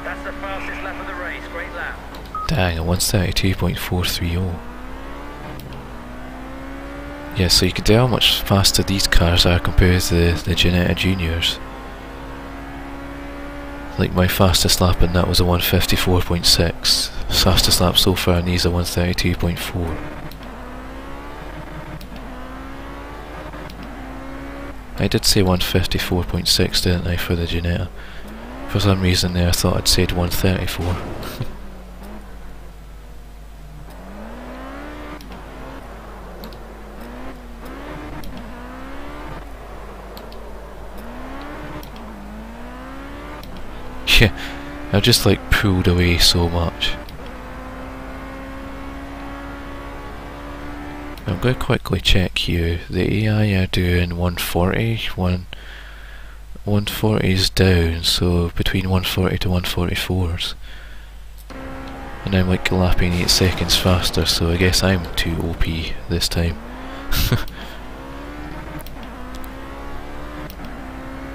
That's the fastest lap of the race, great lap. Dang, a 132.430. Yeah, so you can tell how much faster these cars are compared to the Ginetta Juniors. Like my fastest lap in that was a 154.6. Fastest lap so far in these are 132.4. I did say 154.6, didn't I, for the Ginetta? For some reason there I thought I'd said 134. Yeah, I've just like pulled away so much. I'm going to quickly check here. The AI are doing 140, 140's down, so between 140 to 144s. And I'm like lapping 8 seconds faster, so I guess I'm too OP this time.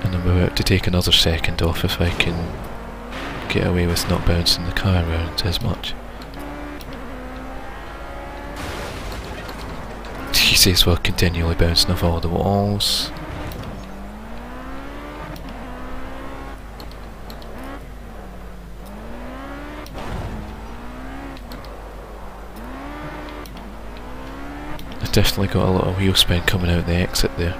And I'm about to take another second off if I can get away with not bouncing the car around as much. He says we're continually bouncing off all the walls. I've definitely got a lot of wheel spin coming out the exit there.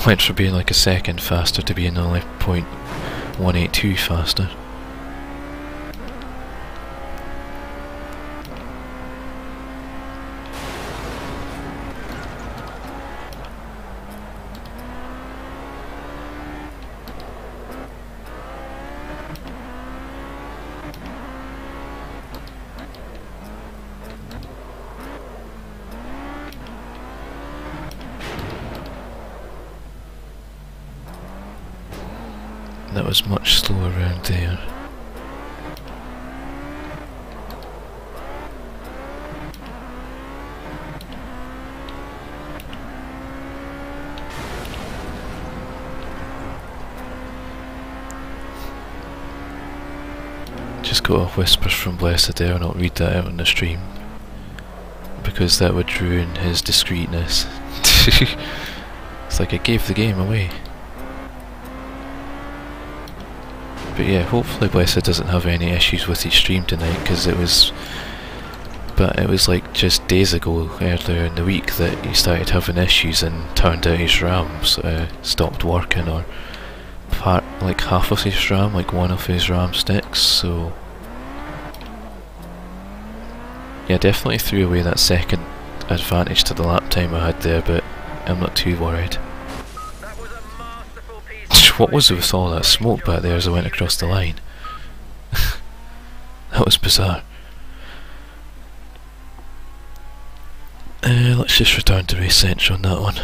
Went from being like a second faster to being only 0.182 faster. That was much slower around there. Just got a whisper from Blessed there, and I'll read that out on the stream, because that would ruin his discreetness. It's like I gave the game away. But yeah, hopefully Blessed doesn't have any issues with his stream tonight, because it was like just days ago, earlier in the week, that he started having issues and turned out his RAMs stopped working, or like half of his RAM, like one of his RAM sticks, so yeah, definitely threw away that second advantage to the lap time I had there, but I'm not too worried. What was with all that smoke back there as I went across the line? That was bizarre. Let's just return to race centre on that one.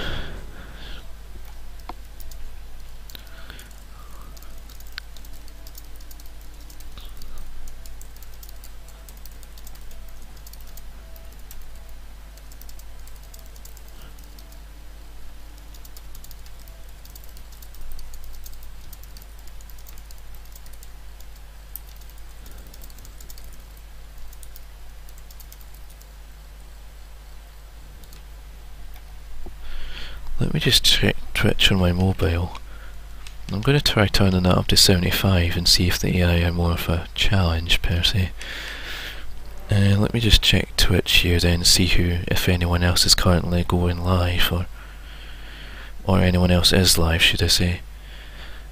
Let me just check Twitch on my mobile. I'm going to try turning that up to 75 and see if the AI are more of a challenge per se. Let me just check Twitch here then, see if anyone else is currently going live, or anyone else is live, should I say.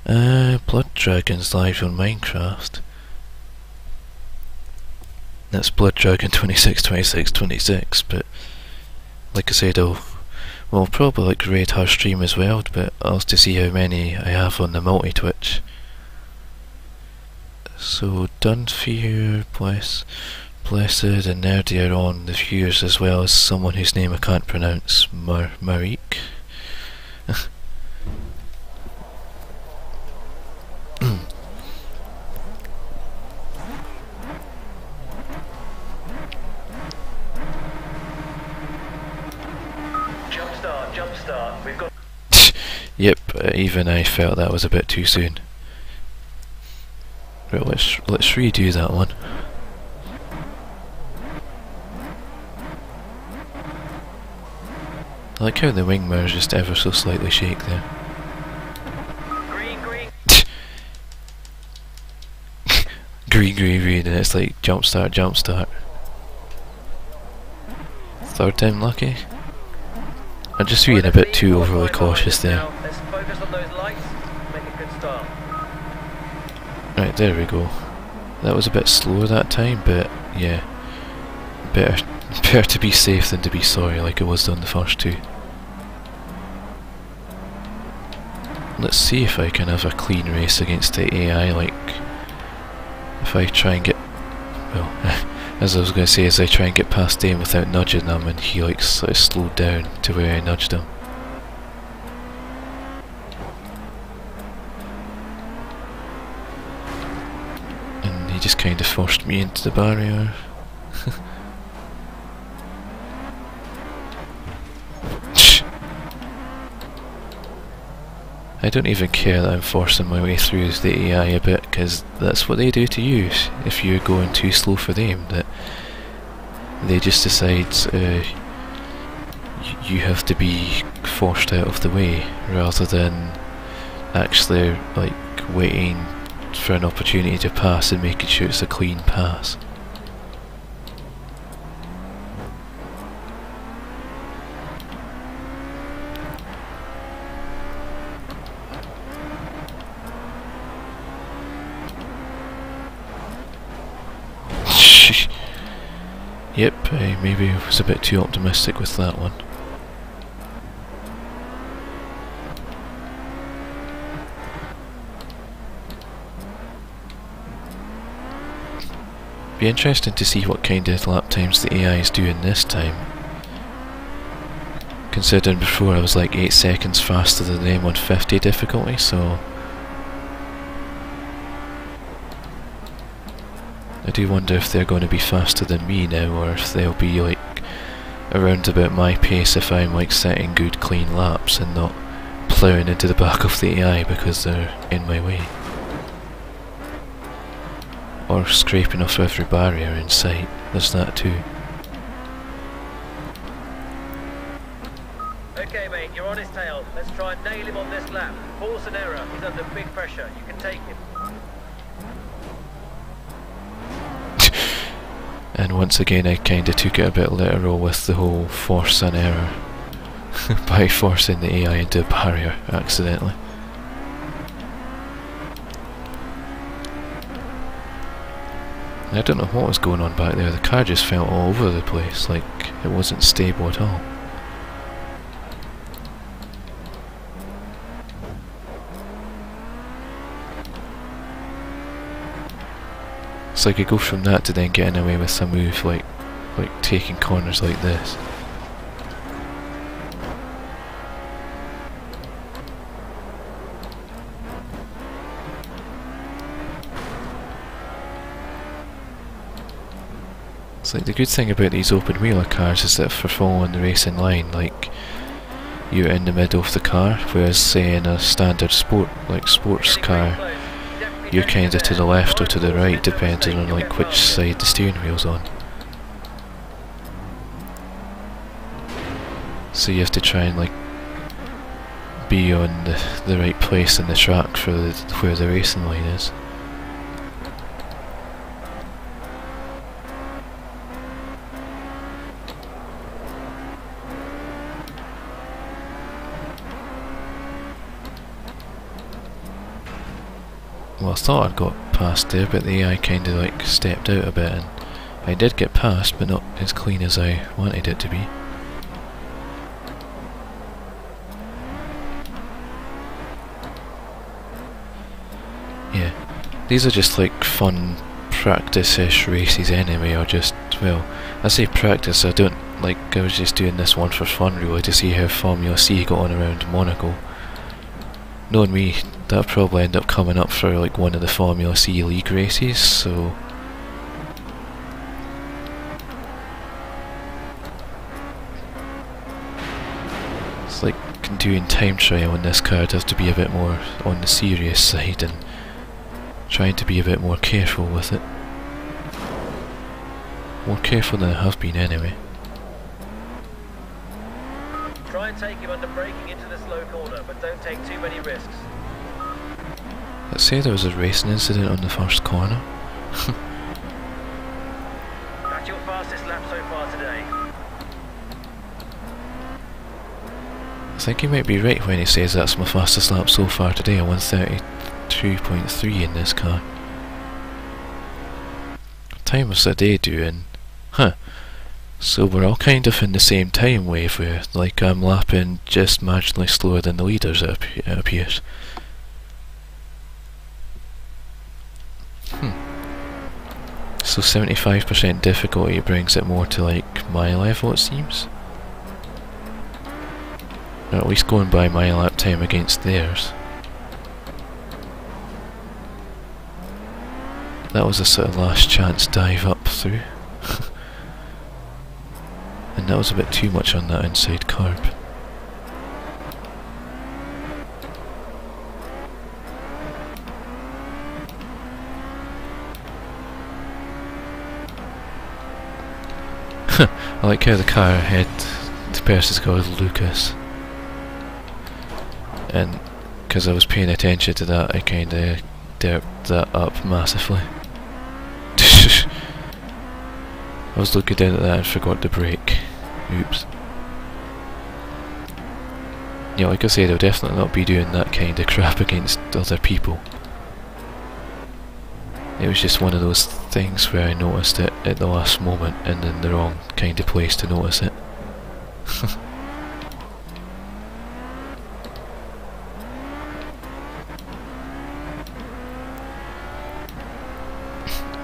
Blood Dragon's live on Minecraft. That's Blood Dragon 262626, but like I said, I'll probably like rate her stream as well, but I'll have to see how many I have on the multi-Twitch. So Dunfear, Blessed and Nerdy are on the viewers, as well as someone whose name I can't pronounce, Marique. Jumpstart, we've got... Yep, even I felt that was a bit too soon. Right, let's redo that one. I like how the wing mirrors just ever so slightly shake there. Green. green, and it's like jump start. Third time lucky. I'm just being a bit too overly cautious there. Let's focus on those lights, make a good start. Right, there we go. That was a bit slower that time, but yeah, better to be safe than to be sorry, like it was on the first two. Let's see if I can have a clean race against the AI, like if I try and get, well, as I was going to say, as I try and get past him without nudging him, and he like sort of slowed down to where I nudged him. And he just kind of forced me into the barrier. I don't even care that I'm forcing my way through the AI a bit, because that's what they do to you if you're going too slow for them. That they just decide you have to be forced out of the way, rather than actually like waiting for an opportunity to pass and making sure it's a clean pass. Yep, maybe I was a bit too optimistic with that one. Be interesting to see what kind of lap times the AI is doing this time. Considering before I was like 8 seconds faster than them on 50 difficulty, so I do wonder if they're going to be faster than me now, or if they'll be like around about my pace if I'm like setting good clean laps and not ploughing into the back of the AI because they're in my way. Or scraping off every barrier in sight, there's that too. Okay mate, you're on his tail. Let's try and nail him on this lap. Force an error, he's under big pressure. You can take him. And once again I kinda took it a bit literal with the whole force an error by forcing the AI into a barrier accidentally. I don't know what was going on back there, the car just felt all over the place, like it wasn't stable at all. So I could go from that to then getting away with a move like taking corners like this. It's like the good thing about these open wheeler cars is that if they're following the racing line, like you're in the middle of the car, whereas say in a standard sports car, you're kinda to the left or to the right depending on like which side the steering wheel's on. So you have to try and like be on the right place in the track for where the racing line is. Well, I thought I'd got past there, but the AI kinda like stepped out a bit, and I did get past, but not as clean as I wanted it to be. Yeah, these are just like fun practice-ish races anyway, or just, well, I say practice, I don't, like, I was just doing this one for fun really, to see how Formula C got on around Monaco. Knowing me, that'll probably end up coming up for like one of the Formula C League races, so... It's like doing time trial in this car, I'd have to be a bit more on the serious side and trying to be a bit more careful with it. More careful than I have been anyway. Try and take him under braking into the slow corner, but don't take too many risks. Let's say there was a racing incident on the first corner. That's your fastest lap so far today. I think he might be right when he says that's my fastest lap so far today, a 132.3 in this car. What time was the day doing? Huh. So we're all kind of in the same time wave where, like, I'm lapping just marginally slower than the leaders, it appears. So 75% difficulty brings it more to, like, my level, it seems. Or at least going by my lap time against theirs. That was a sort of last chance dive up through. And that was a bit too much on that inside curb. I like how the car ahead, the person's called Lucas. And because I was paying attention to that, I kinda derped that up massively. I was looking down at that and forgot to brake. Oops. Yeah, like I said, I'll definitely not be doing that kind of crap against other people. It was just one of those things where I noticed it at the last moment and in the wrong kind of place to notice it.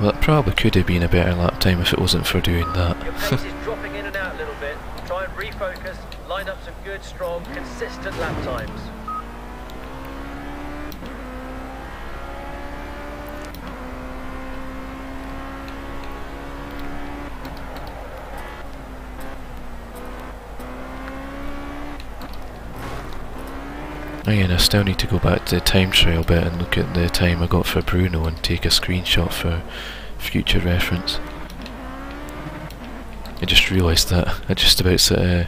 Well, it probably could have been a better lap time if it wasn't for doing that. Your pace is dropping in and out a little bit. Try and refocus, line up some good, strong, consistent lap times. Oh yeah, and I still need to go back to the time trial bit and look at the time I got for Brno and take a screenshot for future reference. I just realised that I just about sort of,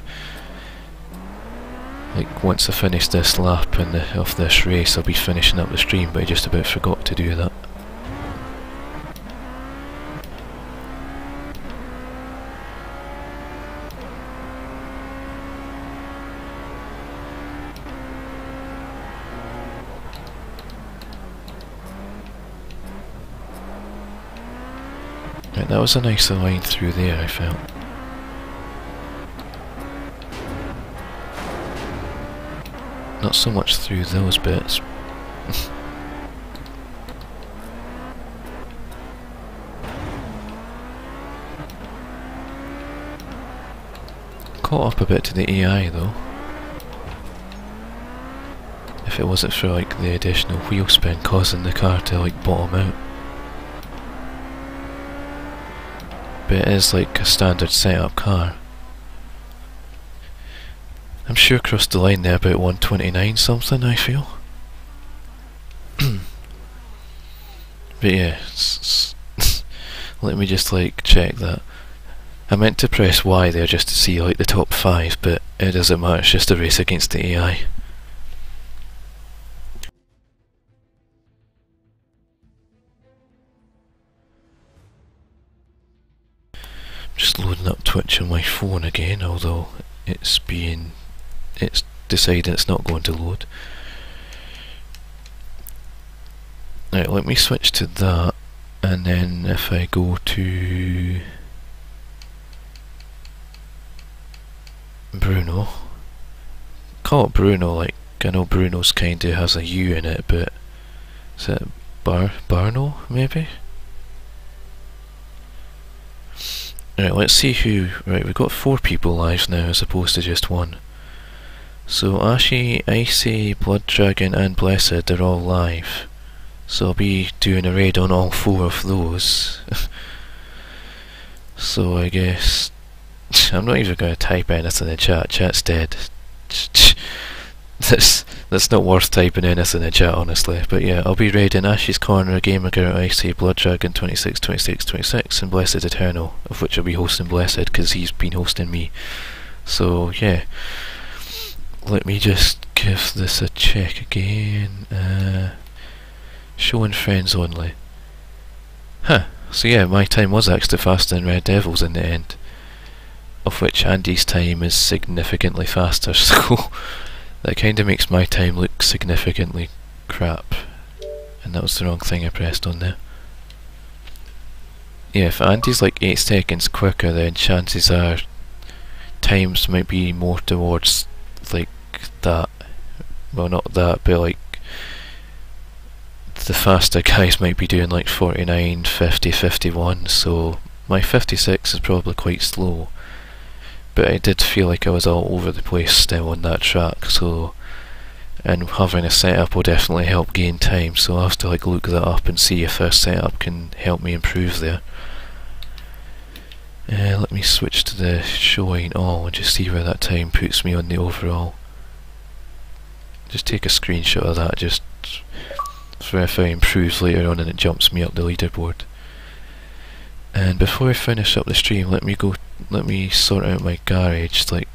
like, once I finish this lap of this race I'll be finishing up the stream, but I just about forgot to do that. Right, that was a nicer line through there, I felt. Not so much through those bits. caught up a bit to the AI though. If it wasn't for like the additional wheel spin causing the car to like bottom out. But it is like a standard setup car. I'm sure crossed the line there about 129 something, I feel. But yeah, let me just like check that. I meant to press Y there just to see like the top 5, but it doesn't matter, it's just a race against the AI. Just loading up Twitch on my phone again, although it's deciding it's not going to load. Right, let me switch to that, and then if I go to Brno, call it Brno, like I know Bruno's kinda has a U in it, but is it Brno maybe? Right, let's see who. Right, we've got 4 people live now as opposed to just 1. So Ashi, Icy, Blood Dragon and Blessed are all live. So I'll be doing a raid on all 4 of those. So I guess I'm not even going to type anything in chat. Chat's dead. That's not worth typing anything in chat, honestly. But yeah, I'll be raiding Ash's Corner, Gamer Girl, Icy, Blood Dragon 26, 26, 26, and Blessed Eternal, of which I'll be hosting Blessed because he's been hosting me. So yeah, let me just give this a check again. Showing friends only. Huh. So yeah, my time was actually faster than Red Devil's in the end, of which Andy's time is significantly faster. So. That kinda makes my time look significantly crap. And that was the wrong thing I pressed on there. Yeah, if Andy's like 8 seconds quicker, then chances are times might be more towards like that. Well, not that, but like the faster guys might be doing like 49, 50, 51, so my 56 is probably quite slow. But I did feel like I was all over the place still on that track, so, and having a setup will definitely help gain time, so I'll have to like look that up and see if a setup can help me improve there. Let me switch to the showing all and just see where that time puts me on the overall. Just take a screenshot of that just for if I improve later on and it jumps me up the leaderboard. And before I finish up the stream, let me sort out my garage, like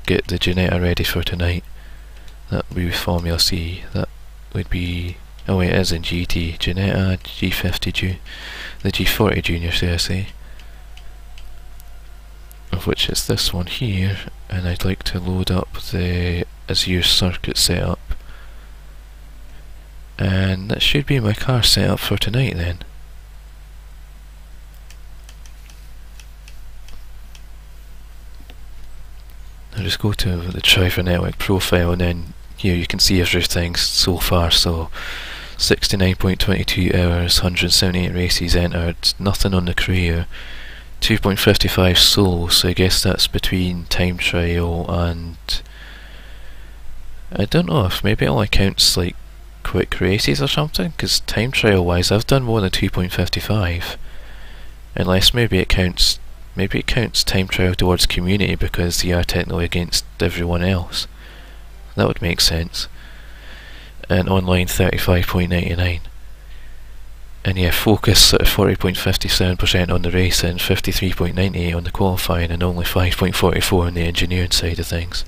get the Ginetta ready for tonight. That would be Formula C. That would be, oh wait, it is in GT. Ginetta G40 the G40 Junior, should I say? Of which is this one here, and I'd like to load up the Azure Circuit setup. And that should be my car setup for tonight then. I'll just go to the driver network profile, and then here you can see everything so far. So 69.22 hours, 178 races entered, nothing on the career, 2.55 solo, so I guess that's between time trial and I don't know if maybe it only counts like quick races or something, because time trial wise I've done more than 2.55, unless maybe it counts time trial towards community because you are technically against everyone else. That would make sense. And online 35.99. And yeah, focus at 40.57% on the racing, 53.98 on the qualifying, and only 5.44 on the engineering side of things.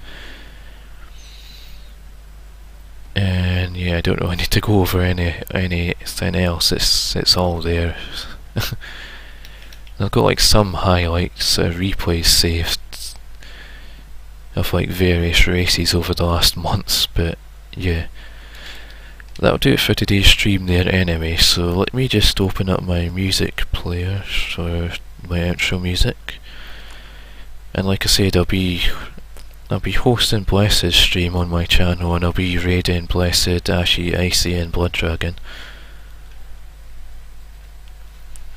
And yeah, I don't really need to go over anything else. It's all there. I've got like some highlights, replays saved of like various races over the last months, but yeah, that'll do it for today's stream there anyway. So let me just open up my music player for my outro music, and like I said, I'll be hosting Blessed's stream on my channel, and I'll be raiding Blessed, Ashy, Icy and Blood Dragon.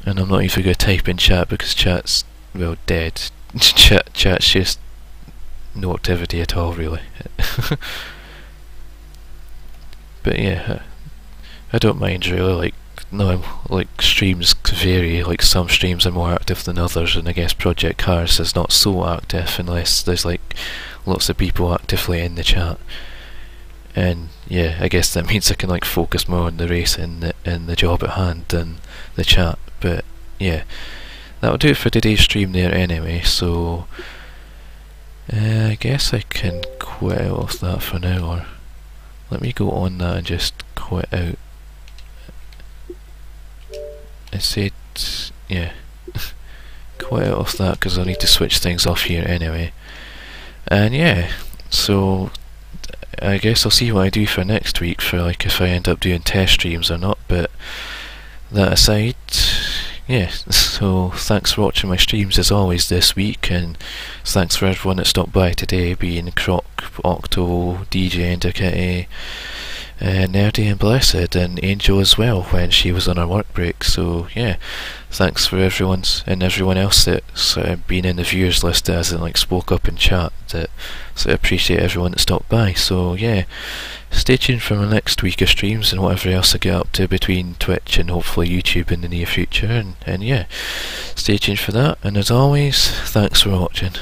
And I'm not even going to type in chat because chat's, well, dead. Chat's just no activity at all really. But yeah, I don't mind really. Like, no, like streams vary. Like some streams are more active than others, and I guess Project Cars is not so active unless there's like lots of people actively in the chat. And yeah, I guess that means I can like focus more on the race and the job at hand than the chat. But yeah, that'll do it for today's stream there anyway. So I guess I can quit out of that for now, or let me go on that and just quit out. I said, yeah, quite out of that because I'll need to switch things off here anyway. And yeah, so I guess I'll see what I do for next week, for like if I end up doing test streams or not. But that aside, yeah, so thanks for watching my streams as always this week, and thanks for everyone that stopped by today, being Croc, Octo, DJ and Ginetta, Nerdy and Blessed, and Angel as well when she was on her work break. So yeah, thanks for everyone else that's been in the viewers list that hasn't like spoke up in chat. So I appreciate everyone that stopped by. So yeah, stay tuned for my next week of streams and whatever else I get up to between Twitch and hopefully YouTube in the near future. And yeah, stay tuned for that. And as always, thanks for watching.